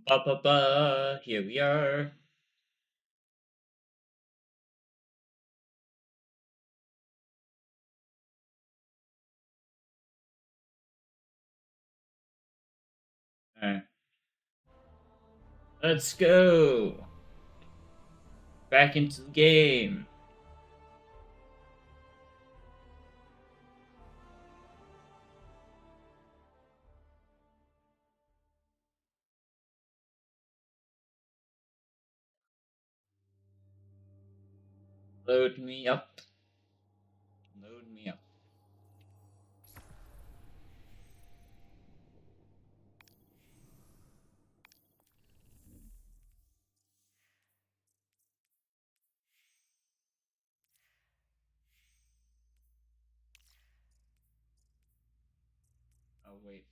Ba ba ba. Here we are. Alright. Let's go. Back into the game. Load me up. Load me up. Oh, wait.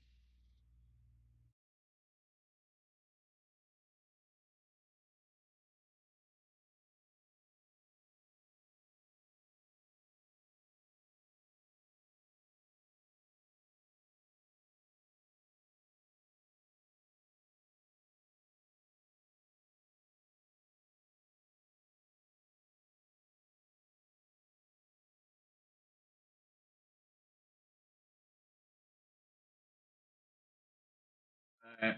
Alright.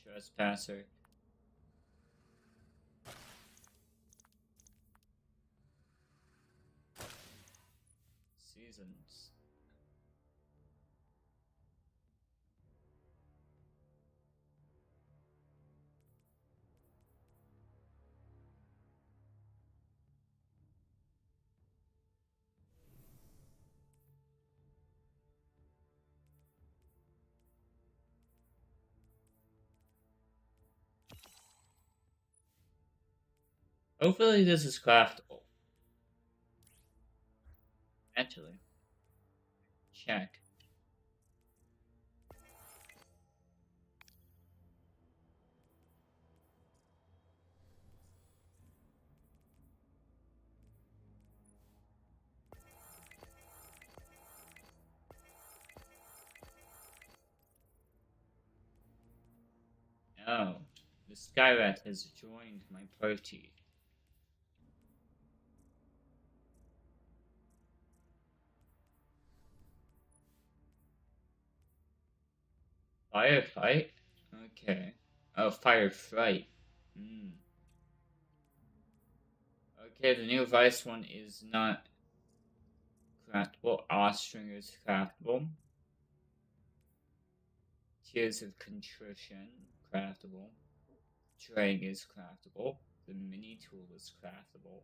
Trespasser. Seasons. Hopefully this is craftable. Actually. Check. Oh. The Skyrat has joined my party. Firefight? Okay. Oh, firefight. Hmm. Okay, the new Vice one is not craftable. Austringer is craftable. Tears of Contrition, craftable. Drag is craftable. The mini tool is craftable.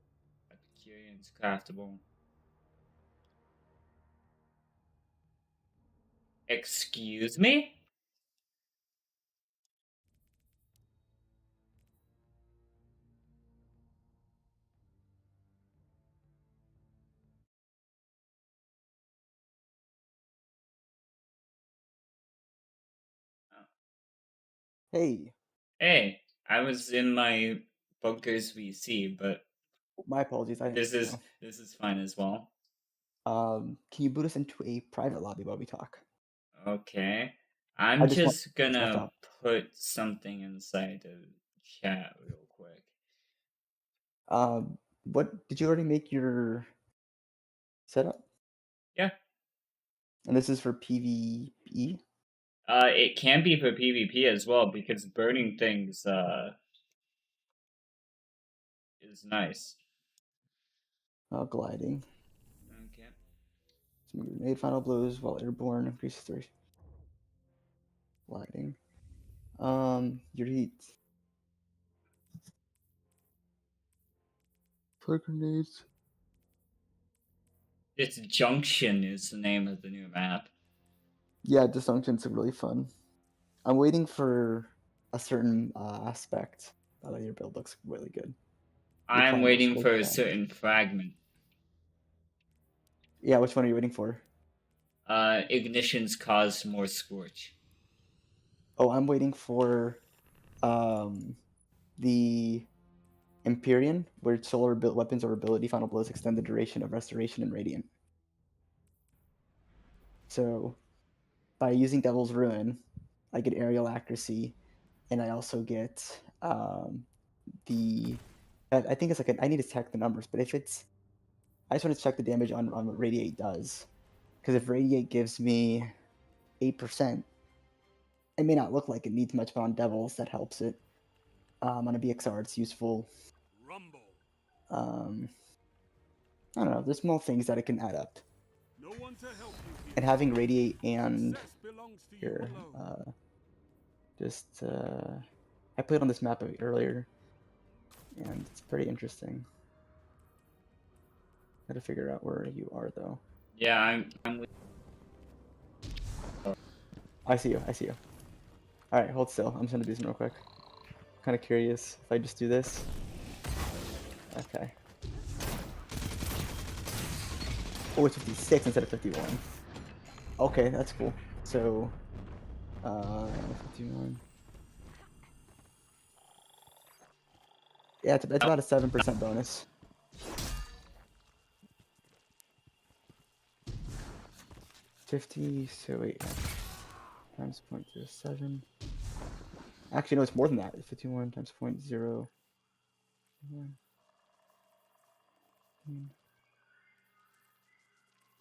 Epicurean is craftable. Excuse me? Hey, Hey, I was in my bunker's VC, but my apologies. I didn't this see is you. this is fine as well. Can you boot us into a private lobby while we talk? Okay. I I'm just want just left gonna off. put something inside the chat real quick. What did you already make your setup? Yeah. And this is for PvE? It can be for PvP as well because burning things is nice. Gliding. Okay. Some grenade final blows while airborne increases their gliding. Your heat. For grenades. It's Junction is the name of the new map. Yeah, Dysfunction's really fun. I'm waiting for a certain aspect. Your build looks really good. The I'm climber waiting skull for a shine. certain fragment. Yeah, which one are you waiting for? Ignitions cause more scorch. Oh, I'm waiting for um the Empyrean, where solar weapons or ability final blows extend the duration of restoration and radiant. So by using Devil's Ruin, I get aerial accuracy, and I also get the. I think it's like I need to check the numbers, but if it's, I just want to check the damage on what Radiate does, because if Radiate gives me 8%, it may not look like it needs much, but on Devils that helps it. On a BXR, it's useful. Rumble. I don't know. There's small things that it can add up. No one to help you, And having Radiate and Success belongs to you here, alone. I played on this map earlier, and it's pretty interesting. Got to figure out where you are though. Yeah, I'm with. I see you. I see you. All right, hold still. I'm just gonna do some real quick. Kind of curious if I just do this. Okay. Oh, it's 56 instead of 51. Okay, that's cool. So, 51. Yeah, it's about a 7% bonus. So wait, times 0.07. Actually, no, it's more than that. It's 51 times 0.0.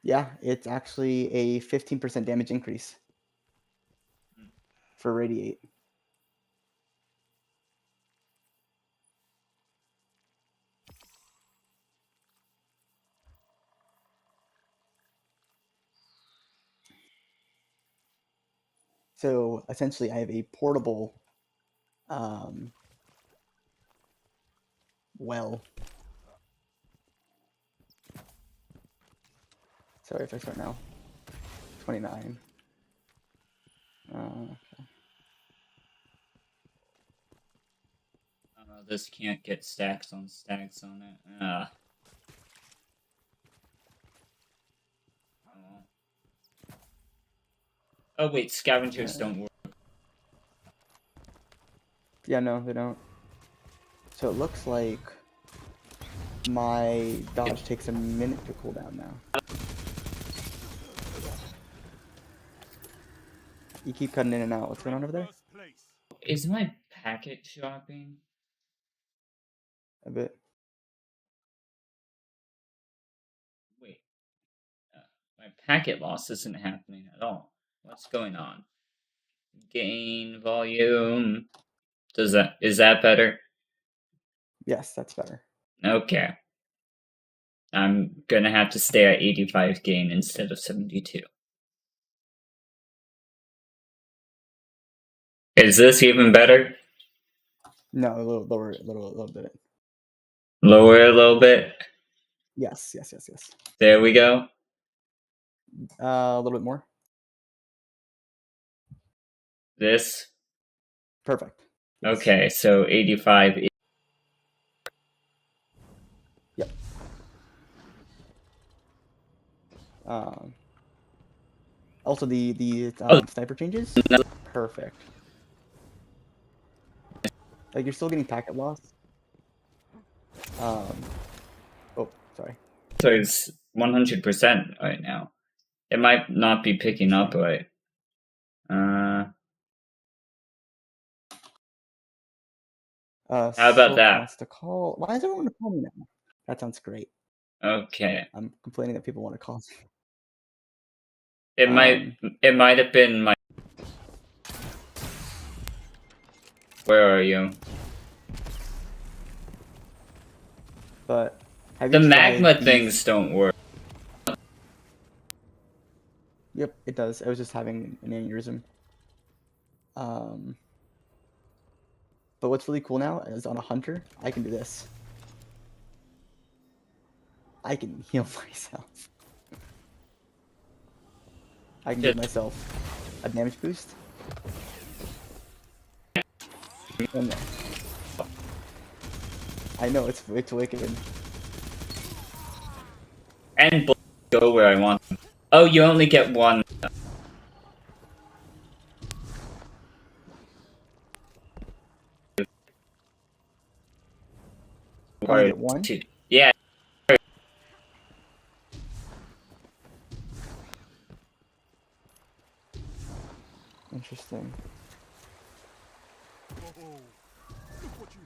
Yeah, it's actually a 15% damage increase for Radiate. So essentially, I have a portable well. Sorry if I start now. 29. Okay. This can't get stacks on it. Oh wait, scavengers don't work. Yeah, no, they don't. So it looks like my dodge takes a minute to cool down now. You keep cutting in and out. What's going on over there? Is my packet shopping? A bit. Wait, my packet loss isn't happening at all. What's going on? Gain volume. Is that better? Yes, that's better. Okay. I'm gonna have to stay at 85 gain instead of 72. Is this even better? No, a little lower, a little bit. Lower a little bit? Yes. There we go. A little bit more. This? Perfect. Yes. Okay, so 85. Yep. Also, the sniper changes. Perfect. Like you're still getting packet loss. Oh, sorry. So it's 100% right now. It might not be picking up right. How about that? Wants to call. Why does everyone want to call me now? That sounds great. Okay. I'm complaining that people want to call me. It might have been my. Where are you? But the magma things don't work. Yep, it does. I was just having an aneurysm. But what's really cool now is on a hunter, I can do this. I can heal myself. I can give myself a damage boost. And I know it's wicked. And go where I want. Oh, you only get one. Only get one? Yeah. Interesting. Oh, look what you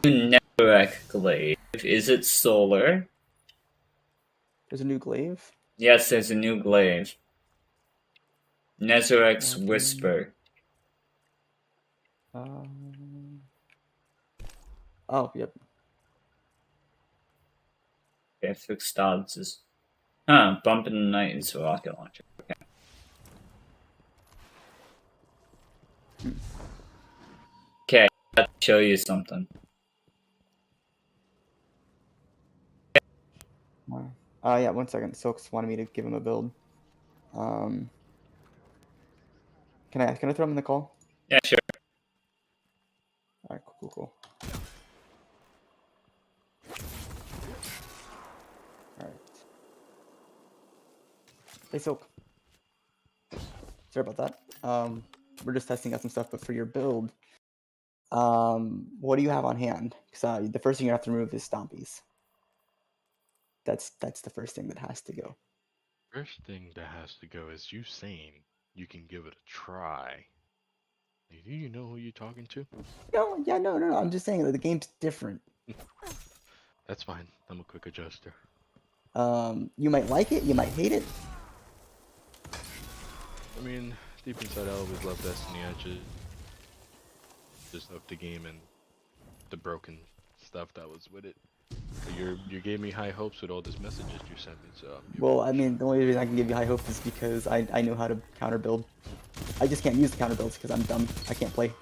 have. Network glaive. Is it solar? There's a new glaive. Yes, there's a new glaive. Nezarek's Weapon. Whisper. Oh, yep. Okay, fixed odds is. Huh, Bump in the Night is a rocket launcher. Okay. Okay, I'll show you something. Yeah, 1 second. Silks wanted me to give him a build. Can I throw him in the call? Yeah, sure. Alright, cool. Alright. Hey Silk. Sorry about that. We're just testing out some stuff, but for your build, what do you have on hand? Because the first thing you have to remove is Stompies. That's the first thing that has to go. First thing that has to go is you saying you can give it a try. Like, do you know who you're talking to? No. I'm just saying that the game's different. That's fine. I'm a quick adjuster. You might like it, you might hate it. I mean, deep inside, I always love Destiny. I just love the game and the broken stuff that was with it. You gave me high hopes with all these messages you sent me, so Well, I mean, the only reason I can give you high hopes is because I know how to counter build. I just can't use the counter builds because I'm dumb. I can't play.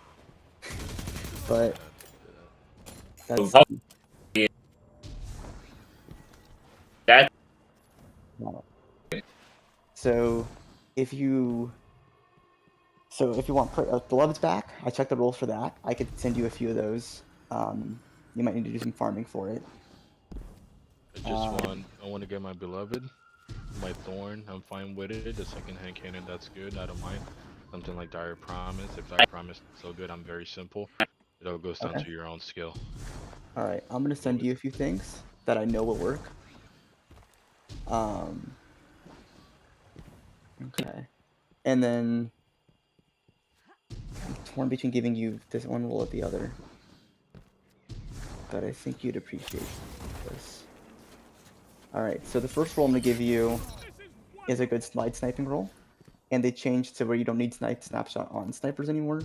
But that's That so if you want Beloved's back, I checked the rules for that. I could send you a few of those. You might need to do some farming for it. I want to get my beloved, my thorn. I'm fine with it. The second hand cannon, that's good. I don't mind. Something like Dire Promise. If Dire Promise is so good, I'm very simple. It all goes down to your own skill. All right, I'm gonna send you a few things that I know will work. Okay, and then I'm torn between giving you this one rule or the other, but I think you'd appreciate this. All right, so the first roll I'm gonna give you is a good slide sniping roll, and they changed to where you don't need snapshot on snipers anymore,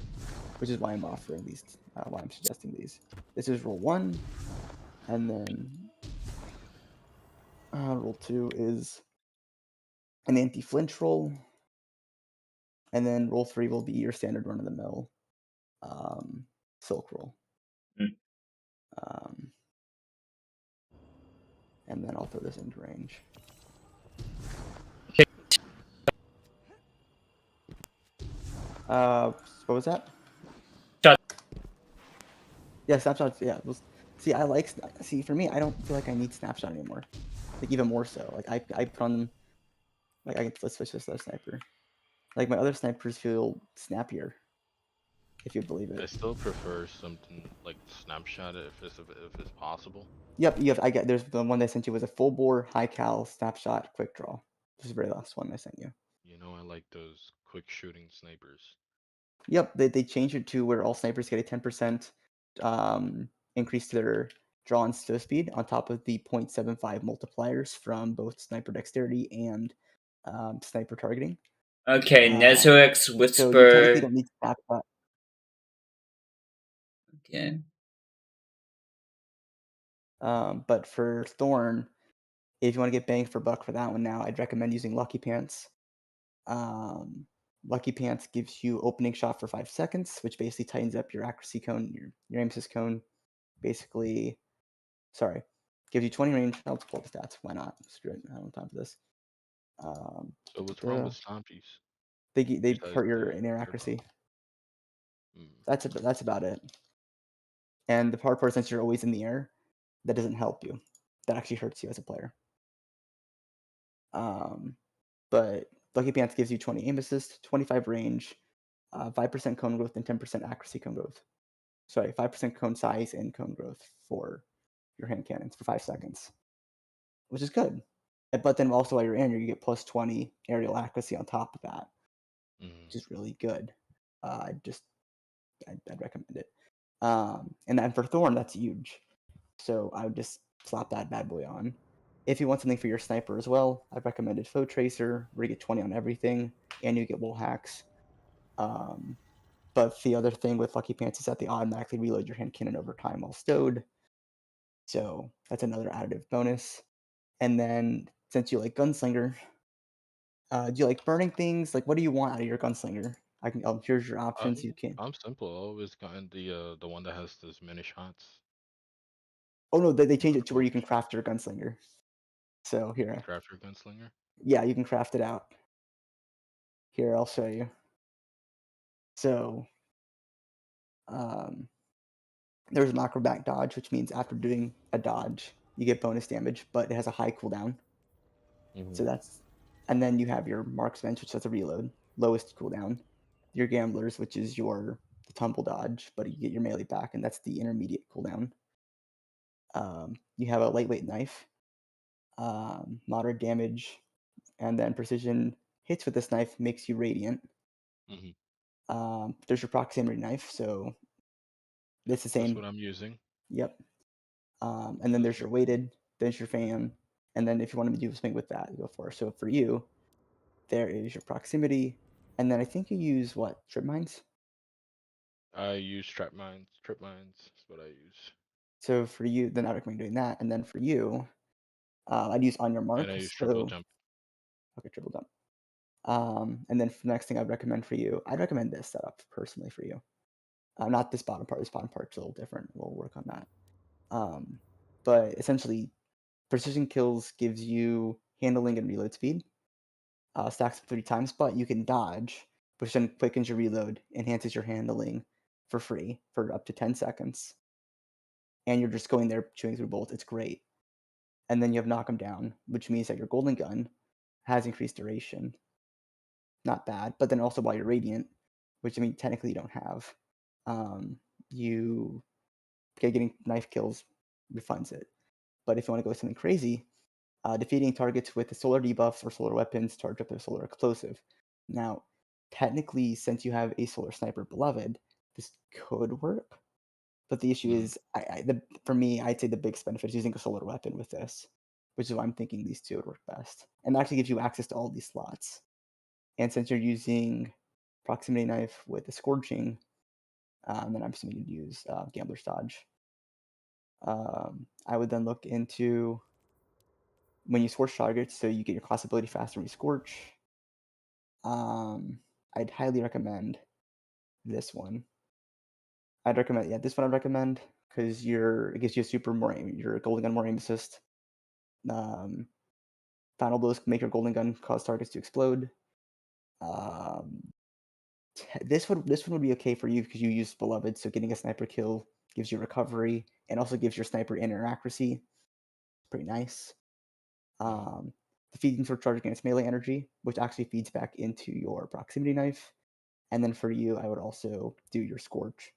which is why I'm offering these. Why I'm suggesting these. This is roll 1, and then roll 2 is an anti-flinch roll, and then roll 3 will be your standard run-of-the-mill silk roll. And then I'll throw this into range. What was that? Yeah, snapshots. Yeah. See, for me, I don't feel like I need snapshot anymore. Like even more so. Like I put on, like let's switch this to a sniper. Like my other snipers feel snappier, if you believe I it. still prefer something like snapshot if it's possible. Yep. There's the one I sent you was a full bore high cal snapshot quick draw. This is the very last one I sent you. You know, I like those quick shooting snipers. Yep. They changed it to where all snipers get a 10% increase to their draw and stow speed on top of the 0.75 multipliers from both sniper dexterity and sniper targeting. Okay, Nezarek's Whisper. So you technically don't need to snapshot. Okay. But for Thorn, if you want to get bang for buck for that one now, I'd recommend using Lucky Pants. Lucky Pants gives you opening shot for 5 seconds, which basically tightens up your accuracy cone, your aim assist cone. Basically, gives you 20 range. I'll pull up the stats. Why not? Screw it. I don't have time for this. So what's wrong with Stompies? They hurt your in-air accuracy. That's about it. And the hard part, since you're always in the air, that doesn't help you. That actually hurts you as a player. But Lucky Pants gives you 20 aim assist, 25 range, 5% cone growth, and 10% accuracy cone growth. Sorry, 5% cone size and cone growth for your hand cannons for 5 seconds, which is good. But then also while you're in, you get plus 20 aerial accuracy on top of that, which is really good. I'd recommend it. And then for Thorn, that's huge. So I would just slap that bad boy on. If you want something for your sniper as well, I've recommended Foe Tracer, where you get 20 on everything, and you get wall hacks. But the other thing with Lucky Pants is that they automatically reload your hand cannon over time while stowed. So that's another additive bonus. And then since you like Gunslinger, do you like burning things? Like, what do you want out of your Gunslinger? Here's your options. You can. I'm simple. I always gotten the one that has as many shots. Oh no, they changed it to where you can Approach. craft your Gunslinger. So You can here, craft your gunslinger. yeah, you can craft it out. Here, I'll show you. So, um, there's an acrobat dodge, which means after doing a dodge, you get bonus damage, but it has a high cooldown. So that's, and then you have your marksman, which has a reload, lowest cooldown. Your gamblers, which is the tumble dodge, but you get your melee back, and that's the intermediate cooldown. You have a lightweight knife, moderate damage, and then precision hits with this knife makes you radiant. There's your proximity knife, so it's the That's same. what I'm using. Yep. And then there's your weighted, there's your fan, and then if you want to do something with that, you go for it. So for you, there is your proximity, and then I think you use what, trip mines? I use trap mines. Trip mines is what I use. So for you, then I recommend doing that, and then for you, I'd use on your mark. And I use triple So jump. okay, triple jump. And then for the next thing I'd recommend for you, I'd recommend this setup personally for you. Not this bottom part. This bottom part's a little different. We'll work on that. But essentially, precision kills gives you handling and reload speed. Stacks up 3 times, but you can dodge, which then quickens your reload, enhances your handling for free for up to 10 seconds. And you're just going there chewing through bullets. It's great. And then you have knock 'em down, which means that your golden gun has increased duration. Not bad, but then also while you're radiant, which I mean technically you don't have, you getting knife kills refunds it. But if you want to go something crazy, defeating targets with the solar debuffs or solar weapons charge up their solar explosive. Now, technically, since you have a solar sniper beloved, this could work. But the issue is, for me, I'd say the biggest benefit is using a solar weapon with this, which is why I'm thinking these two would work best. And it actually gives you access to all these slots. And since you're using proximity knife with the scorching, then I'm assuming you'd use gambler's dodge. I would then look into when you scorch targets, so you get your class ability faster when you scorch. I'd highly recommend this one. This one I'd recommend because it gives you a super more aim, your golden gun more aim assist. Final blows make your golden gun cause targets to explode. This one would be okay for you because you use beloved, so getting a sniper kill gives you recovery and also gives your sniper inner accuracy. Pretty nice. The feeding sword charge against melee energy, which actually feeds back into your proximity knife. And then for you, I would also do your scorch.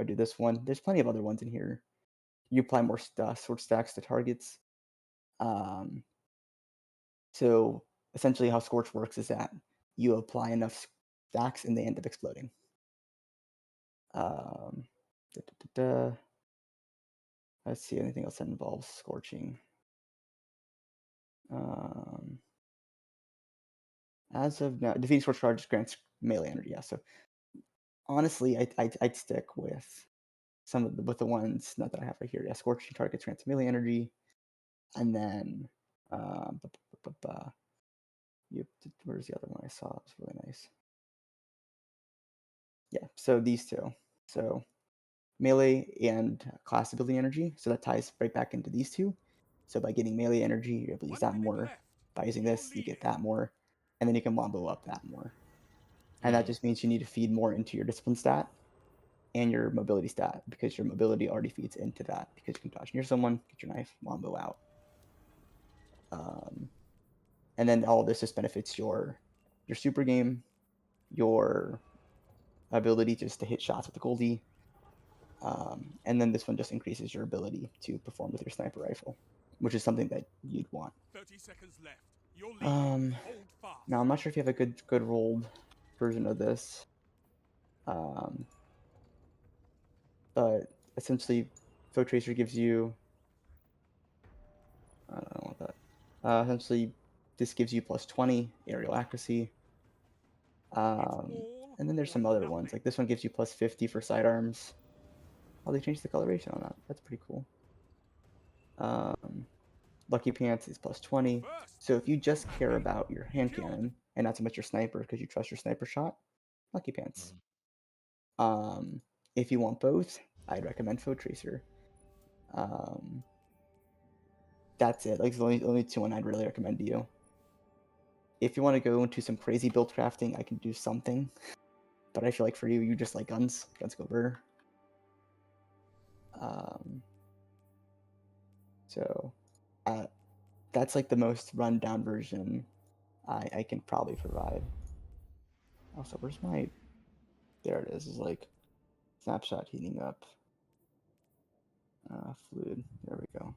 I do this one. There's plenty of other ones in here. You apply more sword stacks to targets. So essentially, how scorch works is that you apply enough stacks and they end up exploding. Let's see anything else that involves scorching. As of now, defeating scorch charge grants melee energy. Yeah, so honestly, I'd stick with with the ones not that I have right here. Yeah, scorching targets grants melee energy, and then where's the other one I saw? It was really nice. Yeah, so these two. So melee and class ability energy. So that ties right back into these two. So by getting melee energy, you're able to use 1 that minute more. left. By using You're this, you get leading. that more. And then you can wombo up that more. And that just means you need to feed more into your discipline stat and your mobility stat because your mobility already feeds into that because you can dodge near someone, get your knife, wombo out. And then all of this just benefits your super game, your ability just to hit shots with the Goldie, and then this one just increases your ability to perform with your sniper rifle. which is something that you'd want. 30 seconds left. You're leading. Hold fast. Now I'm not sure if you have a good rolled version of this, but essentially, Foe Tracer gives you. I don't want that. Essentially, this gives you plus 20 aerial accuracy. And then there's some other ones. Like this one gives you plus 50 for sidearms. Oh, they changed the coloration on that. That's pretty cool. Lucky Pants is plus 20. So if you just care about your hand cannon and not so much your sniper because you trust your sniper shot, Lucky Pants. If you want both, I'd recommend Foe Tracer. That's it. Like the only two one I'd really recommend to you. If you want to go into some crazy build crafting, I can do something. But I feel like for you, you just like guns. Guns go better. So that's like the most rundown version I can probably provide. Also, where's my... There it is. It's like snapshot heating up. Fluid. There we go.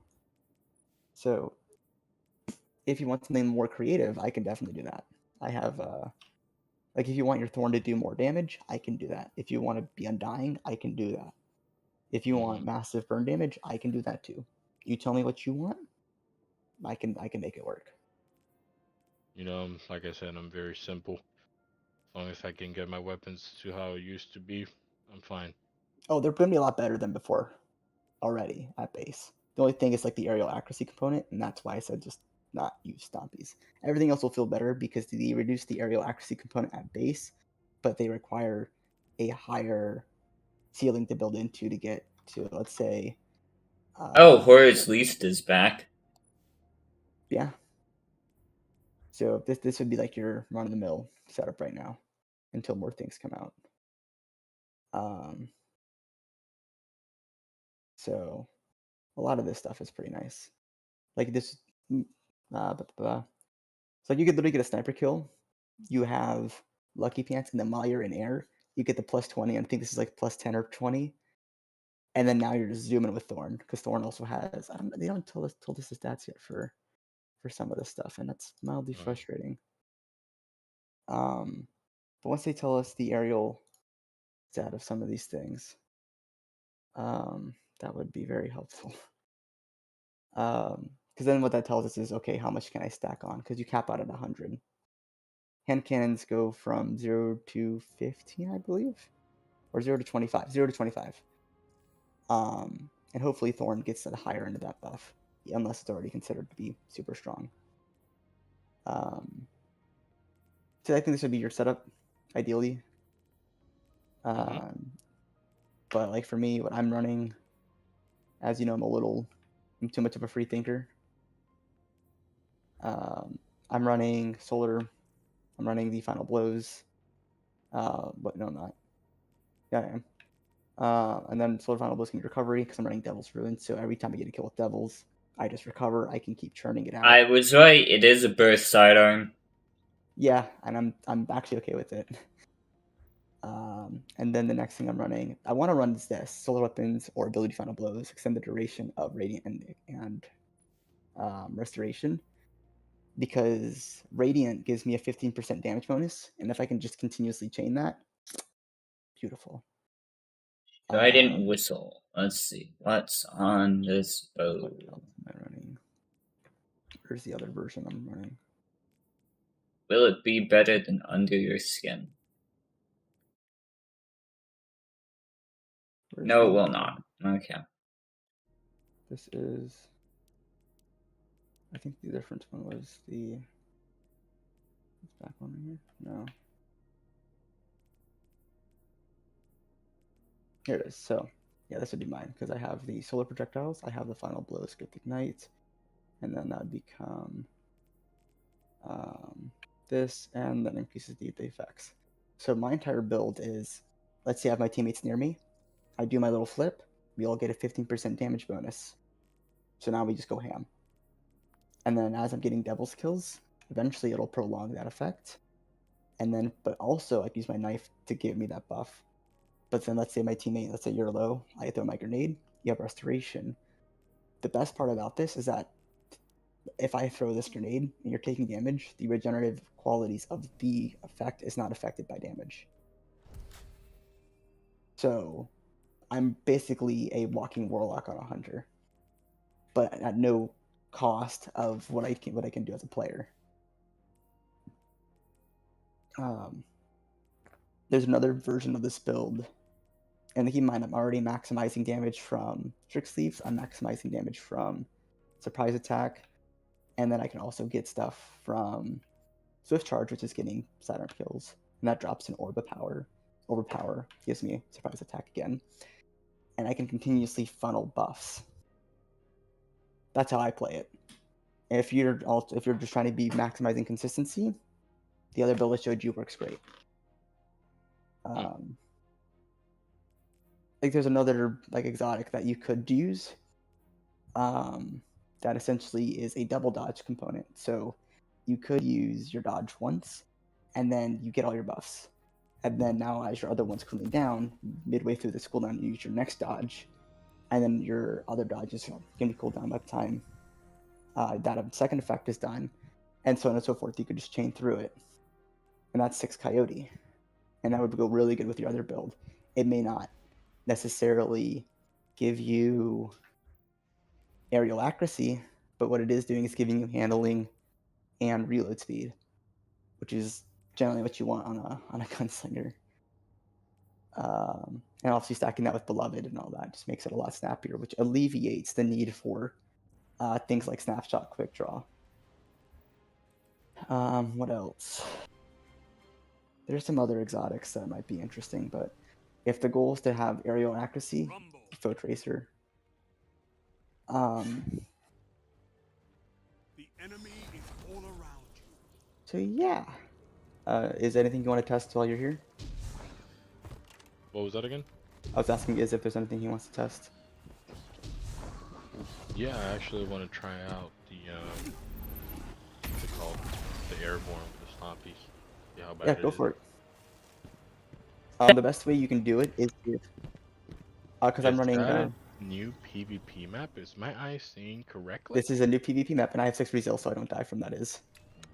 So if you want something more creative, I can definitely do that. I have like if you want your Thorn to do more damage, I can do that. If you want to be undying, I can do that. If you want massive burn damage, I can do that too. You tell me what you want, I can make it work. You know, like I said, I'm very simple. As long as I can get my weapons to how it used to be, I'm fine. Oh, they're going to be a lot better than before already at base. The only thing is like the aerial accuracy component, and that's why I said just not use Stompies. Everything else will feel better because they reduce the aerial accuracy component at base, but they require a higher ceiling to build into to get to, let's say... Horror's Least is back. Yeah. So this would be like your run-of-the-mill setup right now until more things come out. So a lot of this stuff is pretty nice. Like this, so like you could literally get a sniper kill. You have Lucky Pants, and then while you're in air, you get the plus 20. I think this is like plus 10 or 20. And then now you're just zooming with Thorn, because Thorn also has... they don't told us the stats yet for some of this stuff, and that's mildly frustrating. But once they tell us the aerial stat of some of these things, that would be very helpful. Because then what that tells us is, okay, how much can I stack on? Because you cap out at 100. Hand cannons go from 0 to 15, I believe, or 0 to 25. 0 to 25. And hopefully Thorn gets at the higher end of that buff, unless it's already considered to be super strong. So I think this would be your setup, ideally. But like for me, what I'm running, as you know, I'm too much of a free thinker. I'm running Solar. I'm running the Final Blows. But no, I'm not. Yeah, I am. And then Solar Final Blows can get recovery because I'm running Devil's Ruin. So every time I get a kill with Devils, I just recover. I can keep churning it out. I was right. It is a burst sidearm. Yeah, and I'm actually okay with it. And then the next thing I'm running, I want to run this Solar Weapons or Ability Final Blows, extend the duration of Radiant and Restoration, because Radiant gives me a 15% damage bonus, and if I can just continuously chain that, beautiful. I didn't whistle. Let's see. What's on this bow? What else am I running? Where's the other version I'm running? Will it be better than Under Your Skin? No, it will not. Okay. This is... I think the different one was the... This back one right here? No. Here it is. So, yeah, this would be mine, because I have the Solar Projectiles, I have the Final Blow, Script Ignite, and then that would become this, and then increases the effects. So my entire build is, let's say I have my teammates near me, I do my little flip, we all get a 15% damage bonus. So now we just go ham. And then as I'm getting Devil's kills, eventually it'll prolong that effect. And then, but also I can use my knife to give me that buff. But then let's say my teammate, let's say you're low, I throw my grenade, you have restoration. The best part about this is that if I throw this grenade and you're taking damage, the regenerative qualities of the effect is not affected by damage. So I'm basically a walking warlock on a hunter, but at no cost of what I can do as a player. There's another version of this build, and keep in mind I'm already maximizing damage from Trick Sleeves. I'm maximizing damage from Surprise Attack, and then I can also get stuff from Swift Charge, which is getting sidearm kills, and that drops an Overpower. Overpower gives me Surprise Attack again, and I can continuously funnel buffs. That's how I play it. If you're just trying to be maximizing consistency, the other build I showed you works great. Like there's another like exotic that you could use. That essentially is a double dodge component. So you could use your dodge once, and then you get all your buffs. And then now as your other one's cooling down, midway through this cooldown, you use your next dodge, and then your other dodge is going to be cooled down by the time that second effect is done, and so on and so forth. You could just chain through it, and that's 6 Coyote, and that would go really good with your other build. It may not necessarily give you aerial accuracy, but what it is doing is giving you handling and reload speed, which is generally what you want on a gunslinger. And obviously stacking that with Beloved and all that just makes it a lot snappier, which alleviates the need for things like Snapshot Quick Draw. What else? There's some other exotics that might be interesting, but if the goal is to have aerial accuracy, Foe Tracer. The enemy is all around you. So yeah. Is there anything you want to test while you're here? What was that again? I was asking is if there's anything he wants to test. Yeah, I actually want to try out the what's it called? The airborne, the stompies. Yeah, how bad Yeah, it go is. for it. The best way you can do it is because I'm running. That a new PvP map? Is my eyes seeing correctly? This is a new PvP map, and I have 6 resills, so I don't die from that. Is.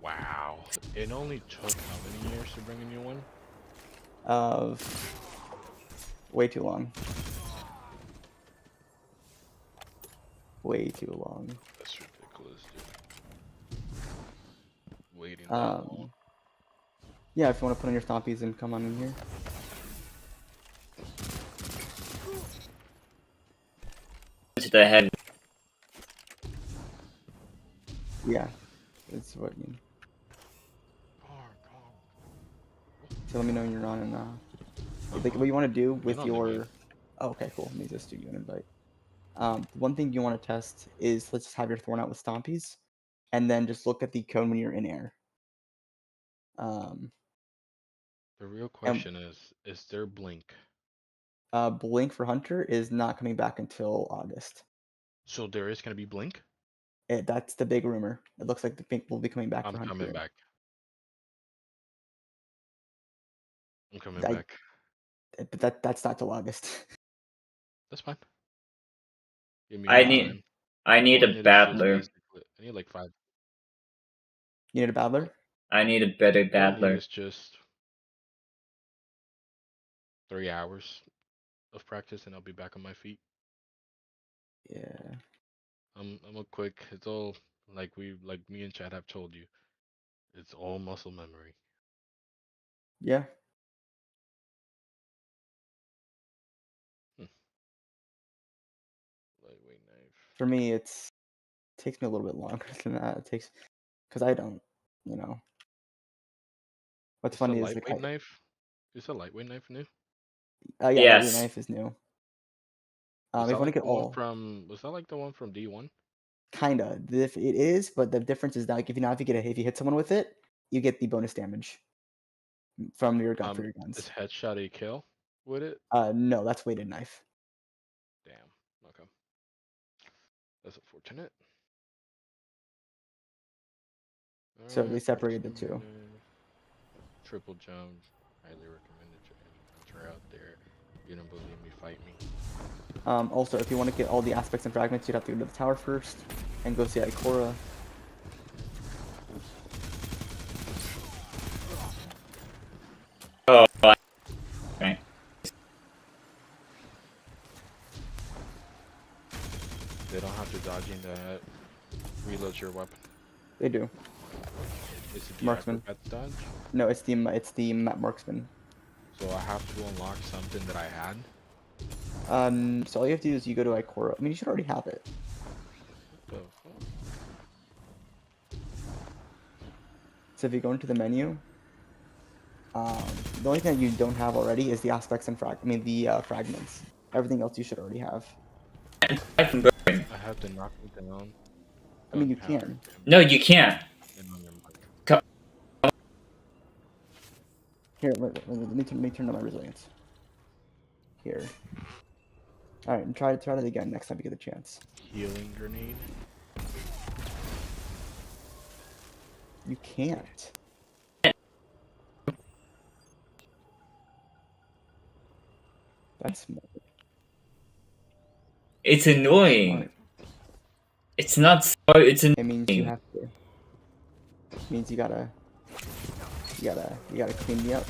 Wow. It only took how many years to bring a new one? Way too long. Way too long. That's ridiculous, dude. Waiting that long. Yeah, if you want to put on your stompies and come on in here. To the head. Yeah, that's what you mean. So let me know when you're on, and like what you want to do with your. Oh, okay, cool. Let me just do you an invite. One thing you want to test is let's just have your Thorn out with Stompies, and then just look at the cone when you're in air. The real question is there Blink? Blink for Hunter is not coming back until August. So there is going to be Blink? That's the big rumor. It looks like the Blink will be coming back I'm for Hunter. coming back. I'm coming back. But that's not till August. That's fine. Give me I time. need All a is battler. I need like 5. You need a battler? I need a better All I need battler. is just 3 hours of practice and I'll be back on my feet. Yeah. I'm a quick. It's all like me and Chad have told you. It's all muscle memory. Yeah. Lightweight knife. For me, it takes me a little bit longer than that. It takes because I don't, What's It's funny a is like lightweight knife. Is a lightweight knife new? yeah, Yes. lightweight knife is new. Was If you that want to like get the one all from? Was that like the one from D1? kinda, it is, but the difference is that like if you hit someone with it, you get the bonus damage from your gun for your guns. Is headshot a kill with it? No, that's weighted knife. Damn. Okay. That's unfortunate. So they Alright, separated the two. Triple jump. Highly recommended to any hunter out there. You don't believe me, fight me. Also, if you want to get all the aspects and fragments, you'd have to go to the tower first and go see Ikora. Oh, okay. They don't have to dodging that reloads your weapon. They do. Is it the Marksman. acrobat dodge? No, it's the marksman. So I have to unlock something that I had. So all you have to do is you go to Ikora. I mean, you should already have it. What the fuck? So if you go into the menu, the only thing that you don't have already is the aspects and fragments. Everything else you should already have. I can burn. I have to knock it down. I mean, you Gunpowder, can. No, you can't. and on your mic. Here, let me turn on my resilience. Here. All right, and try that again next time you get a chance. Healing grenade. You can't. That's smart. It's annoying. Smart. It's not smart. It's It means you annoying. have to. It means you gotta clean me up.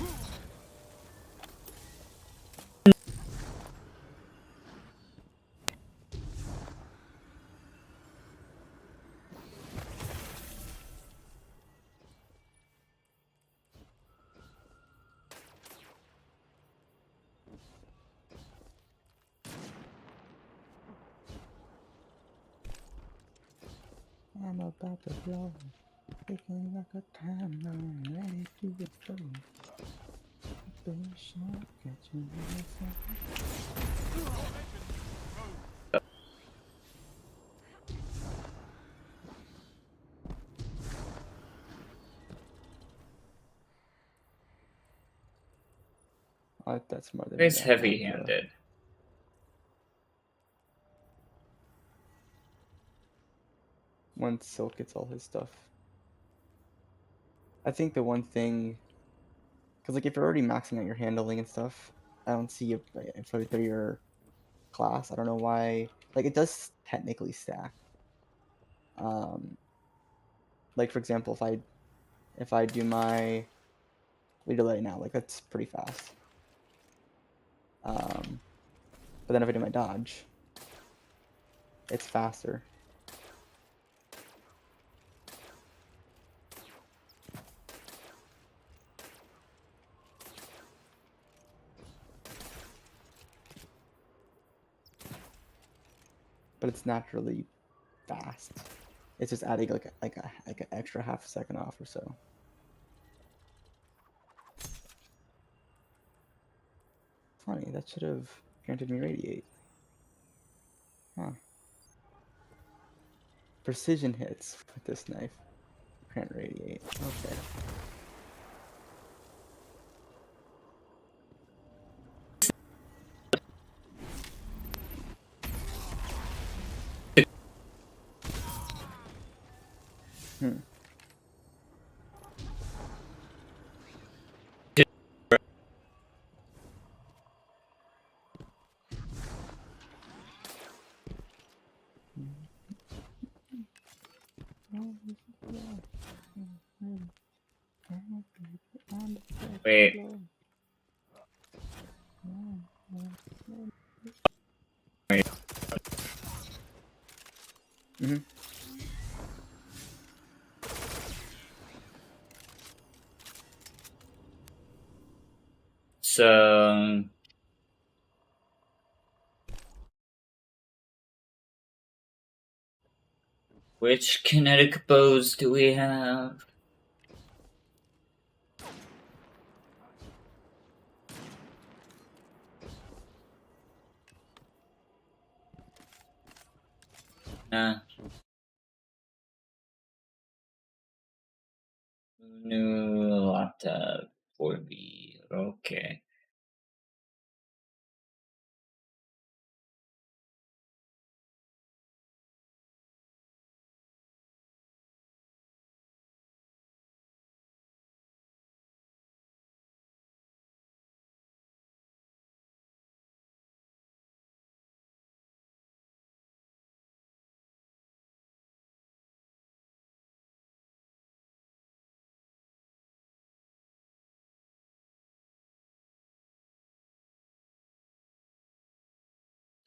I'm about to blow. Thinking like a time bomb, ready to explode. Been shot, catching myself. I like that smart. It's heavy-handed. Once Silk gets all his stuff. I think the one thing, because like if you're already maxing out your handling and stuff, I don't see you for your class. I don't know why. Like it does technically stack. Like for example, if I do my lead delay now, like that's pretty fast. But then if I do my dodge, it's faster. But it's naturally fast. It's just adding like an extra half a second off or so. Funny, that should have granted me radiate. Huh. Precision hits with this knife. Grant radiate. Okay. Hmm. Wait. Mm-hmm. So, which kinetic bows do we have? New laptop 4B. Okay.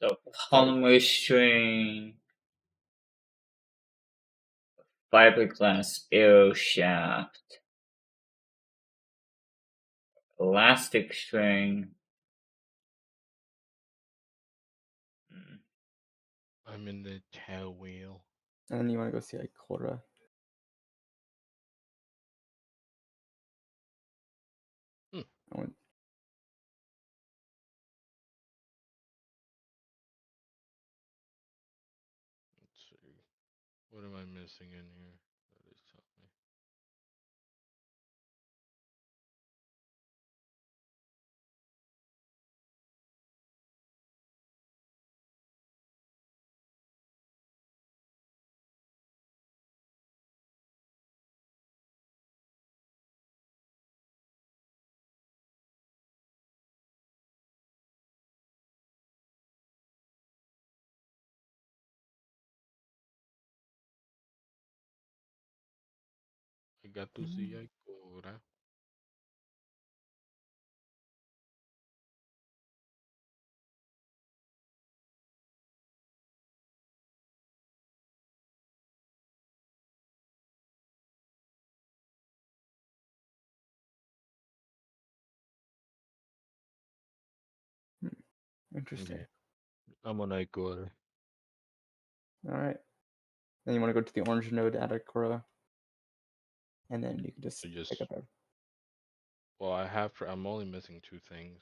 The polymer string, fiberglass arrow shaft, elastic string. I'm in the tail wheel. And then you want to go see Ikora. Hmm. I went- Let's see. What am I missing in here? That is tell me. I got to see Ikora. Interesting. Yeah. I'm on Ikora. All right. Then you want to go to the orange node at Ikora, and then you can just I just pick up everything. well, I'm only missing 2 things.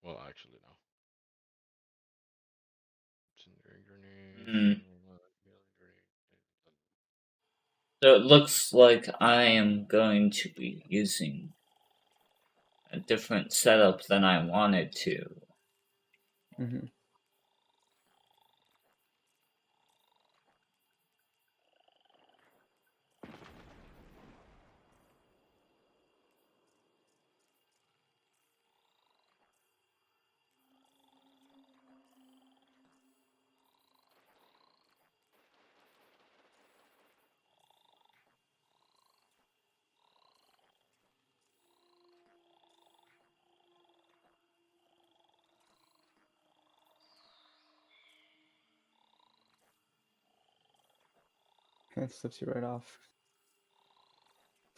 Well, actually, no. Incendiary grenade. So it looks like I am going to be using a different setup than I wanted to. Mm-hmm. It slips you right off.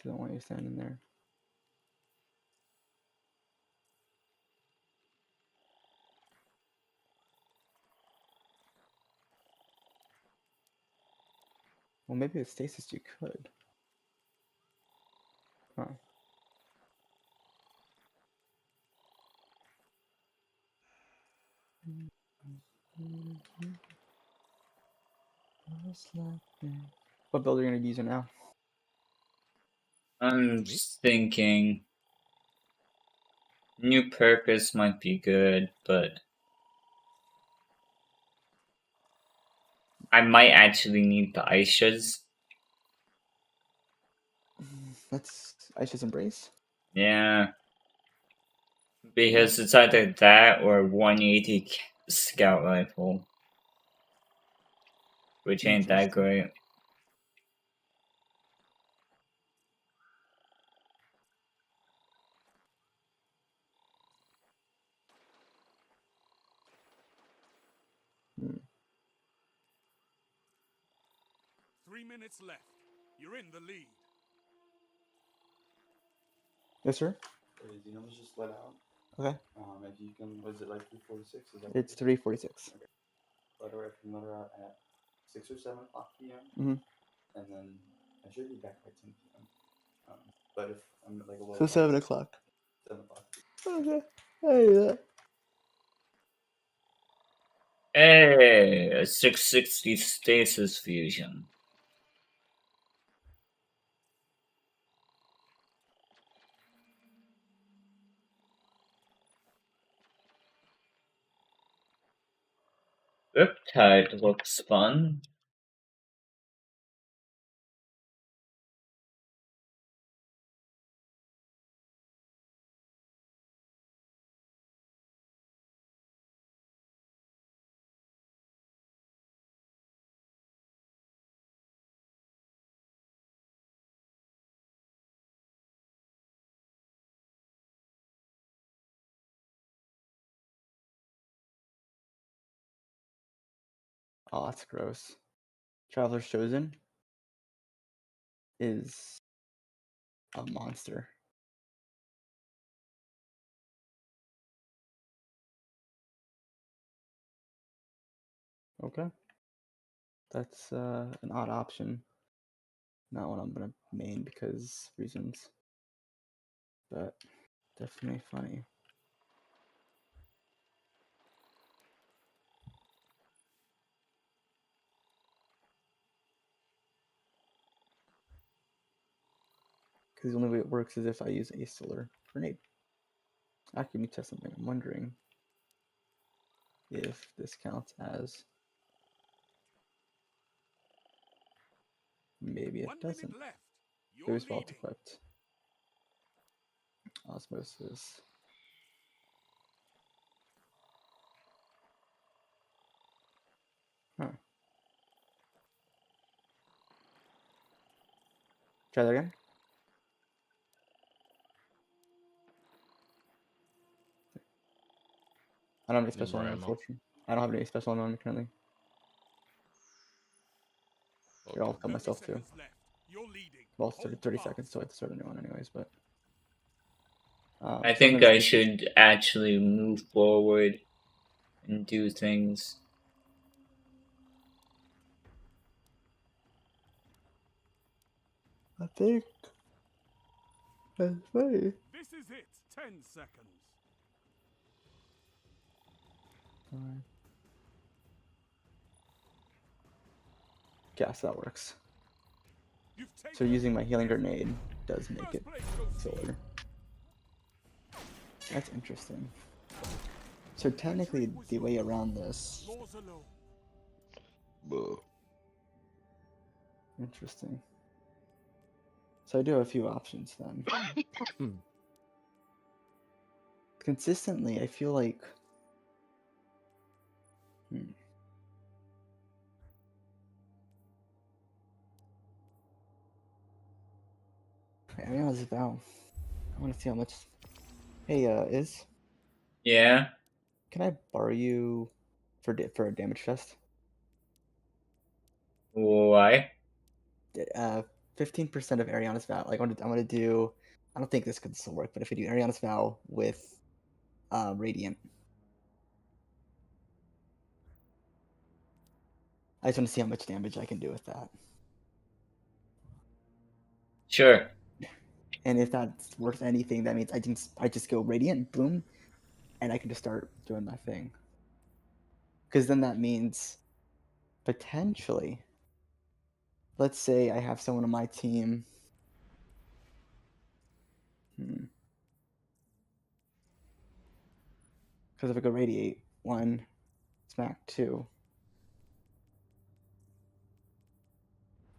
You don't want you standing there. Well, maybe with stasis you could. Huh. What build are you going to be using now? I'm just thinking new purpose might be good, but I might actually need the Aishas. Let's Aisha's Embrace. Yeah. Because it's either that or 180 scout rifle. Which ain't that Interesting. great. Hmm. 3 minutes left. You're in the lead. Yes, sir. The numbers just let out. Okay. If you can, was it like 3:46? Is that It's 3:46. Okay. Let her out at 6 or 7 o'clock p.m. Mhm. And then I should be back by 10 p.m. But if I'm like a little So 7 o'clock. 7 o'clock. Okay. I do that. Hey, a 660 stasis fusion. Riptide looks fun. Oh, that's gross. Traveler's Chosen is a monster. Okay. That's an odd option. Not one I'm gonna main because reasons. But definitely funny. Because the only way it works is if I use a solar grenade. Actually, let me test something. I'm wondering if this counts as. Maybe it 1 doesn't. minute left. You're There's vault leading. equipped. Osmosis. Huh. Try that again. I don't have any Need special more ammo, ammo. unfortunately. I don't have any special ammo currently. Here, I'll Okay. cut 30 myself too. seconds left. You're leading. Well, it's 30 Hold seconds, fast. so I have to start a new one anyways, but. I think sometimes I people- should actually move forward and do things. I think. That's funny. This is it. 10 seconds. Yeah, so that works. You've So taken using my healing grenade does make first it place goes to you. solar. That's interesting. So technically, the way around this. Yours alone. Interesting. So I do have a few options then. Consistently, I feel like. I mean, as Val. I want to see how much. Hey, Is Yeah? can I borrow you for a damage chest? Why? 15% of Ariana's Vow. Like I'm gonna do. I don't think this could still work, but if I do Ariana's Vow with Radiant, I just want to see how much damage I can do with that. Sure. And if that's worth anything, that means I just go Radiant, boom, and I can just start doing my thing. Because then that means potentially, let's say I have someone on my team. Because if I go Radiate 1, Smack 2.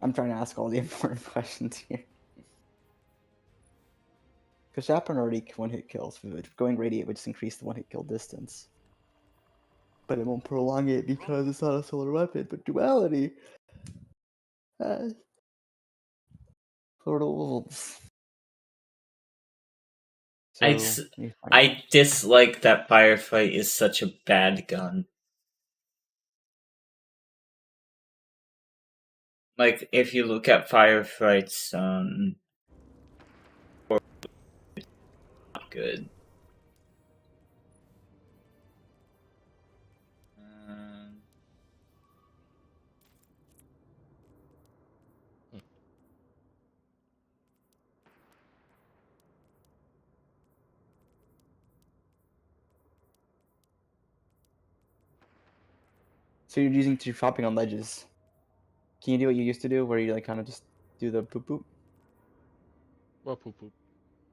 I'm trying to ask all the important questions here. Because Chaperone already one-hit kills. Going Radiate would just increase the one-hit kill distance. But it won't prolong it because it's not a solar weapon. But Duality has Lord of Wolves. So, I dislike that Firefight is such a bad gun. Like, if you look at Firefights, not good. So you're using to hopping on ledges. Can you do what you used to do, where you like kind of just do the poop poop? What poop poop?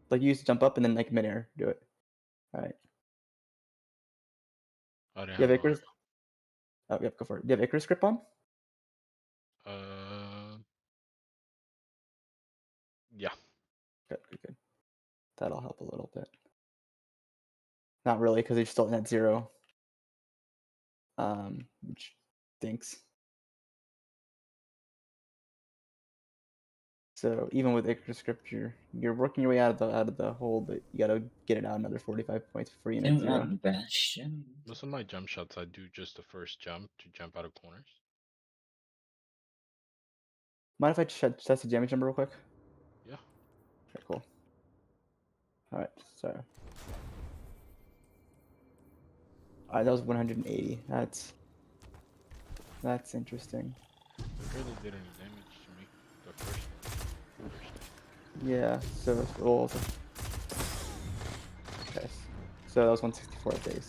Like you used to jump up and then like midair do it. All right. I didn't You have have Icarus? Oh, yep, go for it. Do you have Icarus grip on? Yeah. Good. That'll help a little bit. Not really, because you're still at 0. Which stinks. So even with Icarus script, you're working your way out of the hole, but you gotta get it out another 45 points before you net 0. Bastion. Most of my jump shots, I do just the first jump to jump out of corners. Mind if I test the damage number real quick? Yeah. Okay, cool. Alright, so. Alright, that was 180. That's interesting. It really did any damage to me. The first. Yeah, so it's rolled. Okay, so that was 164 days.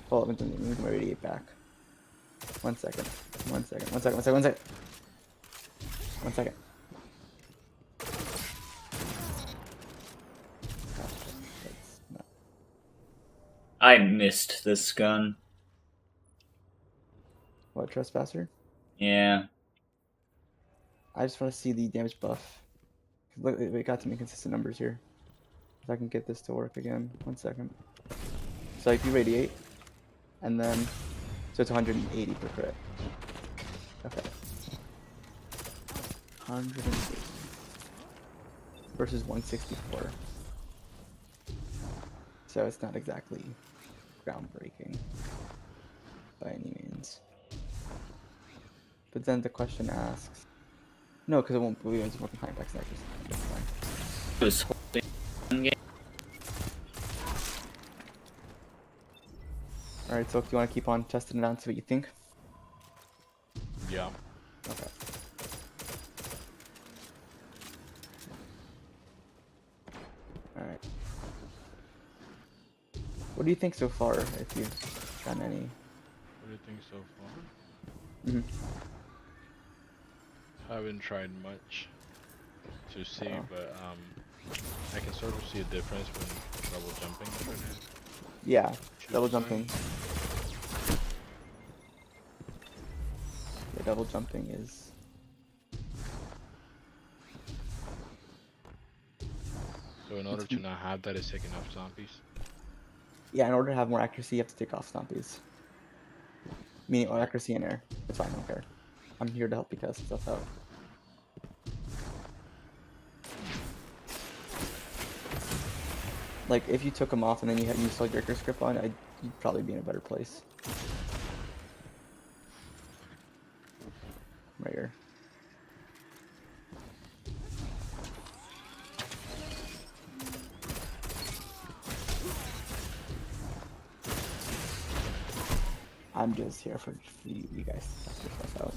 Hold up, let me get my 88 back. 1 second. 1 second. 1 second. 1 second. 1 second. 1 second. That's not... I missed this gun. What, trespasser? Yeah. I just want to see the damage buff. Look, it got some inconsistent numbers here. If I can get this to work again. 1 second. So I do radiate, and then so it's 180 per crit. Okay. 180 versus 164. So it's not exactly groundbreaking by any means. But then the question asks, no, because it won't be able to work behind back snipers. That's fine. It was holding one game. Alright, so do you want to keep on testing it out and see what you think? Yeah. Okay. Alright. What do you think so far, if you've done any? What do you think so far? Mm-hmm. Haven't tried much to see, Oh. but I can sort of see a difference when double jumping. Yeah, Choose double time. jumping. Yeah, double jumping is... So in order to not have that, it's taking off zombies. Yeah, in order to have more accuracy, you have to take off stompies. Meaning accuracy in air. It's fine, I don't care. I'm here to help you test stuff out. Like, if you took them off and then you still had your script on, you'd probably be in a better place. Right here. I'm just here for you guys to test your stuff out.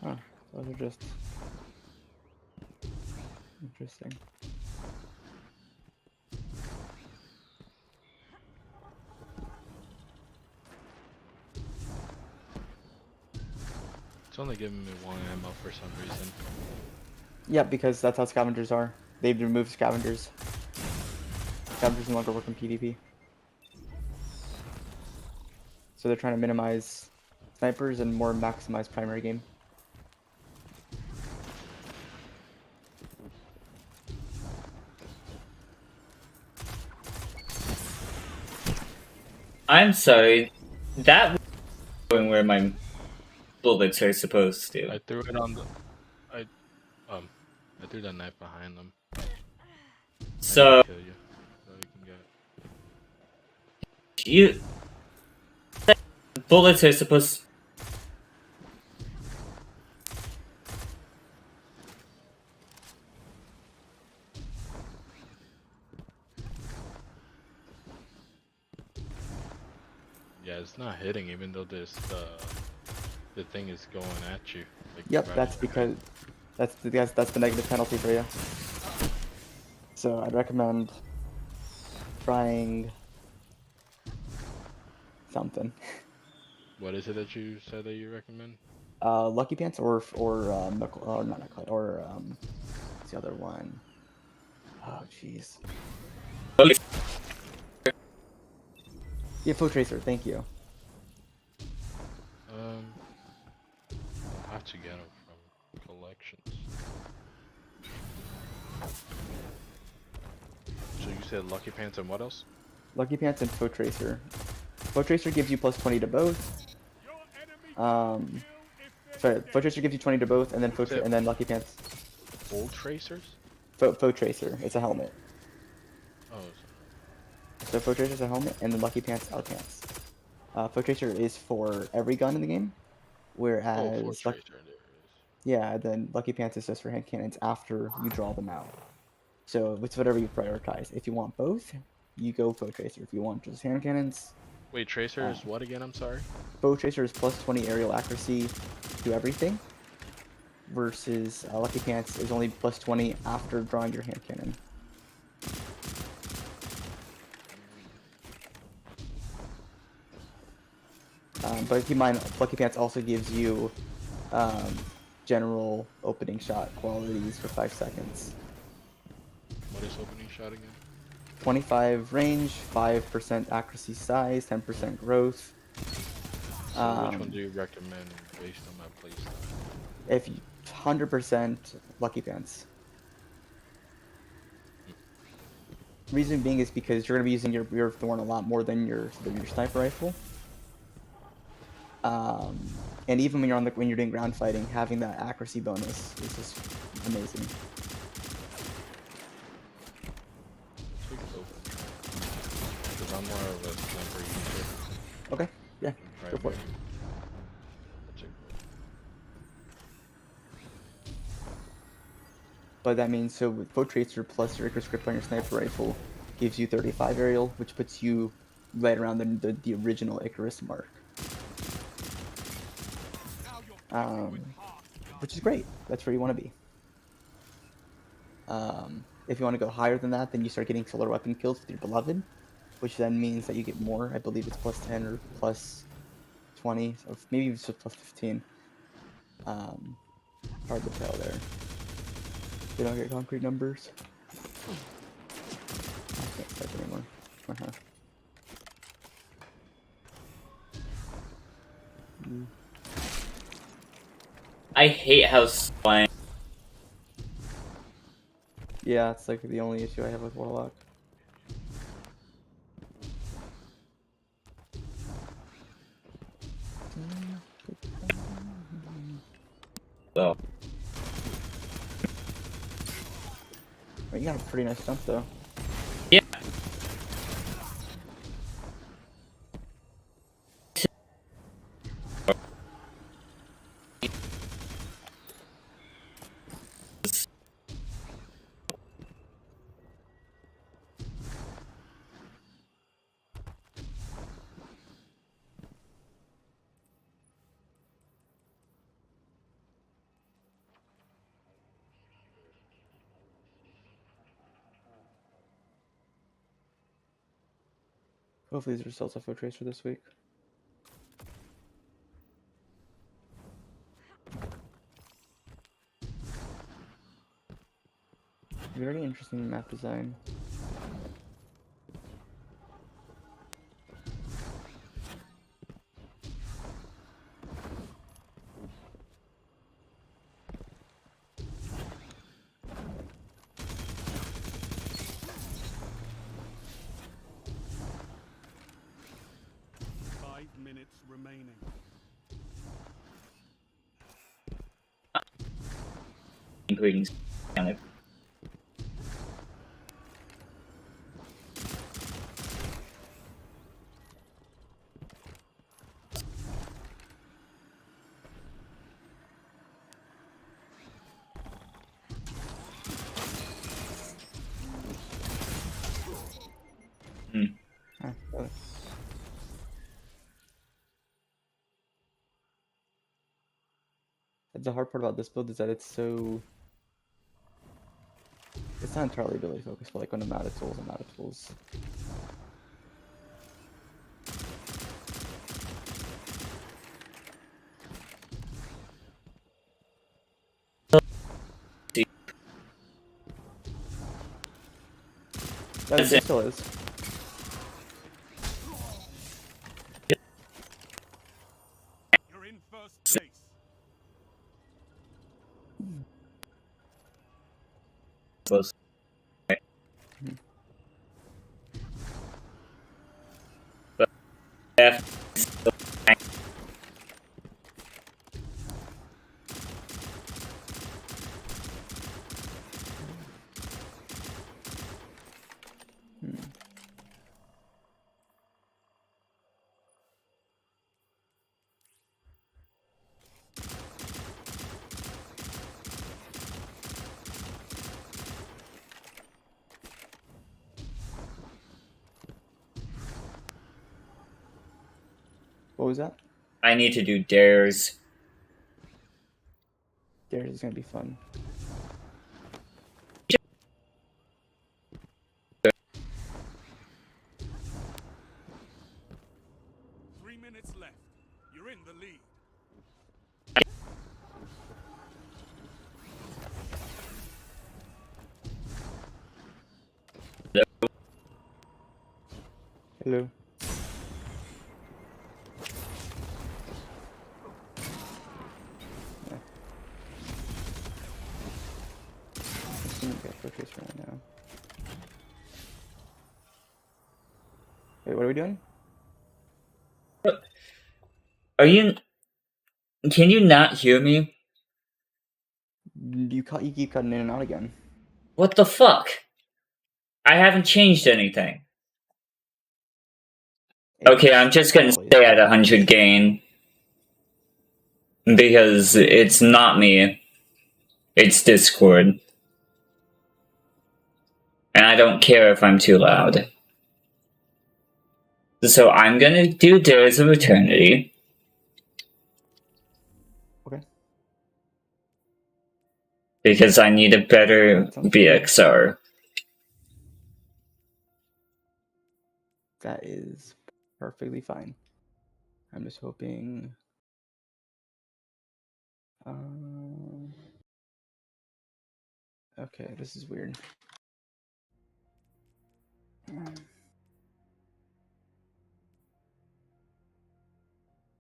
Huh, those are just interesting. It's only giving me 1 ammo for some reason. Yeah, because that's how scavengers are. They've removed scavengers. Scavengers no longer work in PvP. So they're trying to minimize snipers and more maximize primary game. I'm sorry. That was going where my bullets are supposed to. I threw it on the. I threw that knife behind them. So Kill you, so you can get. you bullets are supposed. Yeah, it's not hitting, even though the thing is going at you. Like, Yep, right that's at because that's the negative penalty for you. So I'd recommend trying something. What is it that you said that you recommend? Lucky Pants or not Knuckle, or what's the other one? Oh jeez. Yeah, Foe Tracer. Thank you. I have to get them from collections. So you said Lucky Pants and what else? Lucky Pants and Foe Tracer. Foe Tracer gives you plus 20 to both. Sorry, Foe Tracer gives you 20 to both, and then and then Lucky Pants. Full tracers? Foe Tracer. It's a helmet. Oh. So Foot Tracer's a helmet, and then Lucky Pants are pants. Foot Tracer is for every gun in the game, Oh, whereas for tracer, there it is. yeah, then Lucky Pants is just for hand cannons after you draw them out. So it's whatever you prioritize. If you want both, you go Foot Tracer. If you want just hand cannons, Wait, tracer is what again? I'm sorry. Foot Tracer is plus 20 aerial accuracy to everything, versus Lucky Pants is only plus 20 after drawing your hand cannon. But keep in mind, Lucky Pants also gives you general opening shot qualities for 5 seconds. What is opening shot again? 25 range, 5% accuracy size, 10% growth. So which one do you recommend based on my playstyle? If you 100% Lucky Pants. Reason being is because you're going to be using your Thorn a lot more than your sniper rifle. And even when you're doing ground fighting, having that accuracy bonus is just amazing. Take both. Because I'm more of a sniper user. Okay, yeah, Try go for it. I'll take both. But that means, so with Foot Tracer plus your Icarus Grip on your sniper rifle gives you 35 aerial, which puts you right around the original Icarus mark. Which is great. That's where you want to be. If you want to go higher than that, then you start getting solar weapon kills with your beloved, which then means that you get more. I believe it's plus 10 or plus 20, or maybe it's just plus 15. Hard to tell there. We don't get concrete numbers. I can't type anymore. I hate how slime. Yeah, it's like the only issue I have with Warlock. Well, You got a pretty nice jump though. yeah. Hopefully these results of Foot Tracer this week. Very interesting map design. Remaining. Including kind of. The hard part about this build is that it's not entirely ability focused, but like when I'm out of tools, I'm out of tools. That it still is. You're in first place. Close. But What was that? I need to do dares. Dares is gonna be fun. Minutes left. You're in the lead. Hello. Yeah. I'm gonna get focus right now. Wait, what are we doing? Are you? Can you not hear me? You keep cutting in and out again. What the fuck? I haven't changed anything. Okay, I'm just gonna stay at 100 gain. Because it's not me. It's Discord. And I don't care if I'm too loud. So I'm gonna do Dares of Eternity. Okay. Because I need a better BXR. That is perfectly fine. I'm just hoping. Okay, this is weird.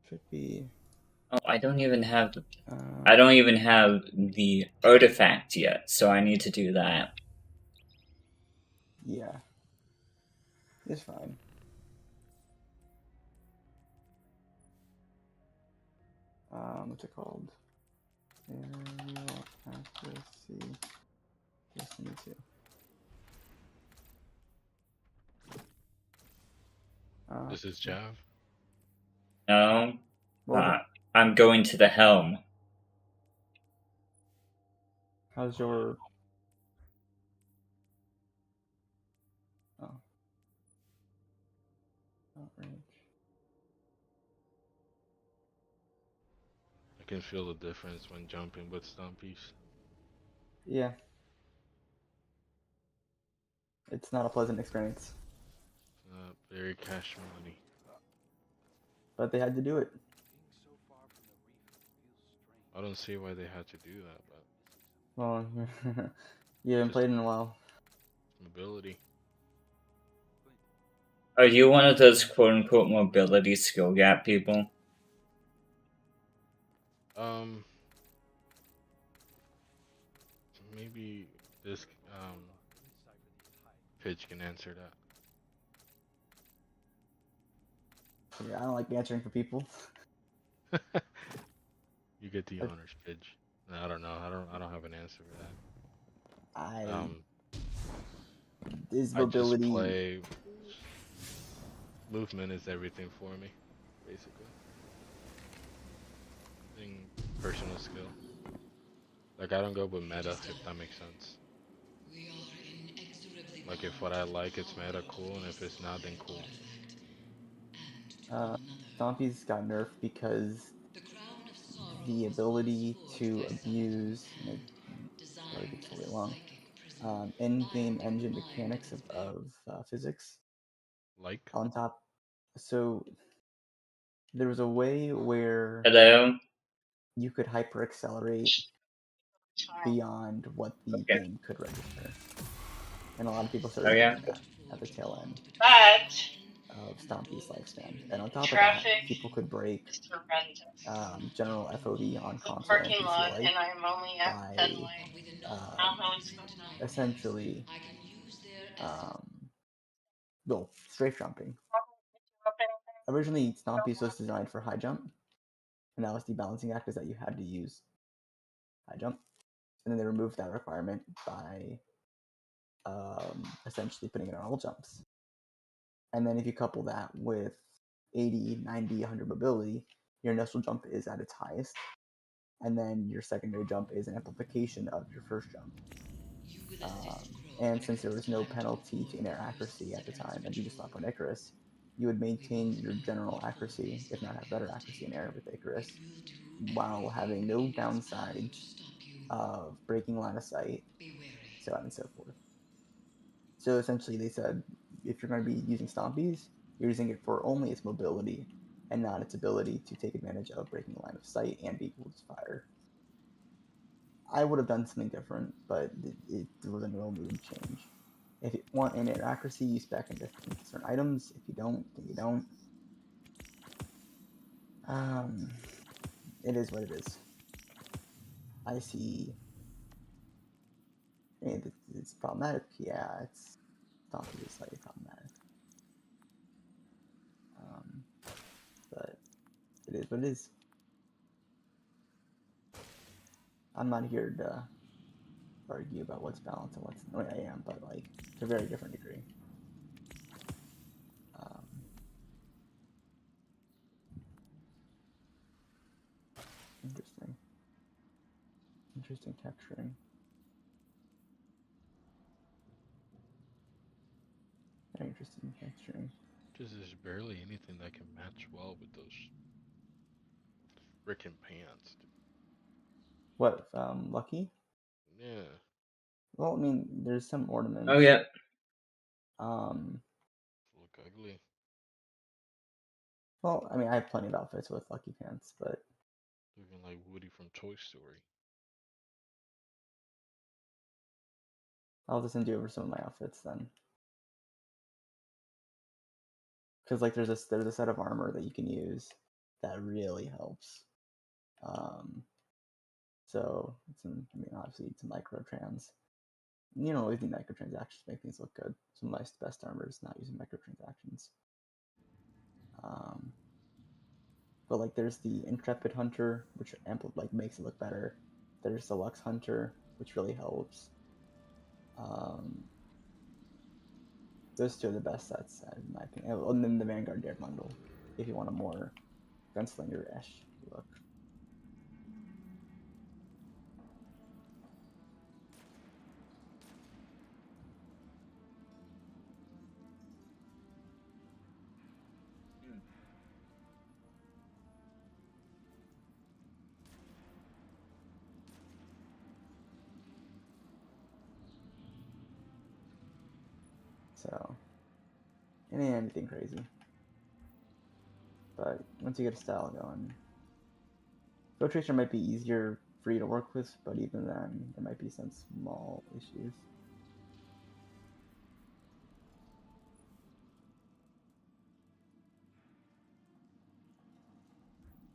Should be. Oh, I don't even have the artifact yet, so I need to do that. Yeah. It's fine. What's it called? Aerial accuracy. Destiny 2. This is Jav. No. I'm going to the helm. How's your... Oh. Outrange. I can feel the difference when jumping with Stompies. Yeah. It's not a pleasant experience. Very cash money. But they had to do it. I don't see why they had to do that, but... Well, you haven't played in a while. Mobility. Are you one of those quote-unquote mobility skill gap people? Maybe this, Pitch can answer that. Yeah, I don't like answering for people. You get the honors, Pidge. I don't know. I don't have an answer for that. Is mobility... I just play. Movement is everything for me, basically. Personal skill. Like I don't go with meta, if that makes sense. Like if what I like it's meta, cool, and if it's not, then cool. Stompies got nerfed because the ability to abuse, sorry, it gets really long, in-game engine mechanics of physics. Like? On top, so there was a way where Hello? you could hyper accelerate beyond what the game could register, and a lot of people started doing that at the tail end of Stompy's lifespan. And on top of that, people could break general FOV on console and PC alike by essentially strafe jumping. Originally, Stompy's was designed for high jump, and that was the balancing act, is that you had to use high jump, and then they removed that requirement by essentially putting it on all jumps. And then if you couple that with 80, 90, 100 mobility, your initial jump is at its highest, and then your secondary jump is an amplification of your first jump. And since there was no penalty to in-air accuracy at the time, and you just slapped on Icarus, you would maintain your general accuracy, if not have better accuracy in air with Icarus, while having no downside of breaking line of sight, so on and so forth. So essentially, they said if you're going to be using Stompies, you're using it for only its mobility and not its ability to take advantage of breaking line of sight and be able to fire. I would have done something different, but it was a no move change. If you want in-air accuracy, you spec into certain items. If you don't, then you don't. It is what it is. I see. I mean, it's problematic. Yeah, it's Stompy is slightly problematic. But it is what it is. I'm not here to argue about what's balanced and what's. I mean, I am, but like to a very different degree. Interesting. Interesting texturing. Very interesting texturing. Just there's barely anything that can match well with those freaking pants. Dude. What, Lucky? Yeah. Well, I mean, there's some ornaments. Oh yeah. Look ugly. Well, I mean, I have plenty of outfits with Lucky Pants, but Looking like Woody from Toy Story. I'll just send you over some of my outfits then. Because like there's a set of armor that you can use that really helps. So it's obviously it's a microtrans. You know, always need microtransactions to make things look good. Some of my best armor is not using microtransactions. But like there's the Intrepid Hunter, which makes it look better. There's the Lux Hunter, which really helps. Those two are the best sets, in my opinion. And then the Vanguard Dare bundle, if you want a more gunslinger-ish look. So, it ain't anything crazy. But once you get a style going, Flow Tracer might be easier for you to work with, but even then, there might be some small issues.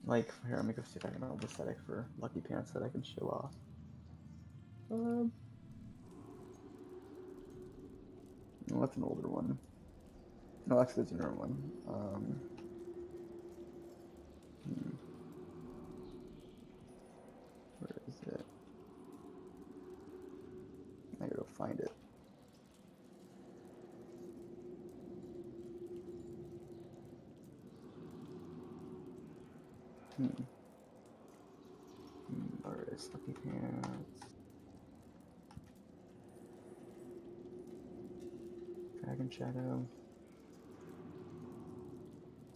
Like, here, let me go see if I can build a aesthetic for Lucky Pants that I can show off. No, that's an older one. No, actually, it's a newer one. Where is it? I gotta go find it. Artist, Lucky Pants. Dragon Shadow.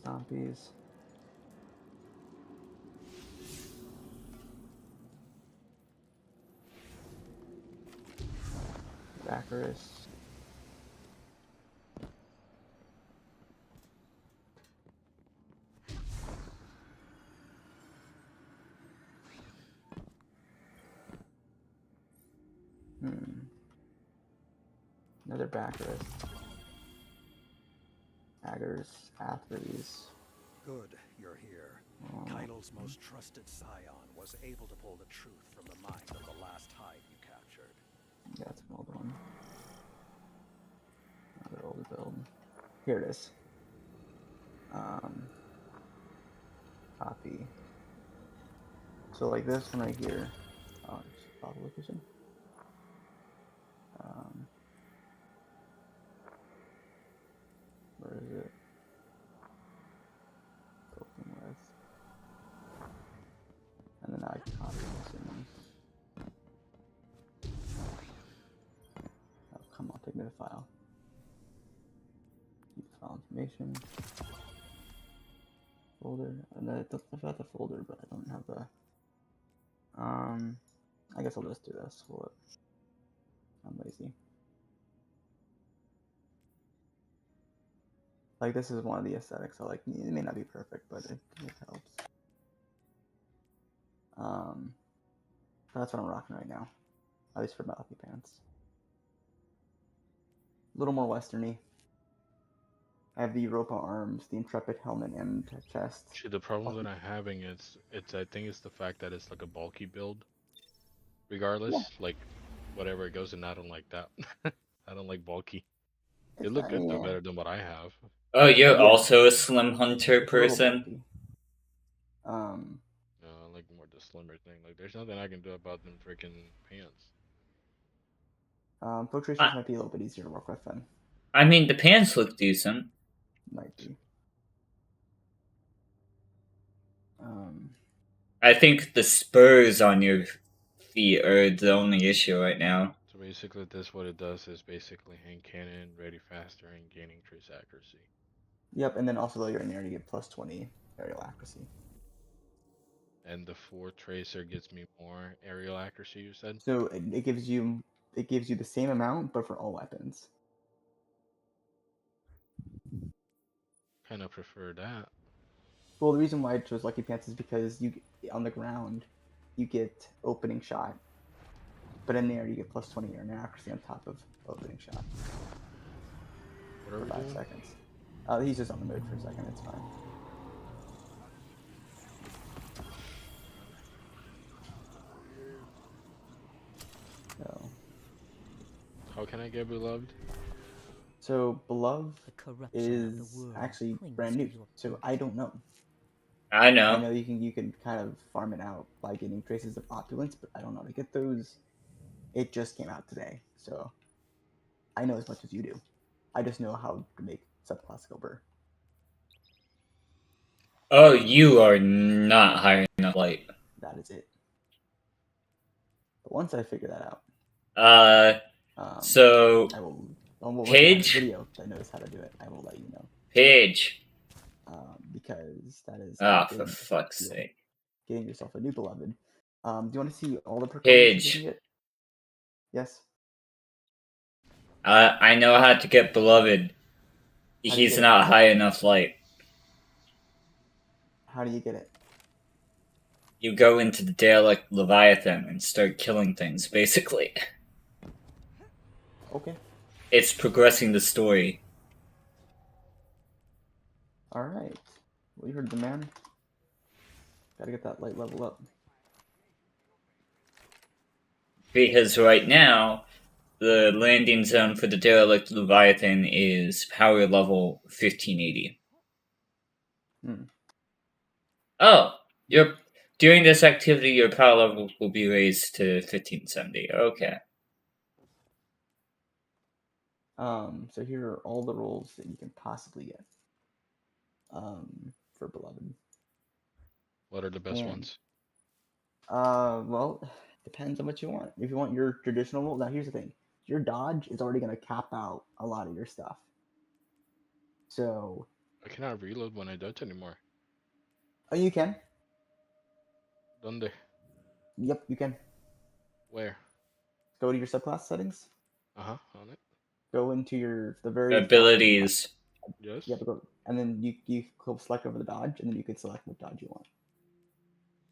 Zombies. Icarus. Another Baccharis. Aggers, Athres. Good, you're here. Calus' most trusted scion was able to pull the truth from the mind of the last hive you captured. Yeah, that's an older one. Another older build. Here it is. Copy. So like this one right here. Oh, just follow the location. Where is it? Open with. And then I can copy this in. Oh, come on, take me to file. Keep the file information. Folder. And I've got the folder, but I don't have the. I guess I'll just do this. I'm lazy. Like, this is one of the aesthetics I like. It may not be perfect, but it helps. That's what I'm rocking right now, at least for Malky pants. A little more westerny. I have the Europa arms, the Intrepid helmet, and chest. See, the problem that I'm having is, I think it's the fact that it's like a bulky build. Regardless, Yeah. like, whatever it goes, and I don't like that. I don't like bulky. It looked good though, better than what I have. Oh, you're Yeah. also a Slim Hunter It's a little person? bulky. No, I like more the slimmer thing. Like, there's nothing I can do about them freaking pants. Filtrations might be a little bit easier to work with then. I mean, the pants look decent. Might be. I think the spurs on your feet are the only issue right now. So basically, this what it does is basically hand cannon, ready faster, and gaining trace accuracy. Yep, and then also though you're in air, you get plus 20 aerial accuracy. And the 4 tracer gets me more aerial accuracy. You said. So it gives you the same amount, but for all weapons. Kind of prefer that. Well, the reason why I chose Lucky Pants is because you on the ground, you get opening shot, but in the air you get plus 20 air accuracy on top of opening shot. What are For we 5 doing? seconds. He's just on the move for a second. It's fine. So. How can I get beloved? So Beloved The corruption of the is world actually clings brand to new. your So I don't know. I I know. know you can kind of farm it out by getting traces of opulence, but I don't know to get those. It just came out today, so I know as much as you do. I just know how to make subclassical burr. Oh, you are not high enough light. That is it. But once I figure that out, So I will. We'll watch Paige? a video that knows how to do it. I will let you know. Paige. Because that is. Ah, getting- for fuck's yeah, sake. Getting yourself a new beloved. Do you want to see all the Paige. you can get? Yes. I know how to get beloved. How do you He's get it? not high enough light. How do you get it? You go into the Derelict Leviathan and start killing things, basically. Okay. It's progressing the story. All right. Well, you heard the man. Gotta get that light level up. Because right now, the landing zone for the Derelict Leviathan is power level 1580. Oh, during this activity, your power level will be raised to 1570. Okay. So here are all the roles that you can possibly get. For Beloved. What are the best And, ones? well, depends on what you want. If you want your traditional role, now here's the thing: your dodge is already gonna cap out a lot of your stuff. So. I cannot reload when I dodge anymore. Oh, you can. Donde? Yep, you can. Where? Go to your subclass settings. On it. Go into the very Abilities. Yes. Yeah, go, and then you select over the dodge, and then you can select what dodge you want.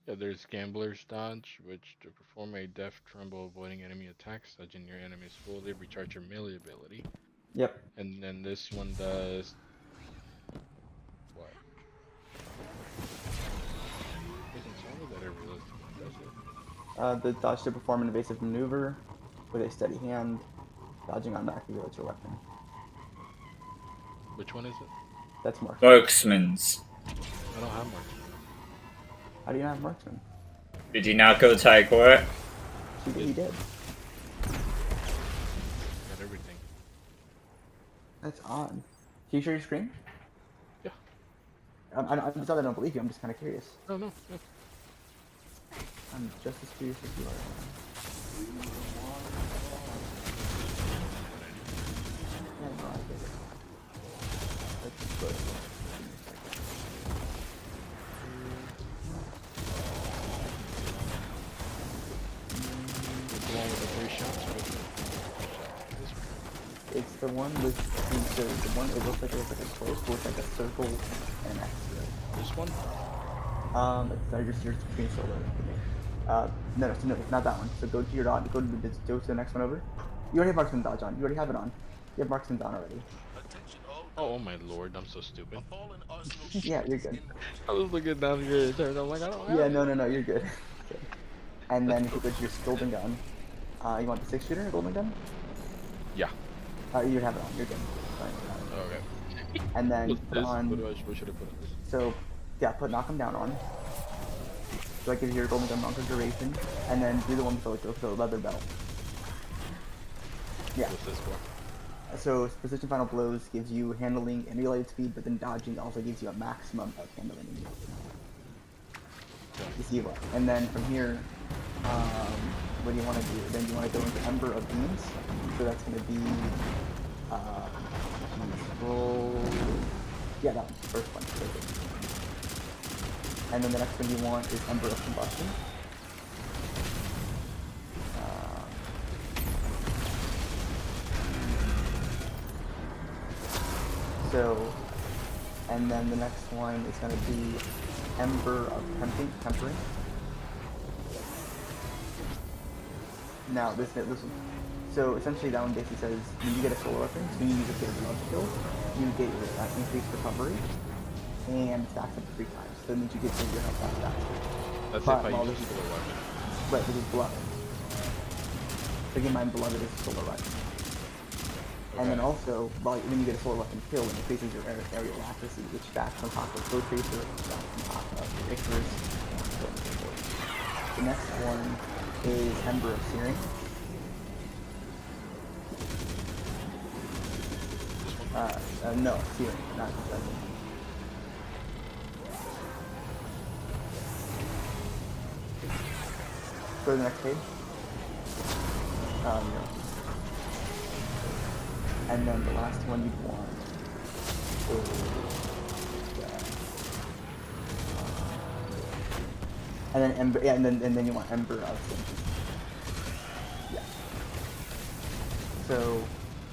Yeah, there's Gambler's Dodge, which to perform a death tremble avoiding enemy attacks, dodging your enemies fully, recharge your melee ability. Yep. And then this one does what? Doesn't tell me that it really does it. The dodge to perform an evasive maneuver with a steady hand. Dodging automatically reloads your weapon. Which one is it? That's marksman. Marksman's. I don't have marksman. How do you not have marksman? Did you not go to Igora? He did. Got everything. That's odd. Can you share your screen? Yeah. It's not that I don't believe you. I'm just kind of curious. No. I'm just as curious as you are. Yeah, no, I get it. but It's the one with the 3 shots. Or it's the one with the one. It looks like it was like a close with like a circle and an X. this one? Sorry, you're between solo. No, not that one. So go to your dot. Go to the next one over. You already have marksman dodge on. You already have it on. You have marksman on already. Oh my lord, I'm so stupid. Yeah, you're good. I was looking down here and I'm like, I don't have Yeah, it. no, you're good. Okay. And then if you go to your golden gun, you want the 6-shooter golden gun? Yeah. You have it on. You're good. Fine. Okay. And then What's put this? on. What should I put on this? So, yeah, put knock him down on. So that gives you your golden gun longer duration, and then do the one with the leather belt. Yeah. What's this for? So precision final blows gives you handling and related speed, but then dodging also gives you a maximum of handling. You see what? And then from here, what do you want to do? Then you want to go into Ember of Beams. So that's going to be roll. Yeah, that one. First one. And then the next one you want is Ember of Combustion. So, and then the next one is going to be Ember of Tempering. Now, this one. So essentially that one basically says when you get a solo weapon, so when you use a favorite love skill, you get your increased recovery, and it stacks up to 3 times. So it means you get your health back faster. That's But if I while use this a solo weapon. Right, this is Beloved. So keep in mind, Beloved is a solo weapon. And then also, when you get a solo weapon kill, it increases your aerial accuracy, which stacks on top of Flow Tracer, stacks on top of Icarus, and so on and so forth. The next one is Ember of Searing. No, Searing, not Ember. Go to the next page. No. And then the last one you'd want is and then Ember, yeah, and then you want Ember of Sentient. Yeah. So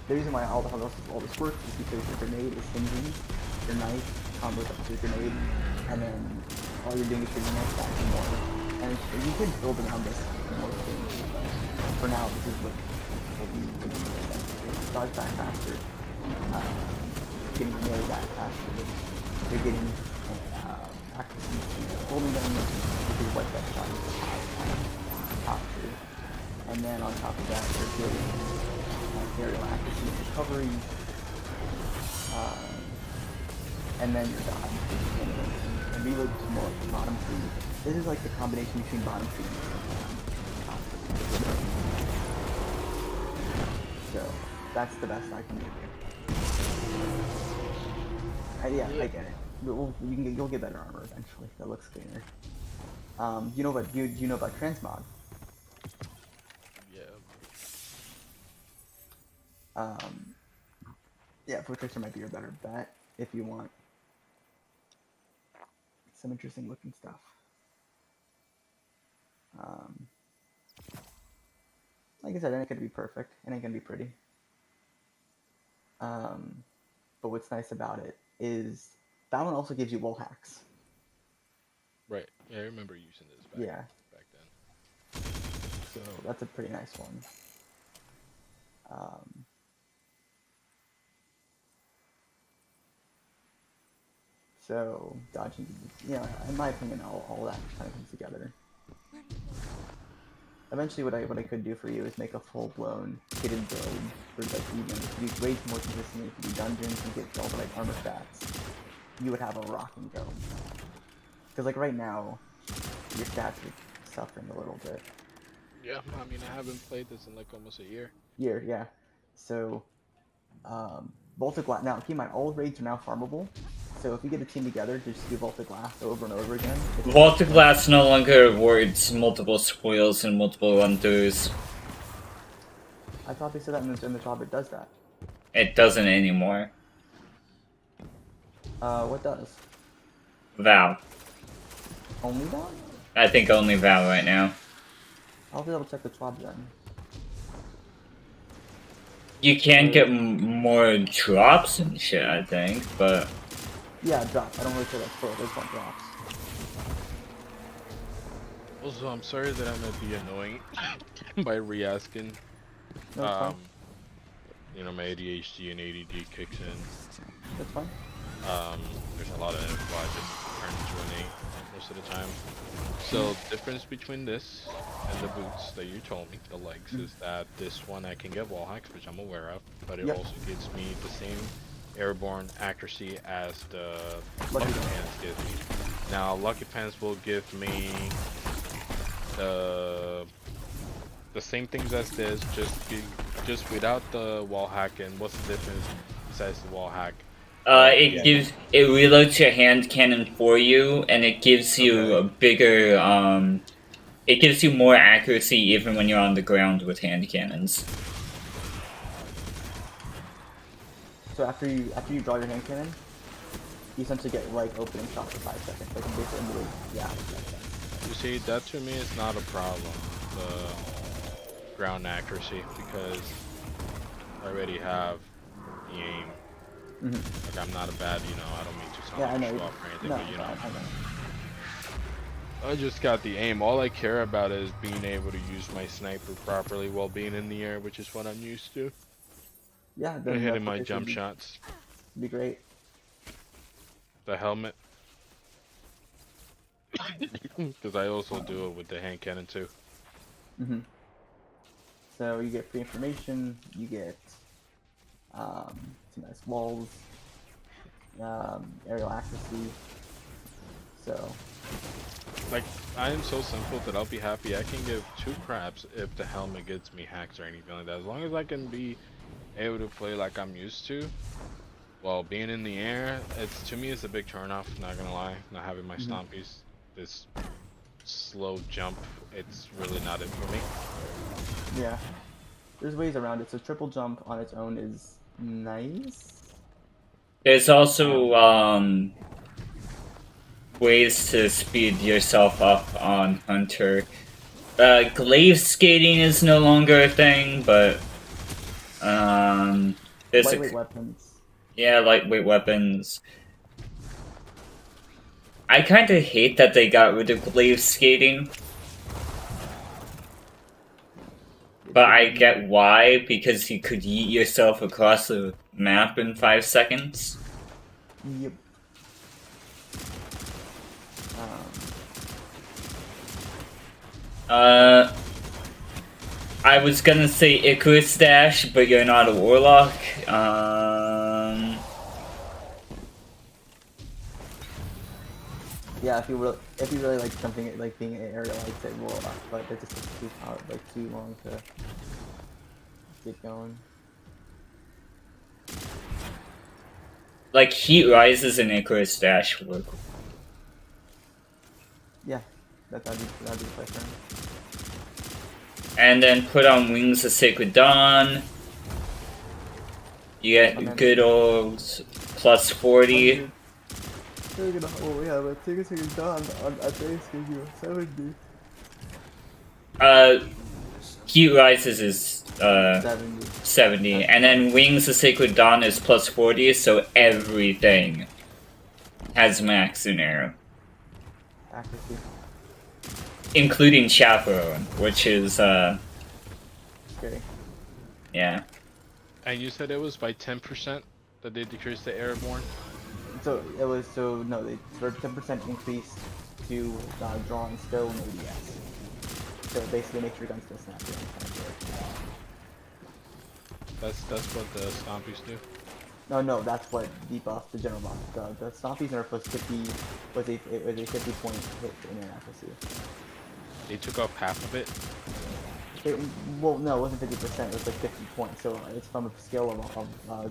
the reason why all this works is because your grenade is singeing, your knife combos up to your grenade, and then all you're doing is shooting more, stacking more. And you can build around this more things, but for now this is what will be dodge back faster, getting melee back faster, you're getting accuracy, holding them, which is what that shot is top to. And then on top of that, you're getting aerial accuracy and recovery, and then your dodge, and reload to more bottom speed. This is like the combination between bottom speed and top speed. So that's the best I can do here. Yeah, I get it. You'll get better armor eventually. That looks cleaner. You know about transmog? Yeah. Yeah, Flow Tracer might be your better bet if you want some interesting looking stuff. Like I said, it ain't gonna be perfect. It ain't gonna be pretty. But what's nice about it is that one also gives you wall hacks. Right. Yeah, I remember using this back then. So that's a pretty nice one. So dodging, in my opinion, all that kind of comes together. Eventually, what I could do for you is make a full-blown hidden build for like you way more consistently if you do dungeons and get all the right armor stats. You would have a rocking go. Because like right now, your stats are suffering a little bit. Yeah, I mean I haven't played this in like almost a year. Yeah. So, Vaulted Glass. Now keep in mind, all raids are now farmable. So if we get a team together, just do Vaulted Glass over and over again. Vaulted Glass no longer awards multiple spoils and multiple run-throughs. I thought they said that in the job it does that. It doesn't anymore. What does? Val. Only that? I think only Val right now. I'll have to double check the swab then. You can get more drops and shit, I think, but Yeah, drops. I don't really care about full. There's one drops. Also, I'm sorry that I might be annoying by re-asking. No, it's fine. You know, my ADHD and ADD kicks in. That's fine. There's a lot of info I just turn into an 8 most of the time. So, difference between this and the boots that you told me, the legs, is that this one I can get wall hacks, which I'm aware of, but it also gives me the same airborne accuracy as the Lucky Pants gives me. Now, Lucky Pants will give me the same things as this, just without the wall hack. And what's the difference besides the wall hack? it reloads your hand cannon for you, and it gives you a bigger it gives you more accuracy even when you're on the ground with hand cannons. So after you draw your hand cannon, you essentially get like opening shot for 5 seconds. Like basically, yeah. You see, that to me is not a problem, the ground accuracy, because I already have the aim. Like, I'm not a bad, you know, I don't mean to sound like a show off or anything, but you know, I just got the aim. All I care about is being able to use my sniper properly while being in the air, which is what I'm used to. Yeah, then hitting my jump shots. Be great. The helmet. Because I also do it with the hand cannon too. So you get free information, you get some nice walls, aerial accuracy. So, like, I am so simple that I'll be happy. I can give 2 craps if the helmet gets me hacks or anything like that. As long as I can be able to play like I'm used to, while being in the air, to me it's a big turnoff. Not gonna lie, not having my stompies, this slow jump, it's really not it for me. Yeah, there's ways around it. So triple jump on its own is nice. There's also ways to speed yourself up on Hunter. Glaive skating is no longer a thing, but there's lightweight weapons. Yeah, lightweight weapons. I kind of hate that they got rid of glaive skating. But I get why, because you could yeet yourself across the map in 5 seconds. Yep. I was gonna say Icarus Dash, but you're not a warlock. Yeah, if you really like something like being an aerial, I'd say warlock, but it just takes too long to get going. Like Heat Rises and Icarus Dash work. Yeah, that'd be the play for him. And then put on Wings of Sacred Dawn. You get good old plus 40. Oh yeah, but Sacred Dawn at base gives you 70. Heat Rises is 70, and then Wings of Sacred Dawn is plus 40, so everything has max in arrow. Accuracy. Including Chaperone, which is, Scary. yeah. And you said it was by 10% that they decreased the airborne? So, it was, no, they for 10% increase to drawing stone ADS. So basically make sure your gun still snaps. That's what the Stompies do? No, that's what debuff the general buff. The Stompies nerf was 50, was a 50 point hit in accuracy. They took off half of it? Well, no, it wasn't 50%, it was like 50 points, so it's from a scale of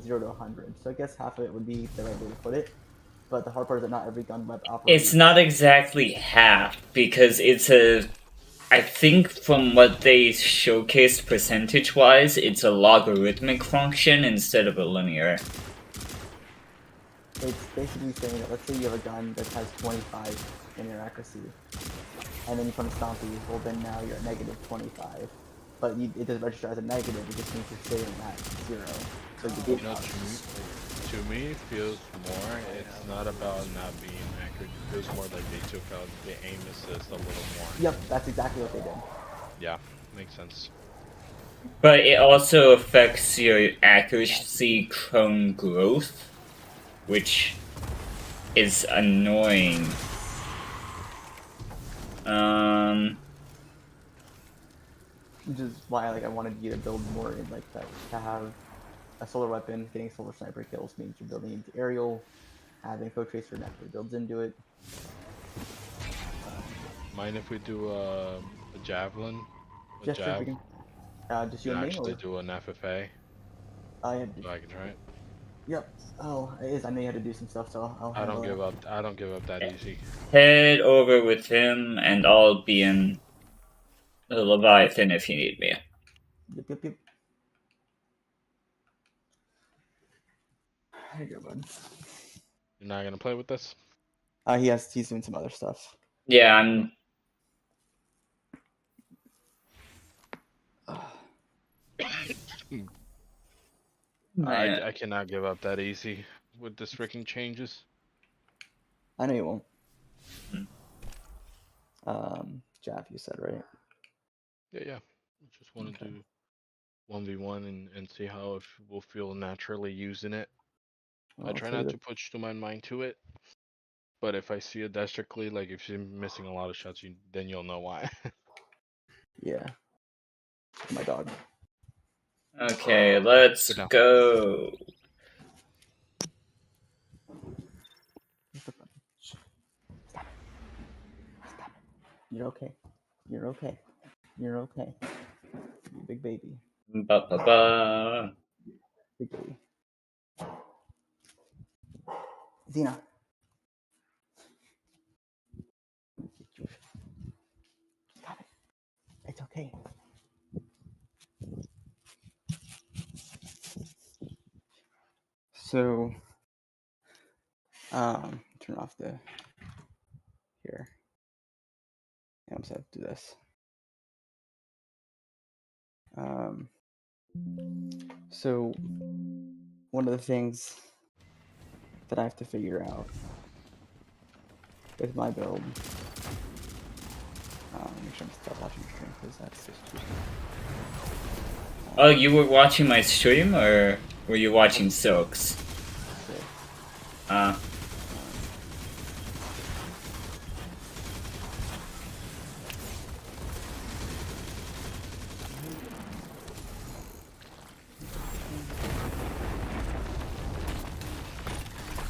0 to 100. So I guess half of it would be the right way to put it. But the hard part is that not every gun web operates. It's not exactly half, because it's I think from what they showcased percentage-wise, it's a logarithmic function instead of a linear. It's basically saying that let's say you have a gun that has 25 in your accuracy, and then you put a stompy, well then now you're at negative 25. But it doesn't register as a negative, it just means you're staying at 0. So you You get know, to me, it feels more. It's not about not being accurate. It feels more like they took out the aim assist a little more. Yep, that's exactly what they did. Yeah, makes sense. But it also affects your accuracy cone growth, which is annoying. Which is why like I wanted you to build more in like that, to have a solar weapon. Getting solar sniper kills means you're building into aerial. Having Foe Tracer naturally builds into it. Mind if we do a javelin? A Just jab? we can just You you can and me, actually or do an FFA. yeah, So I can try it. yep. Oh, it is. I know you had to do some stuff, so I'll I handle don't it. give up. I don't give up that easy. Head over with him, and I'll be in the Leviathan if you need me. Yep, yep, yep. There you go, bud. You're not gonna play with this? He's doing some other stuff. Yeah, I'm. I cannot give up that easy with this freaking changes. I know you won't. Hmm. Jav, you said, right? Yeah. I just want to Okay. do 1v1 and see how if we'll feel naturally using it. Well, I I'll try tell you not the- to put too my mind to it. But if I see it drastically, like if you're missing a lot of shots, then you'll know why. Yeah. My dog. Okay, let's Sit down. go. Stop it. Stop it. You're okay. You're okay. You're okay. You big baby. Ba ba ba. Big baby. Xena. Stop it. It's okay. So, turn off the here. Yeah, I'm just have to do this. So one of the things that I have to figure out with my build. Make sure I'm stop watching the stream because that's just too. Oh, you were watching my stream, or were you watching Silk's?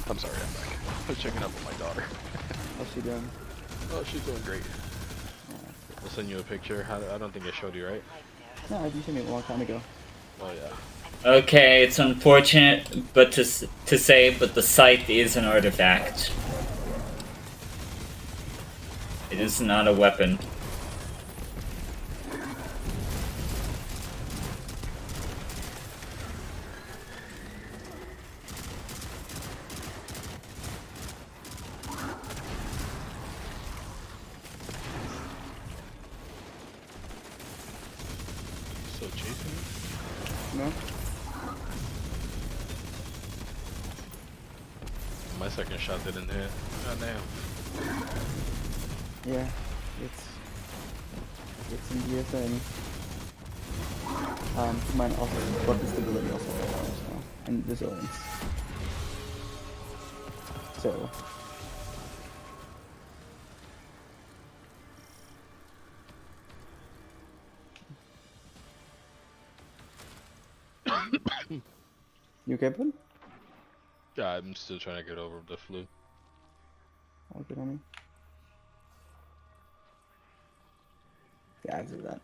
I'm sorry, I'm back. I was checking up on my daughter. How's she doing? Oh, she's doing great. I'll send you a picture. I don't think I showed you, right? No, you sent me a long time ago. Oh yeah. Okay, it's unfortunate, but to say, but the scythe is an artifact. It is not a weapon. So chasing me? No. My second shot didn't hit. God damn. Yeah, it's indeed a thing. Mine also, but the stability also so, and resilience. So. You okay, bud? Yeah, I'm still trying to get over the flu. All good on me. Yeah, I do that.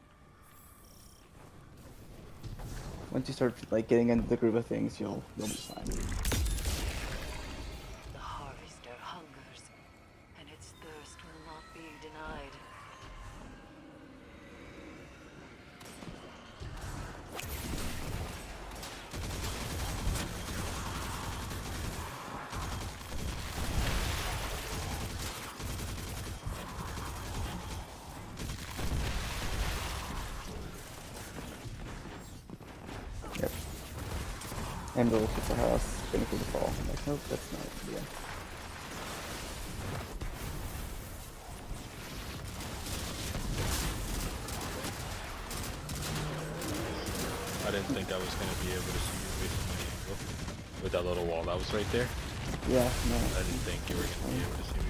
Once you start like getting into the groove of things, you'll be fine. The harvester hungers, and its thirst will not be denied. And roll for the house, going for the fall. I'm like, nope, that's not it. Yeah. I didn't think I was gonna be able to see you based on my angle. With that little wall that was right there. Yeah, no. I didn't think you were gonna be able to see me.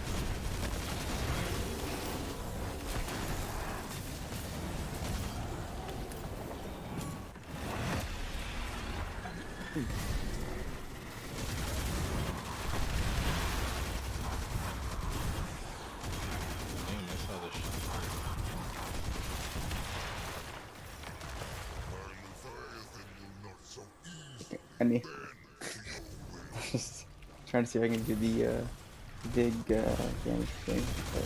Damn, I saw this shit. And me. Just trying to see if I can do the big damage thing. But,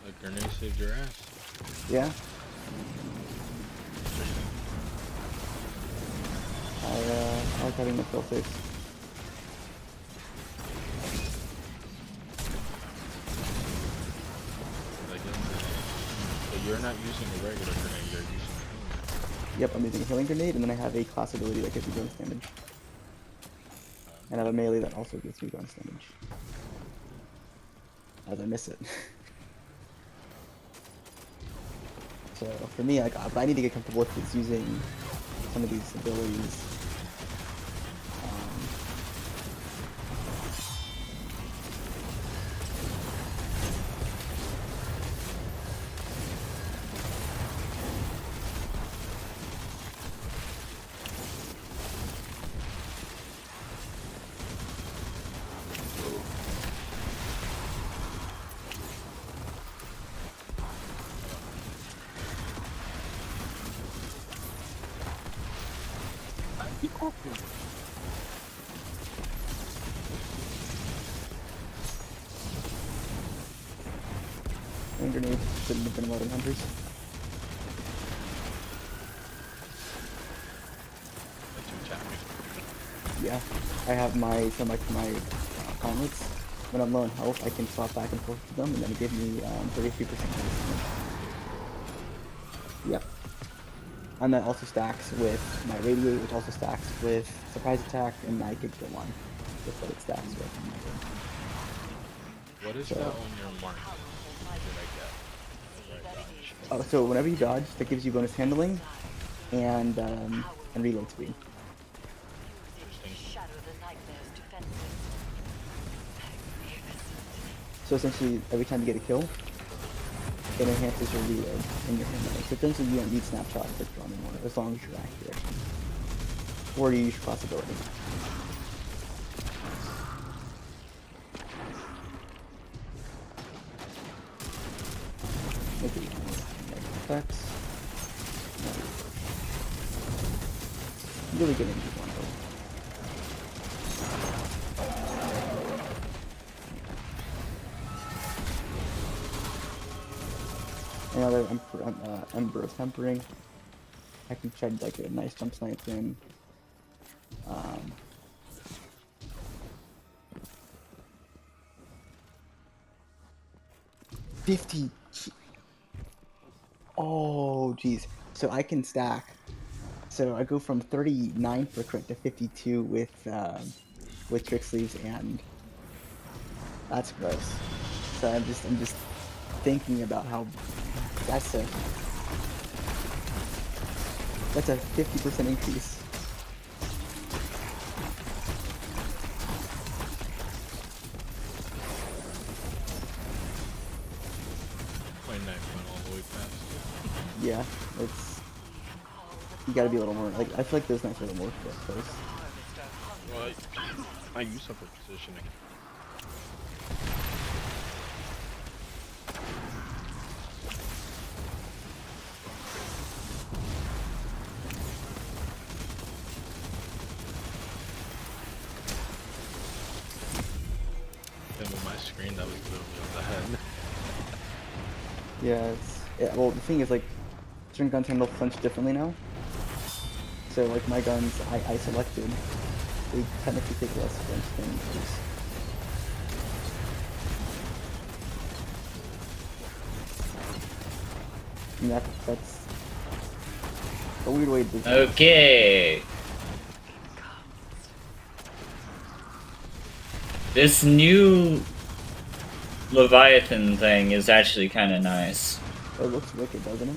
A grenade saved your ass. yeah. I like having the fill saves. Like, so you're not using a regular grenade, you're using a healing. Yep, I'm using a healing grenade, and then I have a class ability that gives me bonus damage. And I have a melee that also gives me bonus damage. As I miss it. So for me, like, I need to get comfortable with just using some of these abilities. Hand grenade shouldn't have been allowed in hunters. That's your tapping. Yeah, I have my gauntlets. When I'm low in health, I can swap back and forth with them, and then it gives me 33% bonus damage. Yep. And that also stacks with my radiate, which also stacks with surprise attack, and I could go on with what it stacks with. What is So- that on your mark? Did I get? Right dodge. Oh, so whenever you dodge, that gives you bonus handling and reload speed. Interesting. Shadow the nightmare's defenses. Magnificent. So essentially, every time you get a kill, it enhances your reload in your handling. So essentially, you don't need snapshot picture anymore, as long as you're accurate. Or you use your class ability. Make it negative effects. Really good into one though. Another Ember of Tempering. I can try to like a nice jump snipe in. 50. Oh, geez. So I can stack. So I go from 39 for crit to 52 with trick sleeves, and that's gross. So I'm just thinking about how that's a 50% increase. My knife went all the way past. Yeah, it's you gotta be a little more like I feel like those knives are a little more close. Well, I use up for positioning. Then with my screen, that was literally on the head. Yeah, well the thing is like certain guns handle flinch differently now. So So like my guns, I selected. They technically take less damage than these. And that's a weird way to do it. Okay. This new Leviathan thing is actually kind of nice. It looks wicked, doesn't it?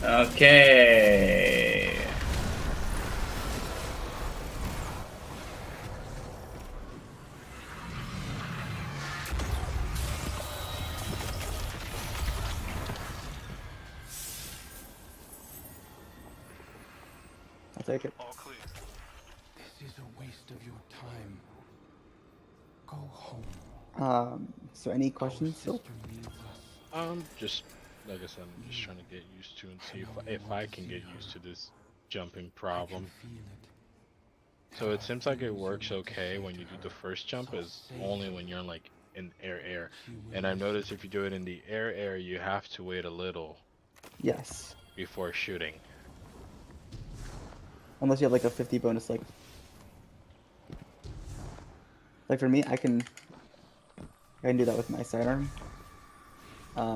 Okay. I'll take it. All clear. This is a waste of your time. Go home. So any questions? So Sister needs us. Just like I said, I'm just trying to get used to and see if I can get used to this jumping problem. Feel it. So it seems like it works okay when you do the first jump, is only when you're like in air. And I've noticed if you do it in the air, you have to wait a little yes, before shooting. unless you have like a 50 bonus, like for me, I can do that with my sidearm,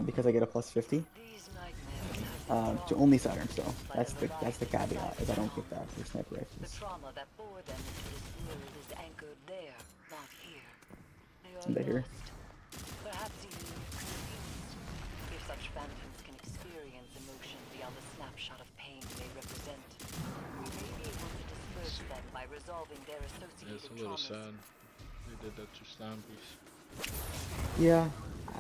because I get a plus 50. These nightmares have To only sidearms though. That's the caveat, is I don't get that for sniper the rifles. trauma that bore them into this world is anchored there, not here. They are And they here. lost. Perhaps even confused. If such phantoms can experience emotion beyond the snapshot of pain they represent, we may be able to disperse them by resolving their associated It's a little traumas. sad. They did that to zombies. Yeah,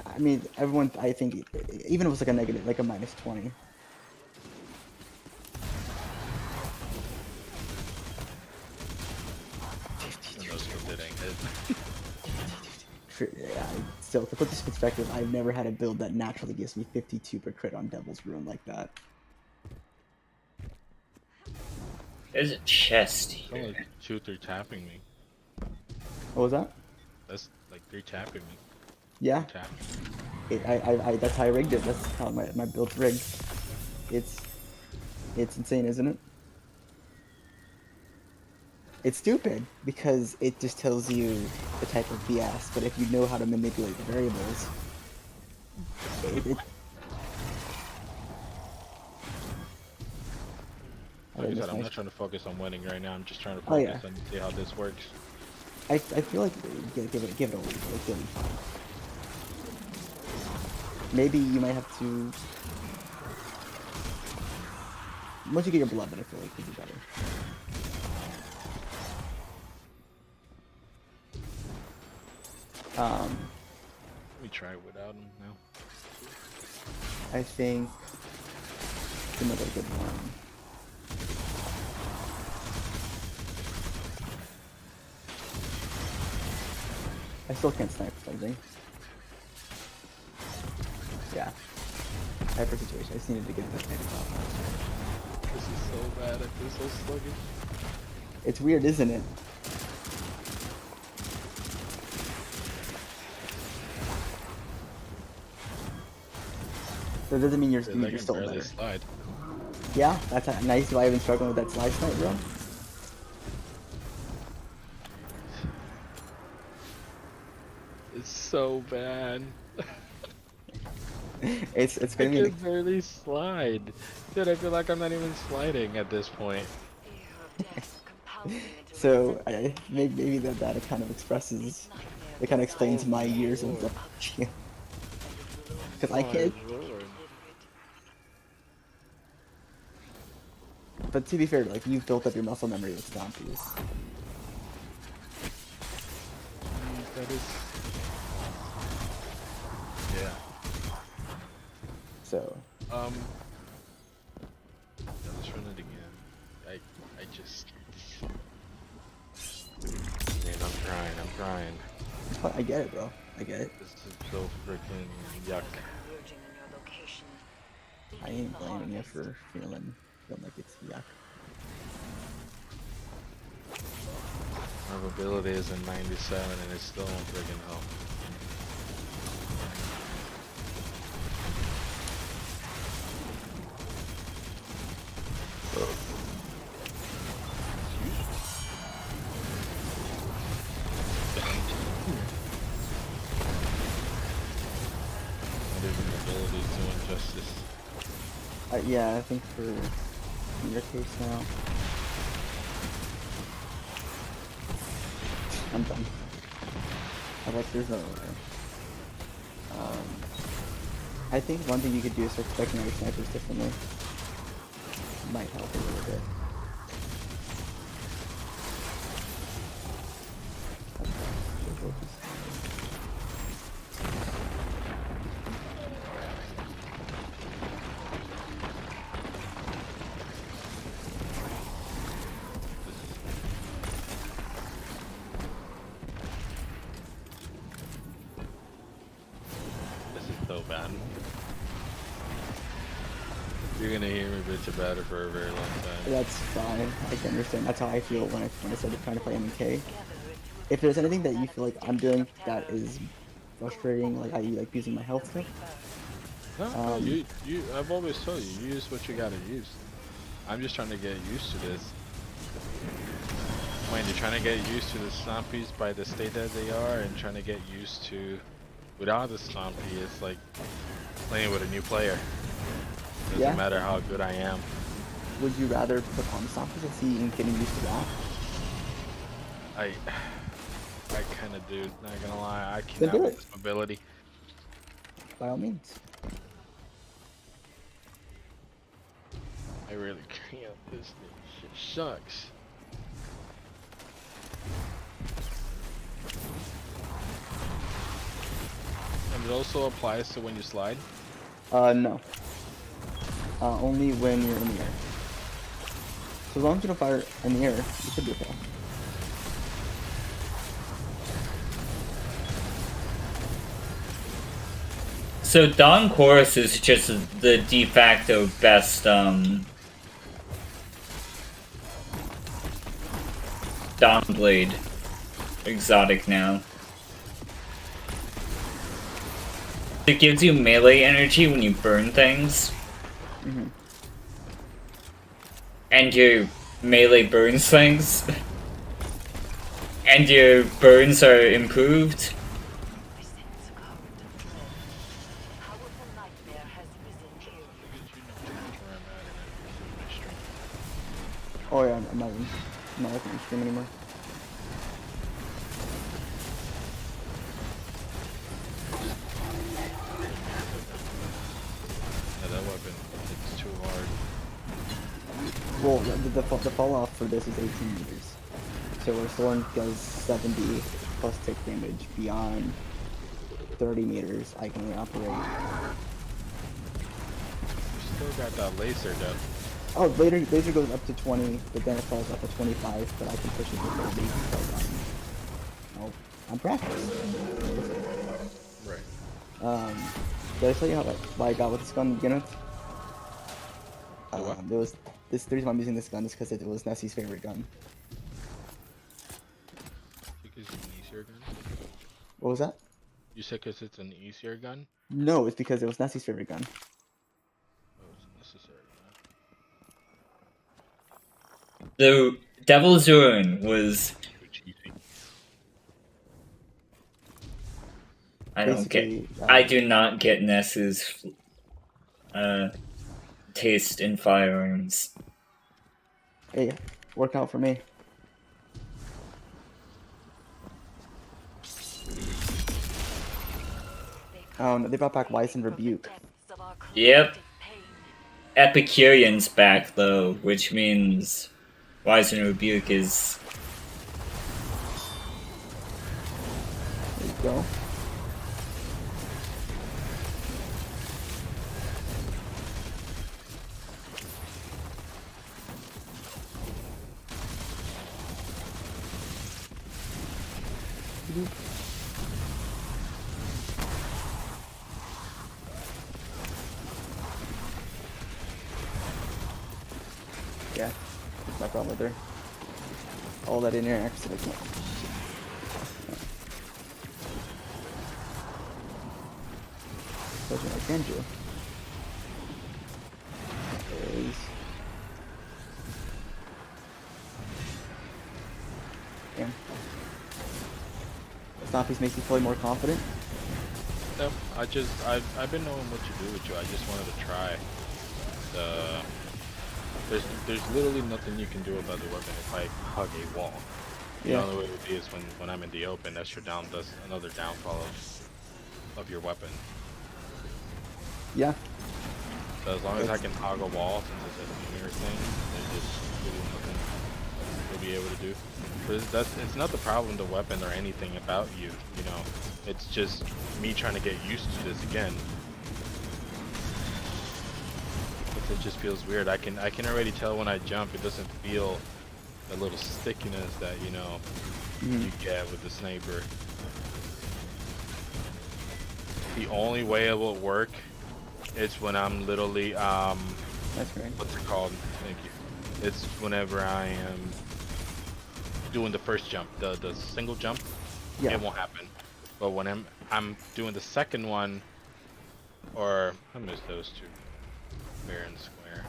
I mean everyone. I think even if it was like a negative, like a minus 20. And those who didn't hit. Yeah, still to put this in perspective, I've never had a build that naturally gives me 52 per crit on Devil's Ruin like that. There's a chest It's here. like 2-3 tapping me. What was that? That's like 3 tapping me. Yeah, Tapping. I that's how I rigged it. That's how my build's rigged. It's insane, isn't it? It's stupid because it just tells you the type of BS, but if you know how to manipulate the variables, it Like I that's said, I'm nice. not trying to focus on winning right now. I'm just trying to Oh, focus yeah. on see how this works. I feel like give it a lead. Like, give it fine. Maybe you might have to. Once you get your beloved, I feel like it'd be better. Let me try it without him now. I think another good one. I still can't snipe something. Yeah. Hyper situation. I just needed to get that thing off. This is so bad. I feel so sluggish. It's weird, isn't it? That doesn't mean I feel like you're I still barely better. slide. Yeah, that's how, nice. Why I've been struggling with that slide snipe, bro. It's so bad. It's I gonna be can barely slide. Dude, I feel like I'm not even sliding at this point. Fear of death compounding into so resentment. maybe that kind of expresses. These nightmares It kind of explains reside my in years of Lord. the because the I Oh, can't. Lord. deliberate. But to be fair, like you've built up your muscle memory with zombies. That is. Yeah. So Yeah, let's run it again. I just. Man, I'm trying. I get it, bro. I get it. This is so freaking yuck. Converging in your location. I Begin ain't the blaming you harvest. for feeling like it's yuck. My ability is in 97 and it's still on freaking hell. Not even ability is doing justice. Yeah, I think for in your case now, I'm done. I like there's no order. I think one thing you could do is start expecting other snipers differently. Might help a little bit. This is so bad. You're gonna hear me bitch about it for a very long time. That's fine. I can understand. That's how I feel when I started trying to play MK. If there's anything that you feel like I'm doing that is frustrating, like i.e. like using my health stuff, No, I've always told you, use what you gotta use. I'm just trying to get used to this. When you're trying to get used to the stompies by the state that they are, and trying to get used to without the stompy, it's like playing with a new player. Doesn't Yeah. matter how good I am. would you rather put on zombies and see and getting used to that? I kind of do. Not gonna lie, I Then cannot do with it. this mobility. By all means. I really can't. This thing shit sucks. And it also applies to when you slide. No. Only when you're in the air. So as long as you don't fire in the air, you should be okay. So Dawn Chorus is just the de facto best Dawn Blade exotic now. It gives you melee energy when you burn things. Mhm. And your melee burns things. And your burns are improved. I sense a current of dread. Powerful nightmare has risen here. Oh yeah, I'm not looking at stream anymore. Yeah, that weapon, it's too hard. Well, the fall off for this is 18 meters. So our Thorn does 70 plus tick damage beyond 30 meters. I can only operate. You still got that laser though. Oh, laser goes up to 20, but then it falls up to 25. But I can push it to 30. So, nope, I'm practicing. Right. Did I tell you why I got with this gun to begin with? What? There was this. The reason why I'm using this gun is because it was Nessie's favorite gun. Because it's an easier gun? What was that? You said because it's an easier gun? No, it's because it was Nessie's favorite gun. Oh, it's necessary, huh? The Devil's Ruin was. Too cheesy. I don't get. Basically, I do not get Ness's taste in firearms. Hey, work out for me. Oh no, they brought back Wise and Rebuke. Yep. Epicurean's back though, which means Wise and Rebuke is. There you go. That's my problem with her. All that interacts with me. Such an Genju. Is damn. Stomp piece makes you feel more confident. Yep, I've been knowing what to do with you. I just wanted to try. There's literally nothing you can do about the weapon if I hug a wall. Yeah. The only way it would be is when I'm in the open. That's another downfall of your weapon. Yeah. So as long as I can hog a wall, since it's a mirror thing, there's just really nothing you'll be able to do. It's not the problem, the weapon or anything about you, you know. It's just me trying to get used to this again. It just feels weird. I can already tell when I jump, it doesn't feel the little stickiness that, you know, you get with the sniper. The only way it will work is when I'm literally That's great. what's it called? Thank you. It's whenever I am doing the first jump, the single jump. Yeah. It won't happen. But when I'm doing the second one, or I missed those two, fair and square.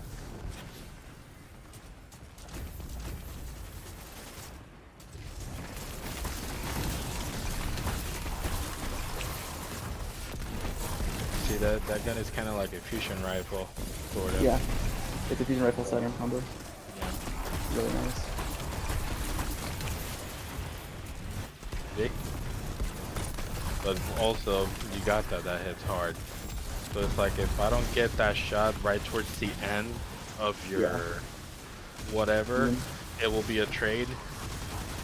See that gun is kind of like a fusion rifle, sort of. Yeah. It's a fusion rifle sidearm combo. Yeah. Really nice. Big. But also, you got that hits hard. So it's like if I don't get that shot right towards the end of your whatever, it will be a trade.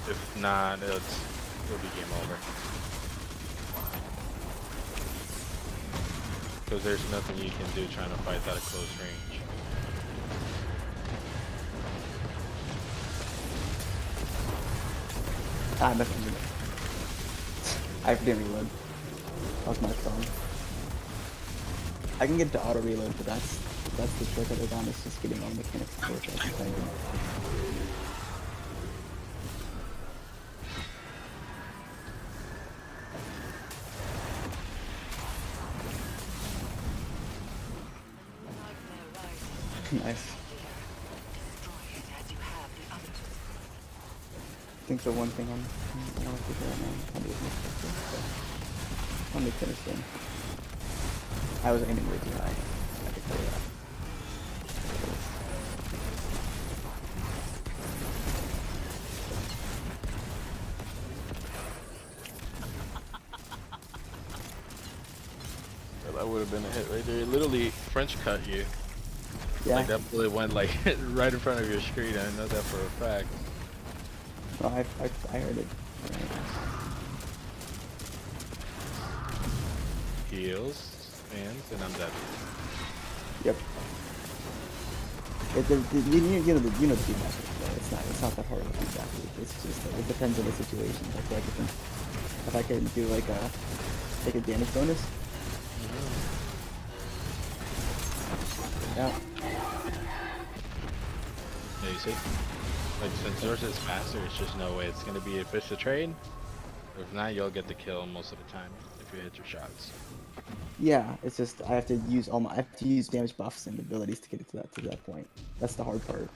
If not, it'll be game over. Because there's nothing you can do trying to fight that at close range. Ah, nothing. I didn't reload. That was my phone. I can get to auto reload, but that's the trick of the gun, is just getting all mechanics to work. I think. Nice. I think the one thing I want to figure out now is let me finish them. I was aiming way too high. I can tell you that. Well, that would have been a hit right there. It literally French cut you. Yeah. Like that bullet went like right in front of your screen. I know that for a fact. No, I heard it. Heals, spans, and I'm dead. Yep. You know the feedback loop, it's not that hard of a feedback loop. It's just it depends on the situation. I feel like if I can do like a damage bonus. Yeah. Yeah, you see? Like since yours is faster, it's just no way it's gonna be if it's a trade. If not, you'll get the kill most of the time if you hit your shots. Yeah, it's just I have to use damage buffs and abilities to get it to that point. That's the hard part.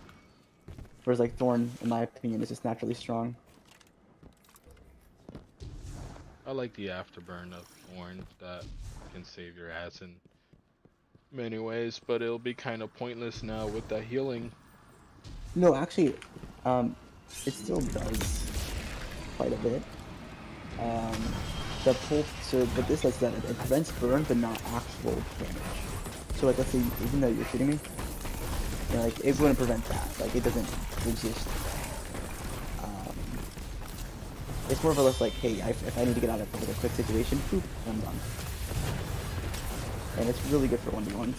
Whereas like Thorn, in my opinion, is just naturally strong. I like the afterburn of Thorn that can save your ass in many ways, but it'll be kind of pointless now with that healing. No, actually, it still does quite a bit. But this does that. It prevents burn, but not actual damage. So like, let's say even though you're shooting me, you know, like it wouldn't prevent that. Like it doesn't resist. It's more of a less like, hey, if I need to get out of like a quick situation, boop, I'm done. And it's really good for 1v1s.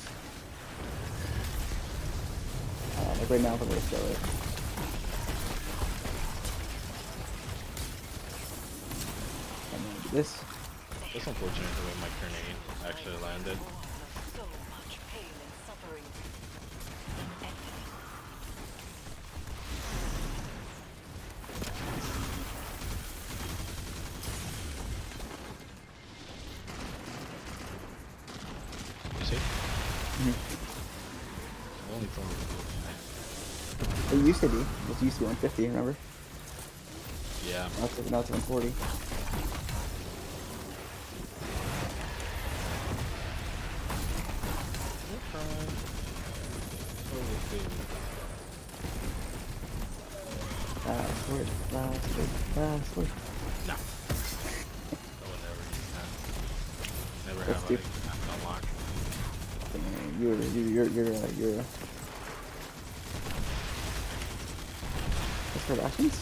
Like right now, the way to go it. And then do this. It's unfortunate the way my grenade actually landed. So much pain and suffering. It's only It used to be. It used to be 150, remember? yeah. Now it's 140. Fast. No. I would never use that. Never Let's have do- I unlocked. You're What's for rations?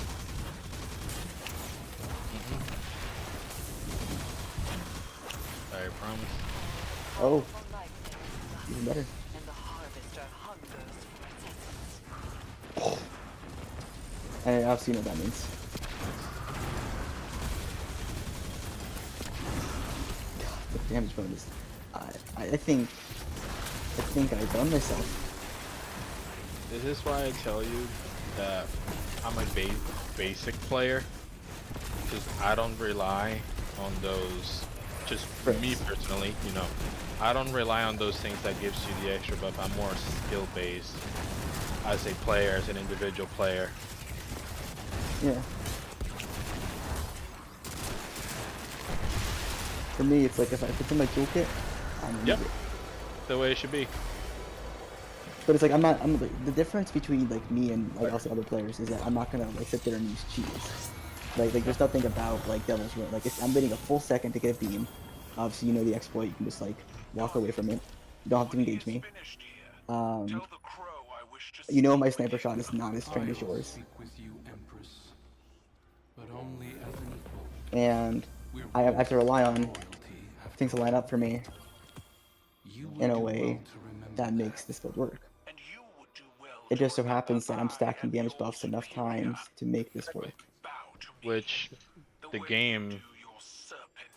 I promise. Oh, For life there is even better. and the harvester hungers for its essence. I've seen what that means. God, the damage bonus. I think I've done myself. This is why I tell you that I'm a basic player. Because I don't rely on those, just for me personally, you know, I don't rely on those things that gives you the extra buff. I'm more skill based as a player, as an individual player. Yeah. For me, it's like if it's in my toolkit, I'm gonna Yep. use it. The way it should be. But it's like the difference between like me and like also other players is that I'm not gonna like sit there and use cheese. Like there's nothing about like Devil's Ruin. Like I'm waiting a full second to get a beam. Obviously, you know the exploit. You can just like walk away from it. You don't have to engage me. You know my sniper shot is not as trained as yours. Speak with you, Empress, but only as an equal. And We're I have to rely on royalty after things to line up for me you in a would do way well to remember that makes this build work. It just so happens that I'm stacking damage buffs enough times to make this work. Which, the game,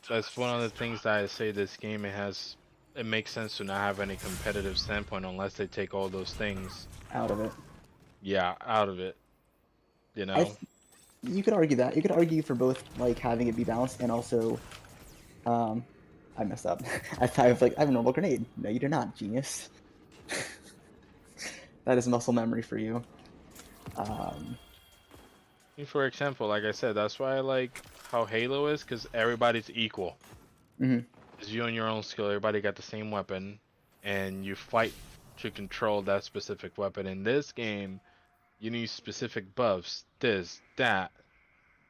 that's one of the things that I say this game, it makes sense to not have any competitive standpoint unless they take all those things, Out of it. yeah, out of it. You know? You could argue that. You could argue for both, like having it be balanced and also, I messed up. I have a normal grenade. No, you do not, genius. That is muscle memory for you. For example, like I said, that's why I like how Halo is, because everybody's equal. Mhm. It's you and your own skill, everybody got the same weapon, and you fight to control that specific weapon. In this game, you need specific buffs, this, that.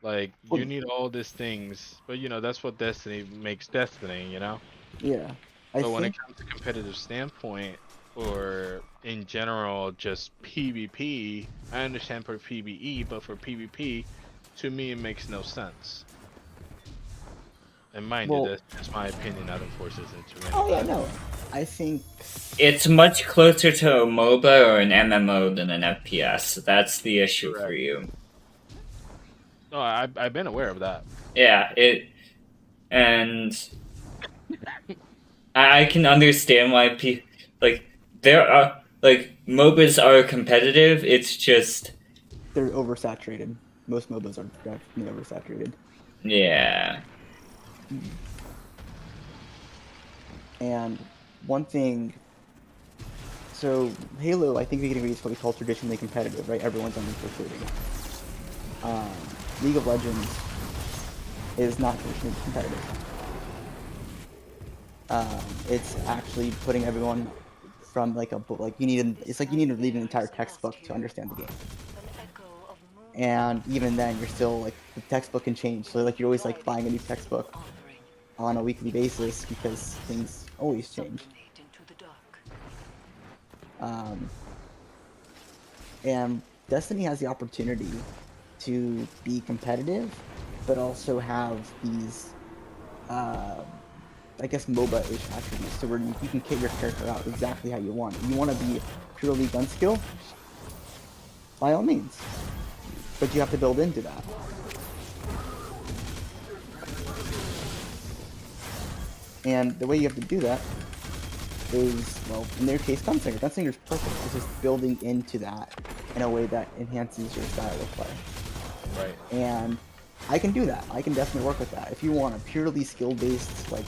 Like, you need all these things, but you know, that's what Destiny makes Destiny, you know? Yeah. But when it comes to competitive standpoint, or in general, just PvP, I understand for PvE, but for PvP, to me, it makes no sense. And mind you, that's just my opinion. I don't force this into Oh yeah, anything. no. I think It's much closer to a MOBA or an MMO than an FPS. That's the issue for Correct. you. No, I've been aware of that. Yeah, and I can understand why MOBAs are competitive. It's just they're oversaturated. Most MOBAs are definitely oversaturated. yeah. And one thing, so Halo, I think we can agree is what we call traditionally competitive, right? Everyone's on equal footing. League of Legends is not traditionally competitive. It's actually putting everyone from like a book, it's like you need to read an entire textbook to understand the game. And even then, you're still like the textbook can change. So like you're always like buying a new textbook on a weekly basis because things always change. And Destiny has the opportunity to be competitive, but also have these, I guess, MOBA-ish attributes, so where you can kit your character out exactly how you want. You want to be purely gun skill? By all means. But you have to build into that. And the way you have to do that is, well, in their case, Gunslinger. Gunslinger's perfect. It's just building into that in a way that enhances your style of play. Right. And I can do that. I can definitely work with that. If you want a purely skill-based, like,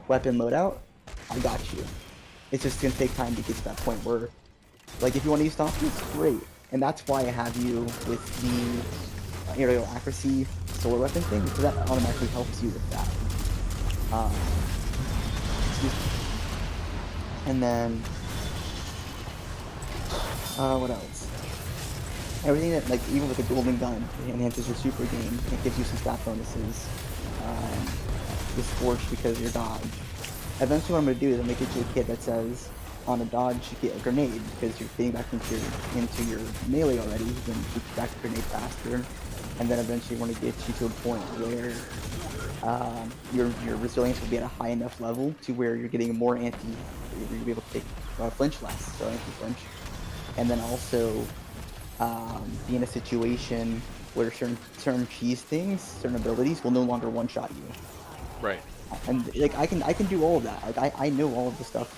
weapon loadout, I got you. It's just gonna take time to get to that point where Like, if you want to use Stompers, great. And that's why I have you with the aerial accuracy solar weapon thing, because that automatically helps you with that. Excuse me. And then, what else? Everything that, like, even with a golden gun, it enhances your super game. It gives you some stat bonuses. The Scorch because you're dodge. Eventually what I'm going to do is I'll make a kit that says, on a dodge, you get a grenade, because you're getting back into your melee already, you can shoot back the grenade faster. And then eventually want to get you to a point where your resilience will be at a high enough level to where you're getting more you're going to be able to take flinch less, so anti-flinch. And then also be in a situation where certain cheese things, certain abilities will no longer one-shot you. Right. And like I can do all of that. Like I know all of the stuff.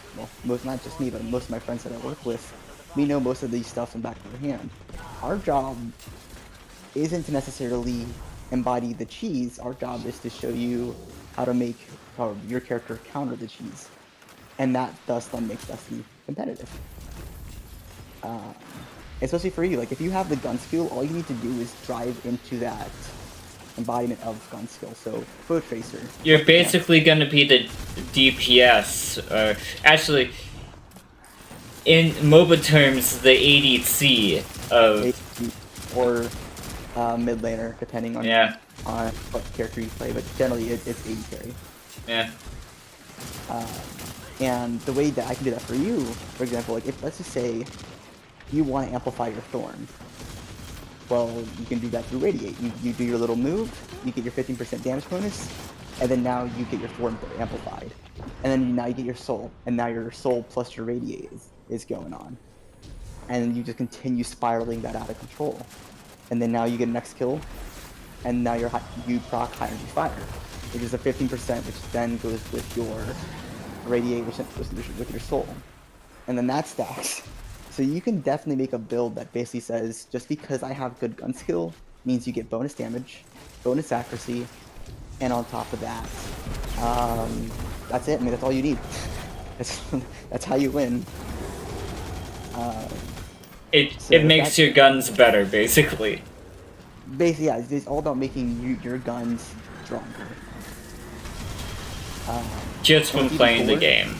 Well, not just me, but most of my friends that I work with, we know most of these stuff in back of our hand. Our job isn't to necessarily embody the cheese. Our job is to show you how to make your character counter the cheese, and that thus then makes Destiny competitive. Especially for you, like if you have the gun skill, all you need to do is drive into that embodiment of gun skill. So Foe Tracer. You're basically gonna be the DPS, or actually, in MOBA terms, the ADC of or mid laner, depending on on what character you play, but generally it's AD carry. Yeah. And the way that I can do that for you, for example, like if let's just say you want to amplify your Thorn, well, you can do that through Radiate. You do your little move, you get your 15% damage bonus, and then now you get your Thorn amplified. And then now you get your Soul, and now your Soul plus your Radiate is going on. And you just continue spiraling that out of control. And then now you get an next kill, and now you proc High Energy Fire, which is a 15%, which then goes with your Radiate, which goes with your Soul. And then that stacks. So you can definitely make a build that basically says, just because I have good gun skill, means you get bonus damage, bonus accuracy, and on top of that, that's it. I mean, that's all you need. That's how you win. It makes your guns better, basically. Basically, yeah, it's all about making your guns stronger. Just from playing the game.